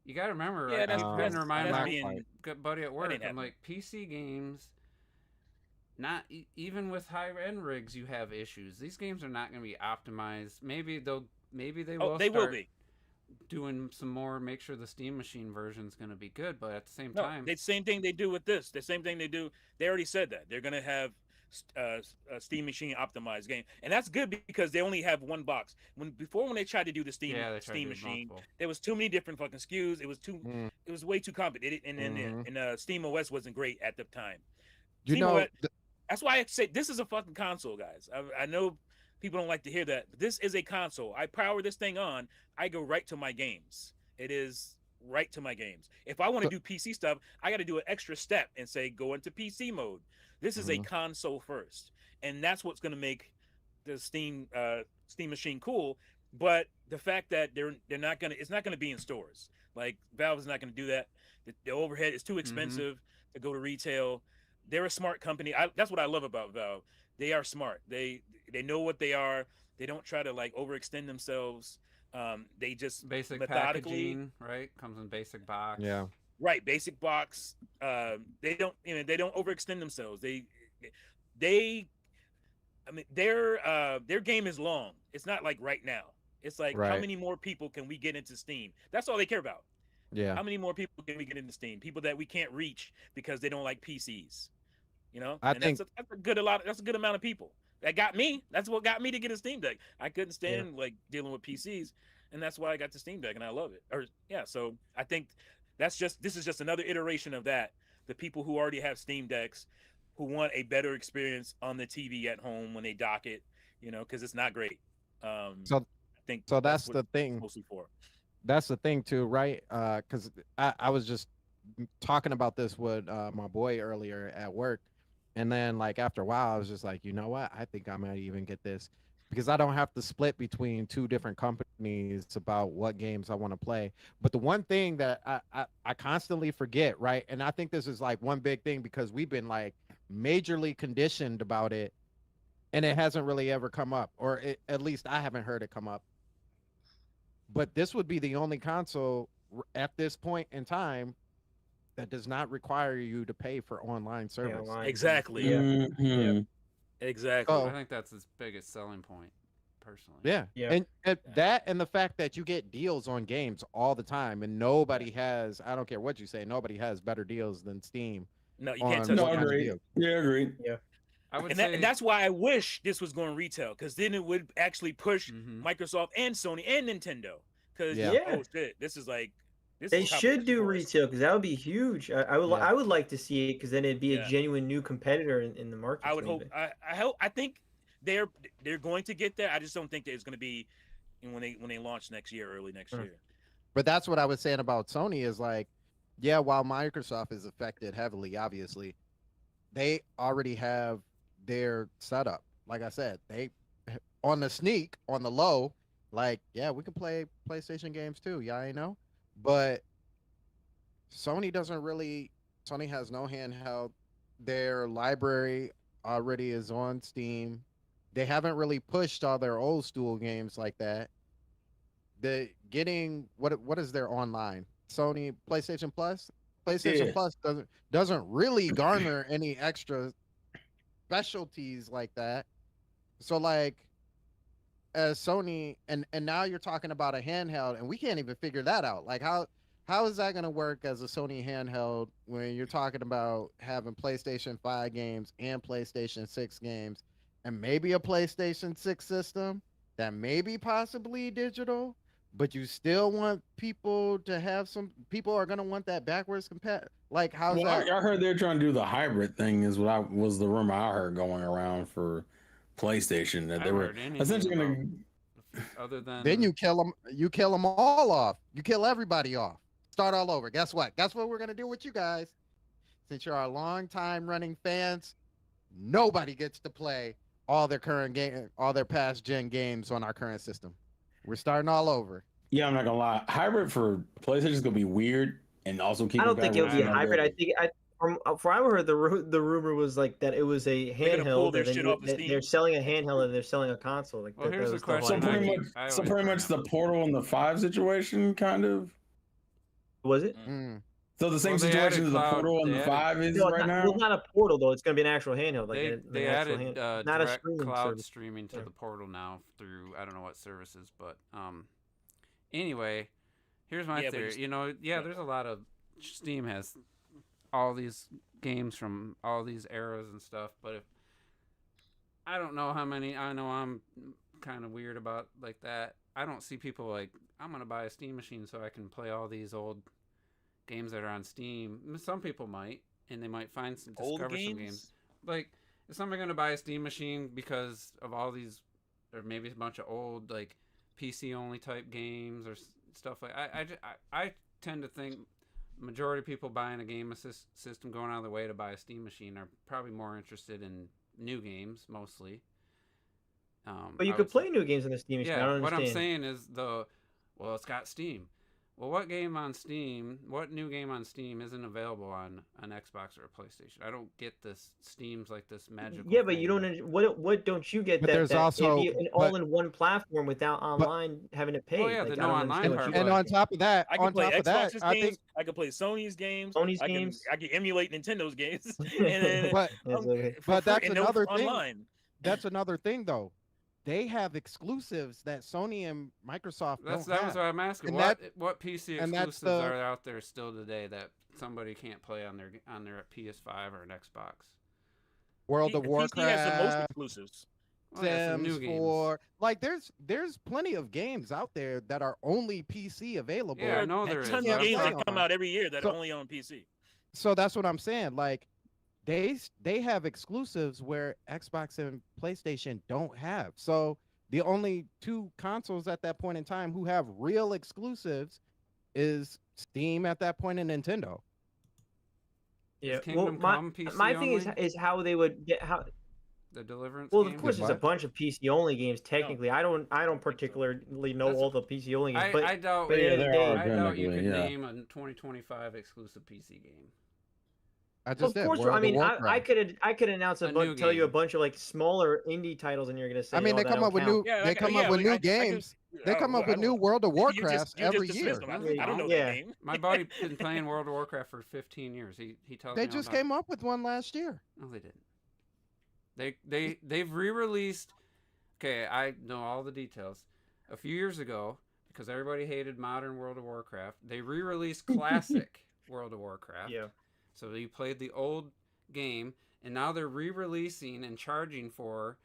you got to remember. Yeah, I'm trying to remind my buddy at work. I'm like, PC games. Not even with high end rigs, you have issues. These games are not going to be optimized. Maybe they will. They will be doing some more. Make sure the Steam Machine version is going to be good, but at the same time, the same thing they do with this. The same thing they do. They already said that they're going to have a Steam Machine optimized game, and that's good because they only have one box. When they tried to do the Steam Machine, there was too many different fucking SKUs. It was it was way too complicated, and Steam OS wasn't great at the time. That's why I say this is a fucking console, guys. I know people don't like to hear that, but this is a console. I power this thing on. I go right to my games. It is right to my games. If I want to do PC stuff, I got to do an extra step and say go into PC mode. This is a console first, and that's what's going to make the Steam Machine cool. But the fact that it's not going to be in stores. Like Valve is not going to do that. The overhead is too expensive to go to retail. They're a smart company. That's what I love about Valve. They are smart. They know what they are. They don't try to like overextend themselves. They just basic methodically, packaging, right? Comes in basic box. Yeah. Right, basic box. They don't overextend themselves. Their game is long. It's not like right now. It's like how many more people can we get into Steam? That's all they care about. Yeah. How many more people can we get into Steam? People that we can't reach because they don't like PCs. You know, that's a good amount of people. That got me. That's what got me to get a Steam Deck. I couldn't stand like dealing with PCs, and that's why I got the Steam Deck, and I love it. So I think this is just another iteration of that. The people who already have Steam Decks, who want a better experience on the TV at home when they dock it, you know, because it's not great. I think that's the thing. Mostly for. That's the thing too, right? Because I was just talking about this with my boy earlier at work. And then like after a while, I was just like, you know what? I think I might even get this because I don't have to split between two different companies about what games I want to play. But the one thing that I constantly forget, right? And I think this is like one big thing because we've been like majorly conditioned about it and it hasn't really ever come up, or at least I haven't heard it come up. But this would be the only console at this point in time that does not require you to pay for online service. Exactly. Yeah. Exactly. I think that's his biggest selling point, personally. Yeah. And that and the fact that you get deals on games all the time and nobody has, I don't care what you say, nobody has better deals than Steam. No, you can't touch agree. Yeah, agree. Yeah. And that's why I wish this was going retail, because then it would actually push Microsoft and Sony and Nintendo. Because oh shit, this is like they should do retail because that would be huge. I would like to see it because then it'd be a genuine new competitor in the market. I would hope. I think they're going to get there. I just don't think that it's going to be when they launch early next year. But that's what I was saying about Sony is like, yeah, while Microsoft is affected heavily, obviously, they already have their setup. Like I said, they on the sneak, on the low, like, yeah, we can play PlayStation games too. Yeah, I know. But Sony has no handheld. Their library already is on Steam. They haven't really pushed all their old school games like that. The getting what is their online? Sony PlayStation Plus? PlayStation Plus doesn't really garner any extra specialties like that. So like as Sony and now you're talking about a handheld and we can't even figure that out. Like how is that going to work as a Sony handheld when you're talking about having PlayStation 5 games and PlayStation 6 games and maybe a PlayStation 6 system that may be possibly digital, but you still want people to have people are going to want that backwards compat. Like how's that? I heard they're trying to do the hybrid thing is what was the rumor I heard going around for PlayStation that they were essentially going to. Other than then you kill them all off. You kill everybody off. Start all over. Guess what? Guess what we're gonna do with you guys? since you're our long-time running fans, nobody gets to play all their past gen games on our current system. We're starting all over. Yeah, I'm not gonna lie. Hybrid for PlayStation is gonna be weird, and also keep. I don't think it'll be a hybrid. I think from I heard the rumor was like that it was a handheld. They're selling a handheld and they're selling a console. Like well, here's the question. So pretty much the Portal and the 5 situation, kind of. Was it? So the same situation as the Portal and the 5 is right now. Well, not a Portal though. It's going to be an actual handheld. Like they added not a cloud streaming to the Portal now through I don't know what services, but anyway, here's my theory. There's a lot of Steam has all these games from all these eras and stuff, but if I don't know how many, I know I'm kind of weird about like that. I don't see people like I'm going to buy a Steam machine so I can play all these old games that are on Steam. Some people might, and they might find some discover some games. Like, is somebody going to buy a Steam machine because of all these, or maybe a bunch of old like PC only type games or stuff like? I tend to think majority of people buying a game system going out of their way to buy a Steam machine are probably more interested in new games mostly. But you could play new games on the Steam machine. Yeah, I don't understand. What I'm saying is it's got Steam. Well, what new game on Steam isn't available on an Xbox or a PlayStation? I don't get this. Steam's like this magical. Yeah, but you don't. What don't you get? But there's also an all-in-one platform without online having to pay. Oh yeah, the no online part. And on top of that, I can play Xbox's games. I can play Sony's games. I can emulate Nintendo's games. But that's another thing. Online. That's another thing, though. They have exclusives that Sony and Microsoft don't have. That was what I'm asking. What PC exclusives are out there still today that somebody can't play on their PS5 or an Xbox? World of Warcraft. PC has the most exclusives. Sims for like there's plenty of games out there that are only PC available. Yeah, I know there is. Tons of games that come out every year that are only on PC. So that's what I'm saying. Like they have exclusives where Xbox and PlayStation don't have. So the only two consoles at that point in time who have real exclusives is Steam at that point and Nintendo. Yeah. Well, my thing is how they would get the Deliverance. Well, of course, there's a bunch of PC only games. Technically, I don't particularly know all the PC only games. But I doubt. But I doubt you could name a 2025 exclusive PC game. Of course, I mean, I could announce tell you a bunch of like smaller indie titles, and you're gonna say. I mean, they come up with new. They come up with new games. They come up with new World of Warcraft every year. I don't know the name. My buddy's been playing World of Warcraft for 15 years. He tells me. They just came up with one last year. No, they didn't. They've re-released. Okay, I know all the details. A few years ago, because everybody hated modern World of Warcraft, they re-released classic World of Warcraft. Yeah. So you played the old game, and now they're re-releasing and charging for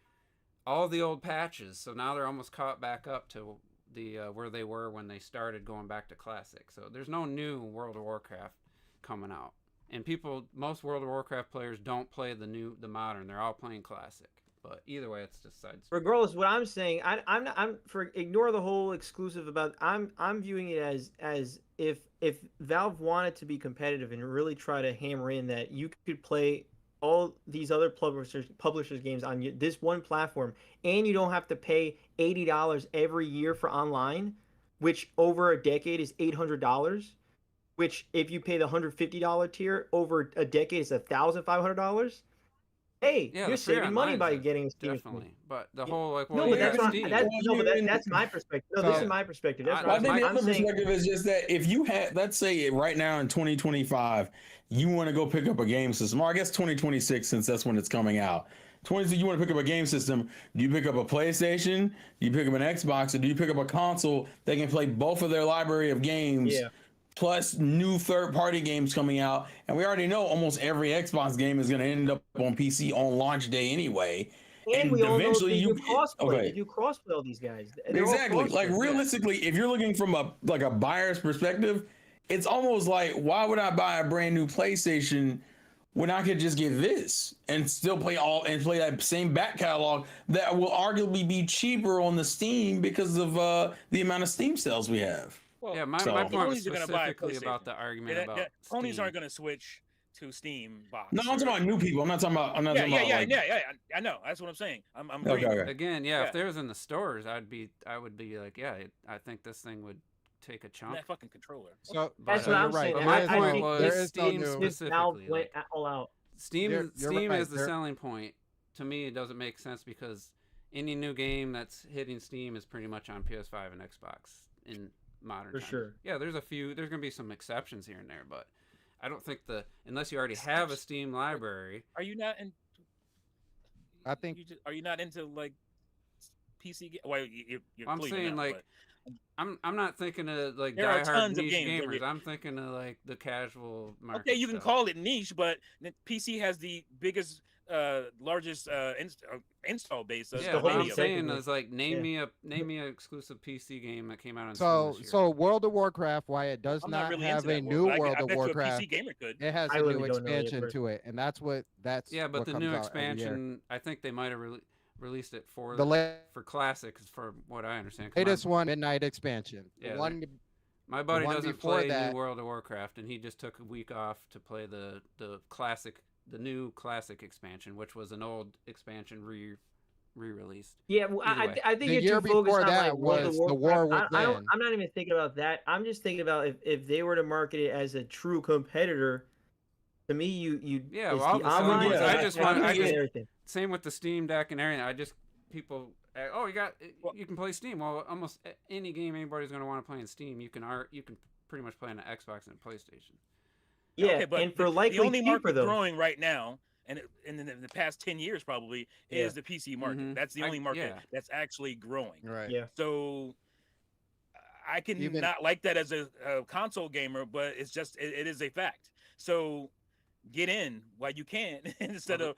all the old patches. So now they're almost caught back up to the where they were when they started going back to classic. So there's no new World of Warcraft coming out. And most World of Warcraft players don't play the modern. They're all playing classic. But either way, it's just side. Regardless, what I'm saying, ignore the whole exclusive about. I'm viewing it as if Valve wanted to be competitive and really try to hammer in that you could play all these other publishers games on this one platform, and you don't have to pay $80 every year for online, which over a decade is $800. Which, if you pay the $150 tier over a decade, is $1,500. Hey, you're saving money by getting a Steam. Definitely, but the whole like, well, that's my perspective. No, this is my perspective. That's I think the other perspective is just that if you had, let's say right now in 2025, you want to go pick up a game system, or I guess 2026 since that's when it's coming out. You want to pick up a game system. Do you pick up a PlayStation? Do you pick up an Xbox? Or do you pick up a console that can play both of their library of games? Yeah. Plus new third-party games coming out, and we already know almost every Xbox game is going to end up on PC on launch day anyway. And we eventually all know they do crossplay. They do crossplay all these guys. Exactly. Like realistically, if you're looking from a buyer's perspective, it's almost like, why would I buy a brand new PlayStation when I could just get this and still play that same back catalog that will arguably be cheaper on the Steam because of the amount of Steam sales we have. Well, yeah, my point was specifically about the argument about Sony's aren't going to switch to Steam box. No, I'm talking about new people. I'm not talking about. I'm not talking about. Yeah. I know. That's what I'm saying. I'm Okay. Again, yeah. If there was in the stores, I would be like, yeah, I think this thing would take a chunk. That fucking controller. So that's what I'm saying. But my point was Steam specifically. Went all out. Steam is the selling point. To me, it doesn't make sense because any new game that's hitting Steam is pretty much on PS5 and Xbox in modern times. Sure. Yeah, there's gonna be some exceptions here and there, but I don't think unless you already have a Steam library. Are you not in? I think. Are you not into like PC? Well, you're I'm saying not, like. I'm not thinking of like there are diehard tons niche of games gamers. I'm thinking of like the casual market. Okay, you can stuff. call it niche, but PC has the biggest, largest install base. Yeah, what I'm saying is like name me an exclusive PC game that came out on Steam this year. So World of Warcraft, why it does not really have a new World of Warcraft, a PC gamer could. it has a new expansion to it, and that's yeah, but the new expansion, I think they might have released it for classics, for what I understand. Latest one, Midnight expansion. Yeah, my buddy doesn't play new World of Warcraft, and he just took a week off to play the new classic expansion, which was an old expansion re-released. Yeah, well, I think the year before that was the War Within. I'm not even thinking about that. I'm just thinking about if they were to market it as a true competitor. To me, yeah. Well, I just same with the Steam Deck and everything. You can play Steam. Well, almost any game anybody's going to want to play in Steam, you can pretty much play on an Xbox and a PlayStation. Yeah, okay, but and for likely the only cheaper market though. growing right now, and in the past 10 years probably, is the PC market. Mm-hmm. That's the only market that's actually growing. Right. Yeah. So I can not like that as a console gamer, but it's just it is a fact. So get in while you can instead of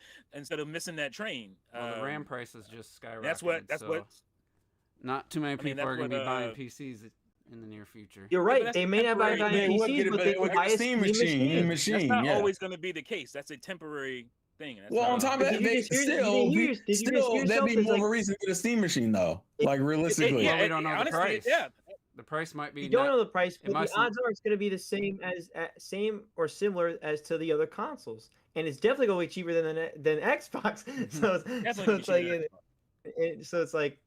missing that train. Well, the RAM prices just skyrocketed. That's what. Not too many people are going to be buying PCs in the near future. You're right. They may not buy PCs, but they will buy a Steam machine. That's not always going to be the case. That's a temporary thing. Well, on top of that, that'd be more of a reason to get a Steam machine, though. Like realistically, we don't know honestly, the price. Yeah. The price might be. You don't know the price, but the odds are it's going to be the same or similar as to the other consoles, and it's definitely going to be cheaper than Xbox. So it's like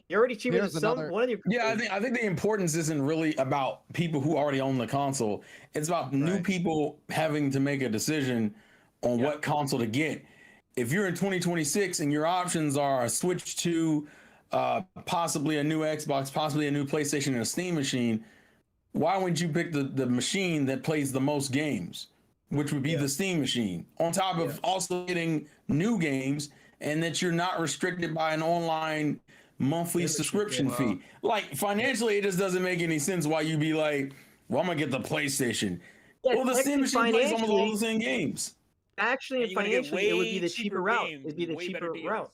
you're already cheaper than one of your. Yeah, I think the importance isn't really about people who already own the console. It's about new people having to make a decision on what console to get. If you're in 2026 and your options are a Switch 2, possibly a new Xbox, possibly a new PlayStation, and a Steam machine, why wouldn't you pick the machine that plays the most games, which would be the Steam machine, on top of also getting new games, and that you're not restricted by an online monthly subscription fee? Like financially, it just doesn't make any sense why you'd be like, well, I'm gonna get the PlayStation. Well, the Steam machine plays almost all the same games. Actually, financially, it would be the cheaper route. It'd be the cheaper route.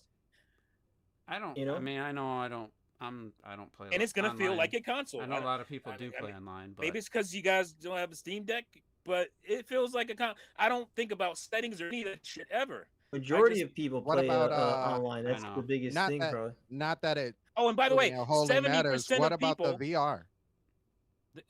I don't. I mean, I know I don't. I don't play. And it's gonna feel like a console. I know a lot of people do play online. But maybe it's because you guys don't have a Steam Deck, but it feels like a console. I don't think about settings or any of that shit ever. Majority of people play online. That's the biggest thing, probably. Not that it. Oh, and by the way, 70% what of about people. the VR?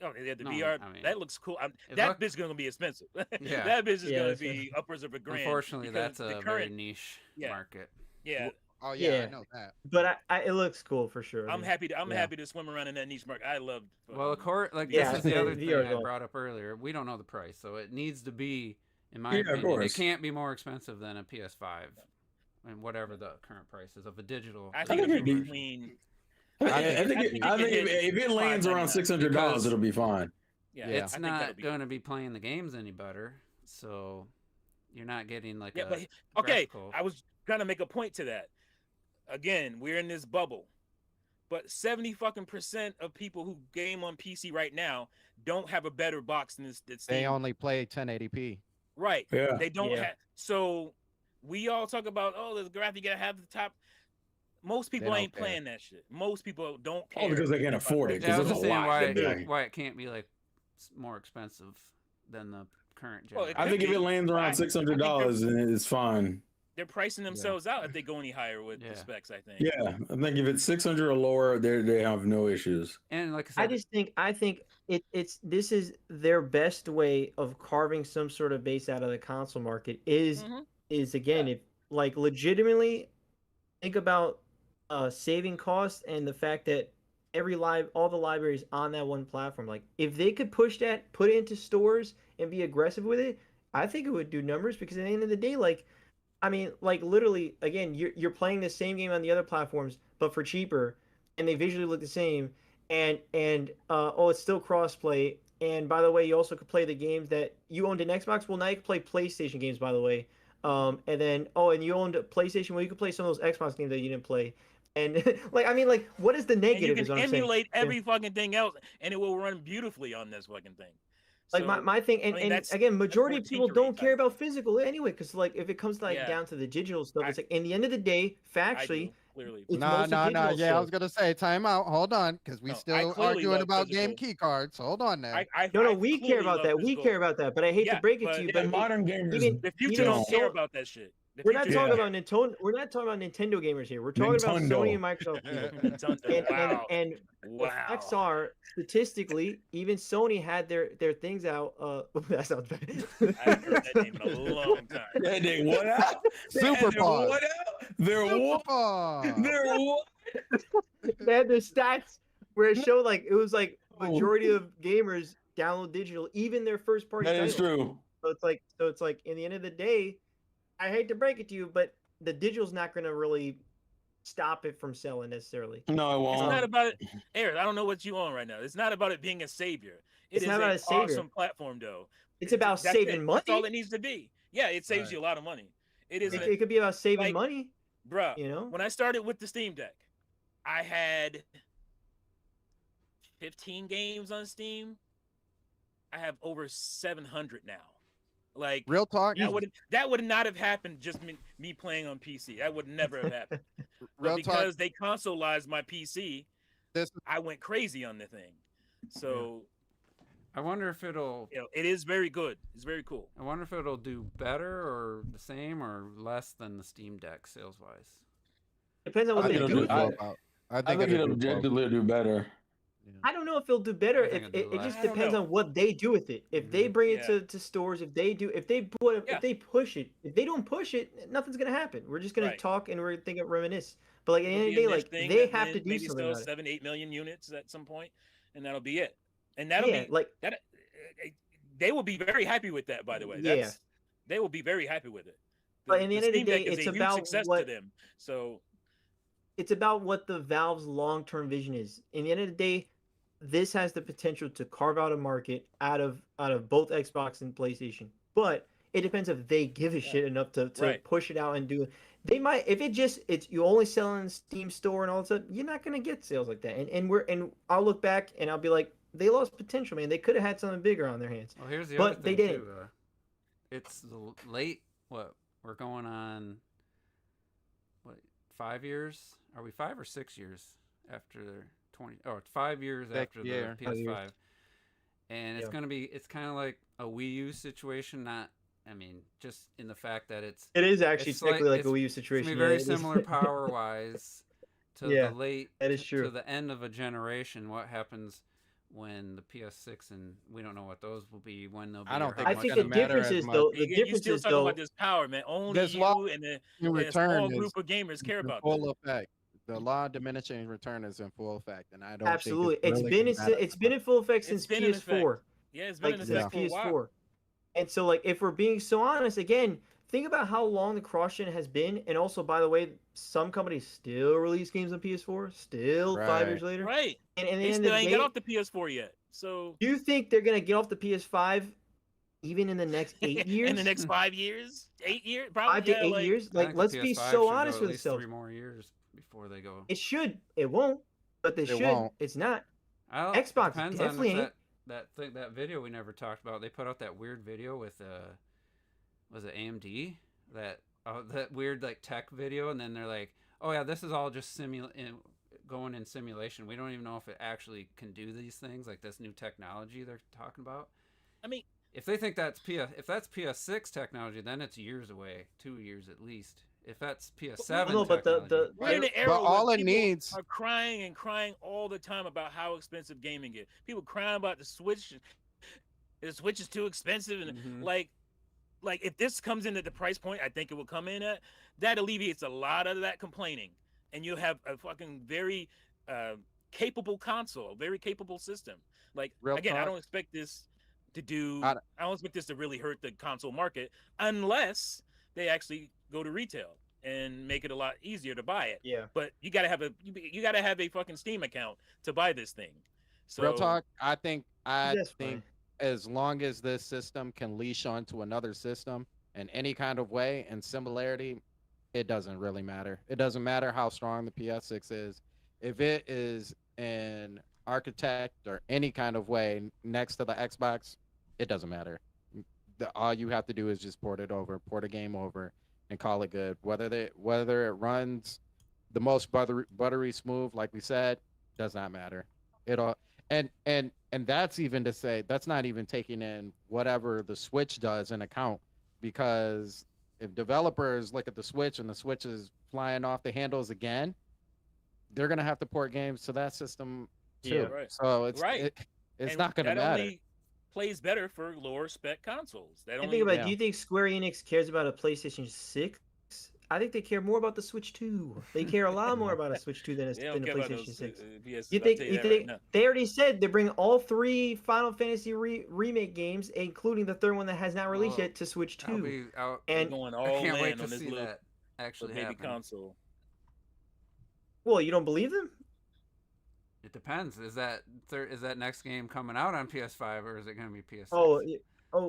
Okay, the VR, I mean, that looks cool. That bit's going to be expensive. Yeah. That bitch is going to be upwards of $1,000. Unfortunately, that's a very niche market. Yeah. Oh yeah, I know that. But it looks cool for sure. I'm happy to swim around in that niche market. I love. Well, of course, this is the other thing I brought up earlier. We don't know the price, so it needs to be, in my opinion, it can't be more expensive than a PS5, and whatever the current price is of a digital. I think it'd be between. I think if it lands around $600, it'll be fine. Yeah, it's not going to be playing the games any better, so you're not getting like a. Okay, I was trying to make a point to that. Again, we're in this bubble, but 70% of people who game on PC right now don't have a better box than this. They only play 1080p. Right. Yeah. They don't have. So we all talk about, the graphic, you gotta have the top. Most people ain't playing that shit. Most people don't care. Oh, because they can't afford it. Because there's a lot. Why it can't be like more expensive than the current gen. I think if it lands around $600, then it's fine. they're pricing themselves out if they go any higher with the specs. I think. Yeah, I think if it's 600 or lower, they have no issues. And like I said, I think this is their best way of carving some sort of base out of the console market is again if like legitimately think about saving costs and the fact that all the libraries on that one platform, like if they could push that, put it into stores and be aggressive with it, I think it would do numbers because at the end of the day, like I mean, like literally, again, you're playing the same game on the other platforms, but for cheaper, and they visually look the same, and it's still crossplay. And by the way, you also could play the games that you owned an Xbox. Well, now you can play PlayStation games, by the way. And then and you owned a PlayStation. Well, you could play some of those Xbox games that you didn't play. And like, I mean, like, what is the negative? And you can emulate every fucking thing else, and it will run beautifully on this fucking thing. Like so, my thing, and again, majority of people don't care about physical anyway, because like if it comes like down to the digital stuff, it's like in the end of the day, factually, clearly, no. Yeah, I was gonna say time out. Hold on, because we still arguing about game key cards. Hold on now. No, we care about that. We care about that, but I hate to break it to you, but modern gamers, the future don't care about that shit. We're not talking about Nintendo. We're not talking about Nintendo gamers here. We're talking about Sony and Microsoft. And the facts are, statistically, even Sony had their things out. That sounds bad. I haven't heard that name in a long time. They did what out? Super Paw. What out? They're what? They're what? They had their stats where it showed like it was like majority of gamers download digital, even their first party. That is true. So it's like in the end of the day, I hate to break it to you, but the digital's not going to really stop it from selling necessarily. No, it won't. It's not about it, Eric. I don't know what you own right now. It's not about it being a savior. It's not about a savior. Awesome platform, though. It's about saving money. That's all it needs to be. Yeah, it saves you a lot of money. It could be about saving money, bro. You know, when I started with the Steam Deck, I had 15 games on Steam. I have over 700 now. Like real talk, that would not have happened just me playing on PC. That would never have happened. But because they consoleized my PC, I went crazy on the thing. So I wonder if it'll. It is very good. It's very cool. I wonder if it'll do better or the same or less than the Steam Deck sales wise. Depends on what they do. I think it'll objectively do better. I don't know if it'll do better. It just depends on what they do with it. If they bring it to stores, if they push it, if they don't push it, nothing's gonna happen. We're just gonna talk and we're gonna think of reminisce. But like at the end of the day, like they have to do maybe something. Maybe 7-8 million units at some point, and that'll be it. And that'll be like that. They will be very happy with that. By the way, they will be very happy with it. But in the end of the day, it's about success to them. So it's about what the Valve's long-term vision is. In the end of the day, this has the potential to carve out a market out of both Xbox and PlayStation. But it depends if they give a shit enough to push it out and do it. They might, if it's you only sell in Steam store and all that stuff, you're not gonna get sales like that. And I'll look back and I'll be like, they lost potential, man. They could have had something bigger on their hands. Well, here's the other thing, they didn't. Too, it's the late. What we're going on? What 5 years? Are we 5 or 6 years after their 20? Oh, it's 5 years after the PS5, and it's gonna be. It's kind of like a Wii U situation. Not, I mean, just in the fact that it is actually technically like a Wii U situation. It's very similar power wise to the late. That is true. To the end of a generation. What happens when the PS6 and we don't know what those will be when they'll be. I think the difference is though. The difference is though. About this power, man. Only you and a small group of gamers care about full effect. The law of diminishing return is in full effect, and I don't absolutely. Think it's been in full effect since PS4. Yeah, it's been in effect since PS4. And so, like, if we're being so honest, again, think about how long the cross-gen has been, and also, by the way, some companies still release games on PS4, still 5 years later. Right. And they still ain't get off the PS4 yet. So do you think they're gonna get off the PS5 even in the next 8 years? In the next 5 years? 8 years? Probably 5 to 8 years. Like, let's be so honest with ourselves. 3 more years before they go. It should. It won't. But they should. Won't. It's not. Xbox definitely ain't. That video we never talked about. They put out that weird video with was it AMD? That weird like tech video, and then they're like, oh yeah, this is all just going in simulation. We don't even know if it actually can do these things, like this new technology they're talking about. I mean, if they think that's PS6 technology, then it's years away, 2 years at least. If that's PS7, no, but we're in an era but all where it people needs are crying and crying all the time about how expensive gaming is. People crying about the Switch. The Switch is too expensive, and like if this comes in at the price point, I think it will come in at. That alleviates a lot of that complaining, and you'll have a fucking very capable console, very capable system. Like Real again, I talk. don't expect this to do. I don't expect this to really hurt the console market unless they actually go to retail and make it a lot easier to buy it. Yeah. But you gotta have a fucking Steam account to buy this thing. So real talk. I think fine. as long as this system can leash onto another system in any kind of way and similarity, it doesn't really matter. It doesn't matter how strong the PS6 is. If it is an architect or any kind of way next to the Xbox, it doesn't matter. All you have to do is just port a game over, and call it good. Whether it runs the most buttery smooth, like we said, does not matter. It all and that's even to say that's not even taking in whatever the Switch does in account, because if developers look at the Switch and the Switch is flying off the handles again, they're gonna have to port games to that system too. Yeah, right. So it's right. It's And not gonna that matter. only plays better for lower spec consoles. That And only think about, yeah. do you think Square Enix cares about a PlayStation 6? I think they care more about the Switch 2. They care a lot more about a Switch 2 than they a don't care about PlayStation those, 6. PS, You I'll think tell you that right think now. they already said they bring all 3 Final Fantasy remake games, including the third one that has not released yet, to Switch 2. And going I all can't wait in to on this see little that actually baby happen. console. Well, you don't believe them? It depends. Is that next game coming out on PS5 or is it going to be PS6? Oh,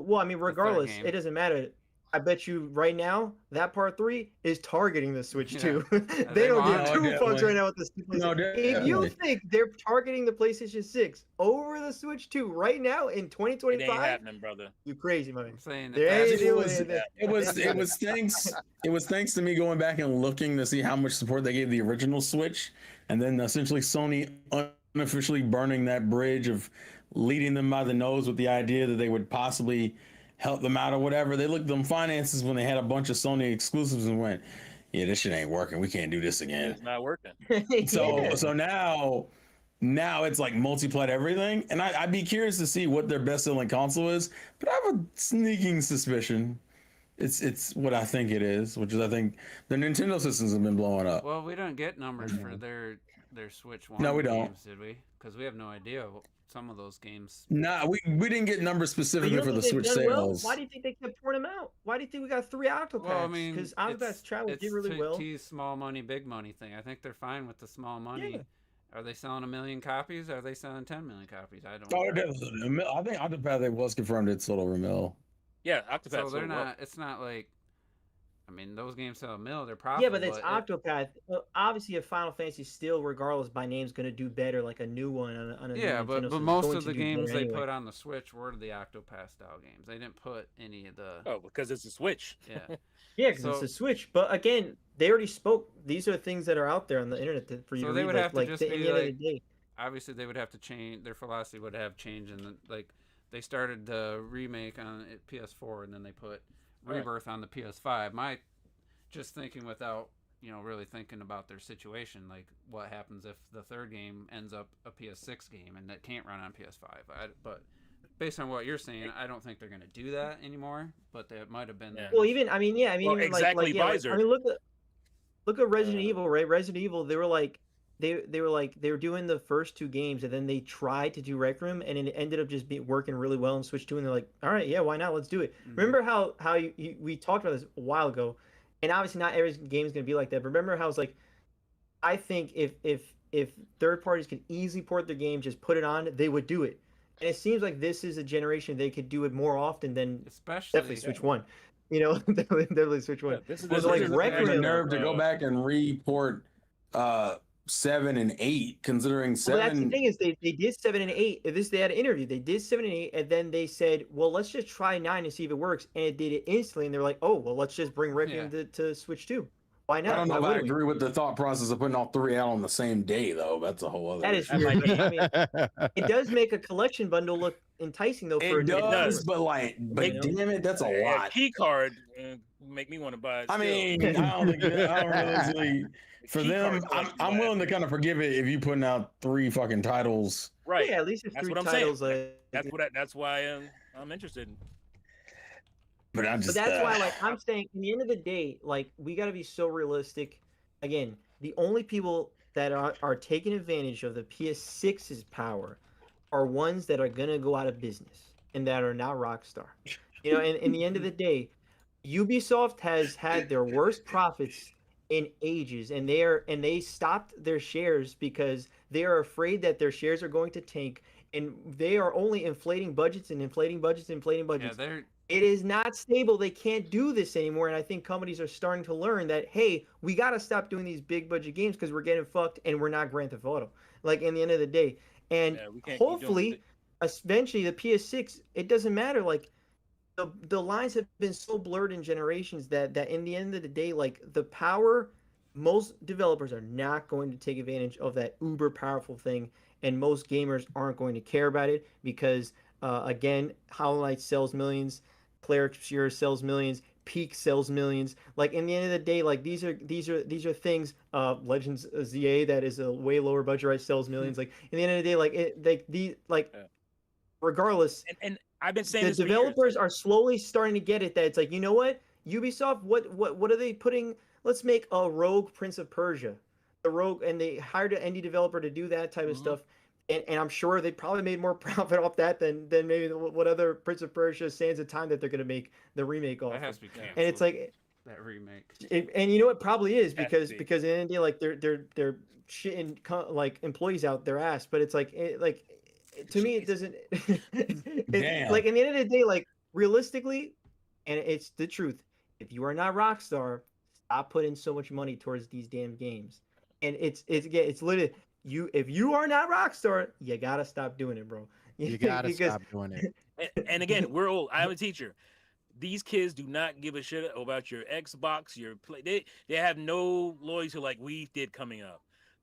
well, I mean, regardless, game. it doesn't matter. I bet you right now that part 3 is targeting the Switch 2. They don't give two fucks right now with the PlayStation. If you think they're targeting the PlayStation 6 over the Switch 2 right now in 2025, It ain't happening, brother. you crazy, man. I'm saying it was thanks to me going back and looking to see how much support they gave the original Switch, and then essentially Sony unofficially burning that bridge of leading them by the nose with the idea that they would possibly help them out or whatever. They looked at them finances when they had a bunch of Sony exclusives and went, yeah, this shit ain't working. We can't do this again. It's not working. So now it's like multiplied everything. And I'd be curious to see what their best selling console is, but I have a sneaking suspicion it's what I think it is, which is I think the Nintendo systems have been blowing up. Well, we don't get numbers for their Switch 1 no, we games, don't. did we? Because we have no idea some of those games. Nah, we didn't get numbers specifically for the Switch sales. Why do you think they kept pouring them out? Why do you think we got 3 Octopaths? Well, I mean, because Octopath Travel did really well. It's small money, big money thing. I think they're fine with the small money. Yeah. Are they selling 1 million copies? Are they selling 10 million copies? I don't know. I think Octopath was confirmed it sold over 1 million. Yeah, Octopath. So they're not. It's not like. I mean, those games sell 1 million. They're profitable. Yeah, but it's Octopath. Obviously, a Final Fantasy still, regardless by name, is going to do better. Like a new one on a yeah, Nintendo, but most of the games they put on the Switch were the Octopath style games. They didn't put any of the. Oh, because it's a Switch. Yeah. Yeah, because it's a Switch. But again, they already spoke. These are things that are out there on the internet for you to read. So they would have to just be like. Obviously, they would have to change. Their philosophy would have changed, and like they started the remake on PS4, and then they put Rebirth on the PS5. Just thinking without, really thinking about their situation, like what happens if the third game ends up a PS6 game and that can't run on PS5. But based on what you're saying, I don't think they're going to do that anymore. But that might have been. Yeah. Well, even exactly. Look at Resident Evil, right? Resident Evil, they were doing the first 2 games, and then they tried to do Rec Room, and it ended up just working really well in Switch 2. And they're like, all right, yeah, why not? Let's do it. Mm-hmm. Remember how we talked about this a while ago. And obviously, not every game is going to be like that. But remember how it's like, I think if third parties could easily port their game, just put it on, they would do it. And it seems like this is a generation they could do it more often than definitely Switch 1. Definitely Switch 1. This is like the nerve to go back and re-port 7 and 8, considering 7. Well, that's the thing is they did 7 and 8. They had an interview. They did 7 and 8, and then they said, "Well, let's just try 9 and see if it works." And it did it instantly. And they're like, "Oh, well, let's just bring Requiem to Switch 2. Why not?" I don't know if I agree with the thought process of putting all 3 out on the same day, though. That's a whole other. That is weird. I mean, it does make a collection bundle look enticing, though. It does, but damn it, that's a lot. Key card make me want to buy it. I still. mean, I don't realistically for Key them. card collectors I'm buy willing to it. kind of forgive it if you putting out 3 fucking titles. Right. Yeah, at least it's That's 3 what I'm titles. saying. That's why I'm interested. But I But just that's why, like, I'm saying, in the end of the day, like, we got to be so realistic. Again, the only people that are taking advantage of the PS6's power are ones that are gonna go out of business and that are not Rockstar. You know, and in the end of the day, Ubisoft has had their worst profits in ages, and they stopped their shares because they are afraid that their shares are going to tank, and they are only inflating budgets and inflating budgets and inflating budgets. Yeah, it is not stable. They can't do this anymore. And I think companies are starting to learn that, hey, we got to stop doing these big budget games because we're getting fucked and we're not Grand Theft Auto. Like, in the end of the day. And hopefully, eventually, the PS6, it doesn't matter. Like, the lines have been so blurred in generations that in the end of the day, like, the power, most developers are not going to take advantage of that uber powerful thing. And most gamers aren't going to care about it because, again, Hollow Knight sells millions. Cleric Pure sells millions, Peak sells millions. Like, in the end of the day, like, these are things. Legends ZA, that is a way lower budget, right, sells millions. Like, in the end of the day, regardless. And I've been saying the this developers are slowly starting to get it. That it's like, you know what, Ubisoft, what are they putting? Let's make a Rogue Prince of Persia, the Rogue, and they hired an indie developer to do that type of stuff. And I'm sure they probably made more profit off that than maybe what other Prince of Persia Sands of Time that they're going to make the remake off. That has to be canceled. And it's like that remake. And you know it probably is because in the end of the day, like they're shitting like employees out their ass. But it's like to me it doesn't. Damn. Like, in the end of the day, like, realistically, and it's the truth. If you are not Rockstar, stop putting so much money towards these damn games. And it's literally. If you are not Rockstar, you gotta stop doing it, bro. You gotta stop doing it. And again, we're old. I'm a teacher. These kids do not give a shit about your Xbox, your play. They have no loyalty like we did coming up.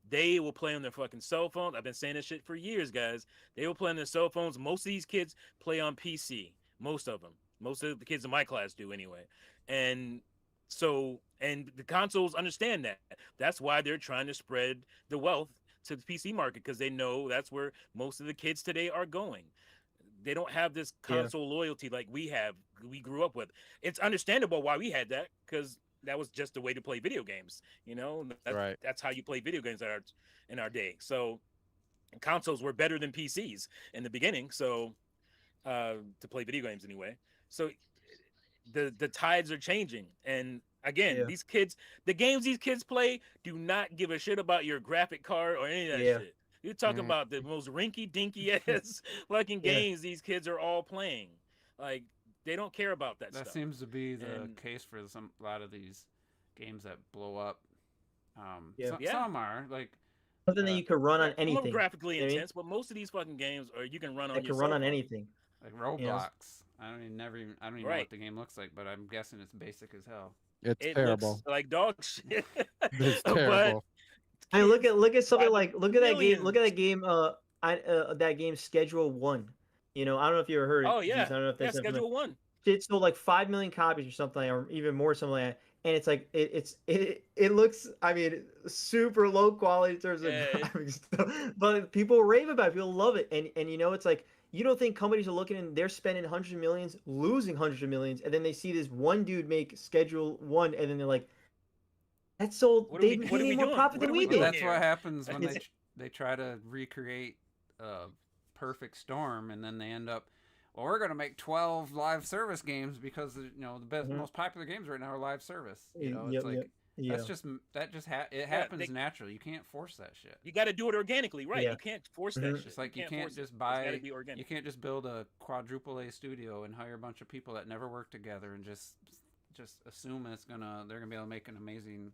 They will play on their fucking cell phones. I've been saying this shit for years, guys. They will play on their cell phones. Most of these kids play on PC. Most of them. Most of the kids in my class do anyway. And so, and the consoles understand that. That's why they're trying to spread the wealth to the PC market, because they know that's where most of the kids today are going. They don't have this console loyalty like we grew up with. It's understandable why we had that, because that was just the way to play video games. You know, that's how you play video games in our day. So consoles were better than PCs in the beginning. So to play video games anyway. So the tides are changing. And again, these kids, the games these kids play do not give a shit about your graphic card or any of that shit. You're talking about the most rinky-dinky ass fucking games these kids are all playing. Like, they don't care about that stuff. That seems to be the case for a lot of these games that blow up. Some are like something that you could run on anything. Some are graphically intense, but most of these fucking games are you can run on. You can run on anything. Like Roblox. I don't even know what the game looks like, but I'm guessing it's basic as hell. It terrible. Looks like dog shit. It's terrible. I mean, look at something like that game. Look at that game. That game Schedule 1. You know, I don't know if you ever heard it. Oh yeah, I don't know if that's Schedule 1. It sold like 5 million copies or something, or even more, something like that. And it's like it looks, I mean, super low quality in terms of graphics stuff, but people rave about it. People love it, and you know, it's like, you don't think companies are looking and they're spending hundreds of millions, losing hundreds of millions, and then they see this one dude make Schedule 1, and then they're like, that sold, they made more profit than we did. That's what happens when they try to recreate a perfect storm, and then they end up, well, we're going to make 12 live service games because, you know, the best, most popular games right now are live service. You know, it's it happens naturally. You can't force that shit. You got to do it organically, right? You can't force that shit. It's like you can't just buy. You can't just build a quadruple A studio and hire a bunch of people that never work together and just assume they're gonna be able to make an amazing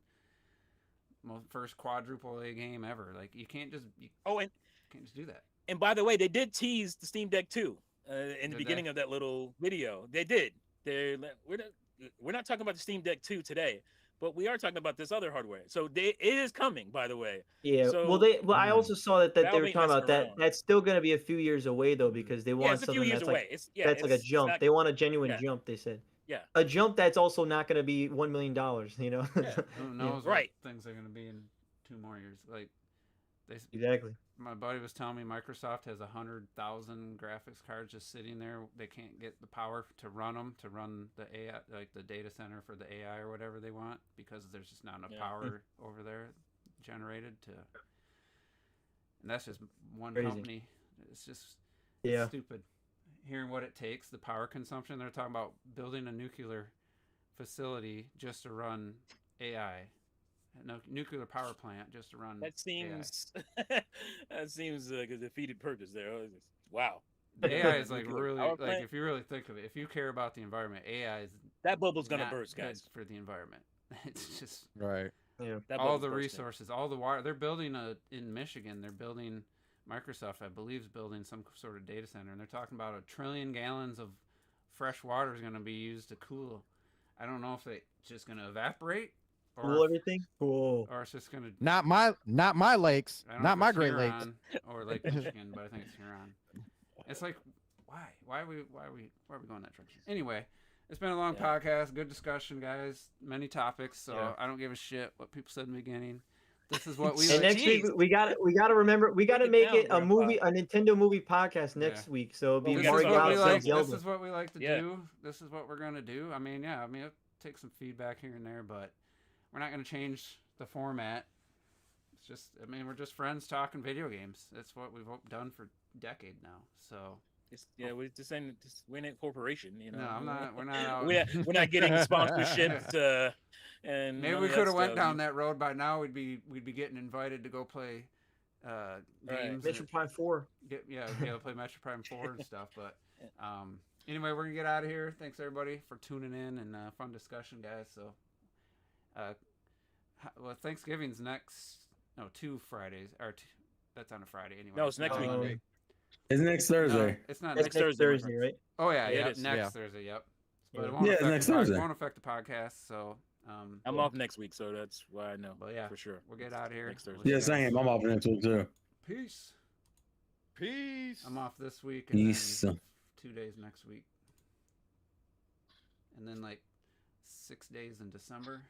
first quadruple A game ever. Like, you can't just can't just do that. And by the way, they did tease the Steam Deck 2 in the beginning of that little video. They did. We're not talking about the Steam Deck 2 today, but we are talking about this other hardware. So it is coming, by the way. Yeah. So, I also saw that they were talking about that. That's still going to be a few years away though, because they want something that's like that's like a jump. They want a genuine jump. They said. a jump that's also not going to be $1 million. You know. Yeah. Who knows Right. what things are going to be in 2 more years? Like, Exactly. My buddy was telling me Microsoft has 100,000 graphics cards just sitting there. They can't get the power to run them, to run the AI, like the data center for the AI or whatever they want, because there's just not enough power over there generated to. And that's just one company. It's just stupid. Hearing what it takes, the power consumption. They're talking about building a nuclear facility just to run AI. No nuclear power plant just to run. That seems that seems like a defeated purpose there. Wow. The AI is like really like if you really think of it, if you care about the environment, AI is that bubble's gonna burst, guys. For the environment. It's just right. Yeah. All the resources, all the water. They're building in Michigan. They're building Microsoft, I believe, is building some sort of data center, and they're talking about 1 trillion gallons of fresh water is going to be used to cool. I don't know if it's just going to evaporate. Cool everything? Cool. Or it's just going to... Not my lakes. Not my Great Lakes. Or Lake Michigan, but I think it's Huron. It's like, why? Why are we going that direction? Anyway, it's been a long podcast. Good discussion, guys. Many topics, so I don't give a shit what people said in the beginning. This is what we and next week we got to remember we got to make it a Nintendo movie podcast next week. So it'll be Mario Galaxy Zelda. This is what we like to do. This is what we're gonna do. I mean, it'll take some feedback here and there, but we're not gonna change the format. It's just, we're just friends talking video games. That's what we've done for a decade now. So. We're just saying, we're in a corporation, you know. No, I'm not. We're not out. We're not getting sponsorships. And maybe we could have went down that road by now. We'd be getting invited to go play games. Metro Prime 4. Play Metro Prime 4 and stuff. But anyway, we're gonna get out of here. Thanks everybody for tuning in and fun discussion, guys. So, Thanksgiving's next. No, 2 Fridays that's on a Friday anyway. No, it's next week. It's next Thursday. No, it's not next Thursday, right? Oh yeah, next Thursday. Yep. But it won't next Thursday. It won't affect the podcast. So I'm off next week, so that's why I know. But yeah, for sure. We'll get out of here. Next Thursday. Yeah, same. I'm off next week too. Peace. I'm off this week and then 2 days next week, and then like 6 days in December.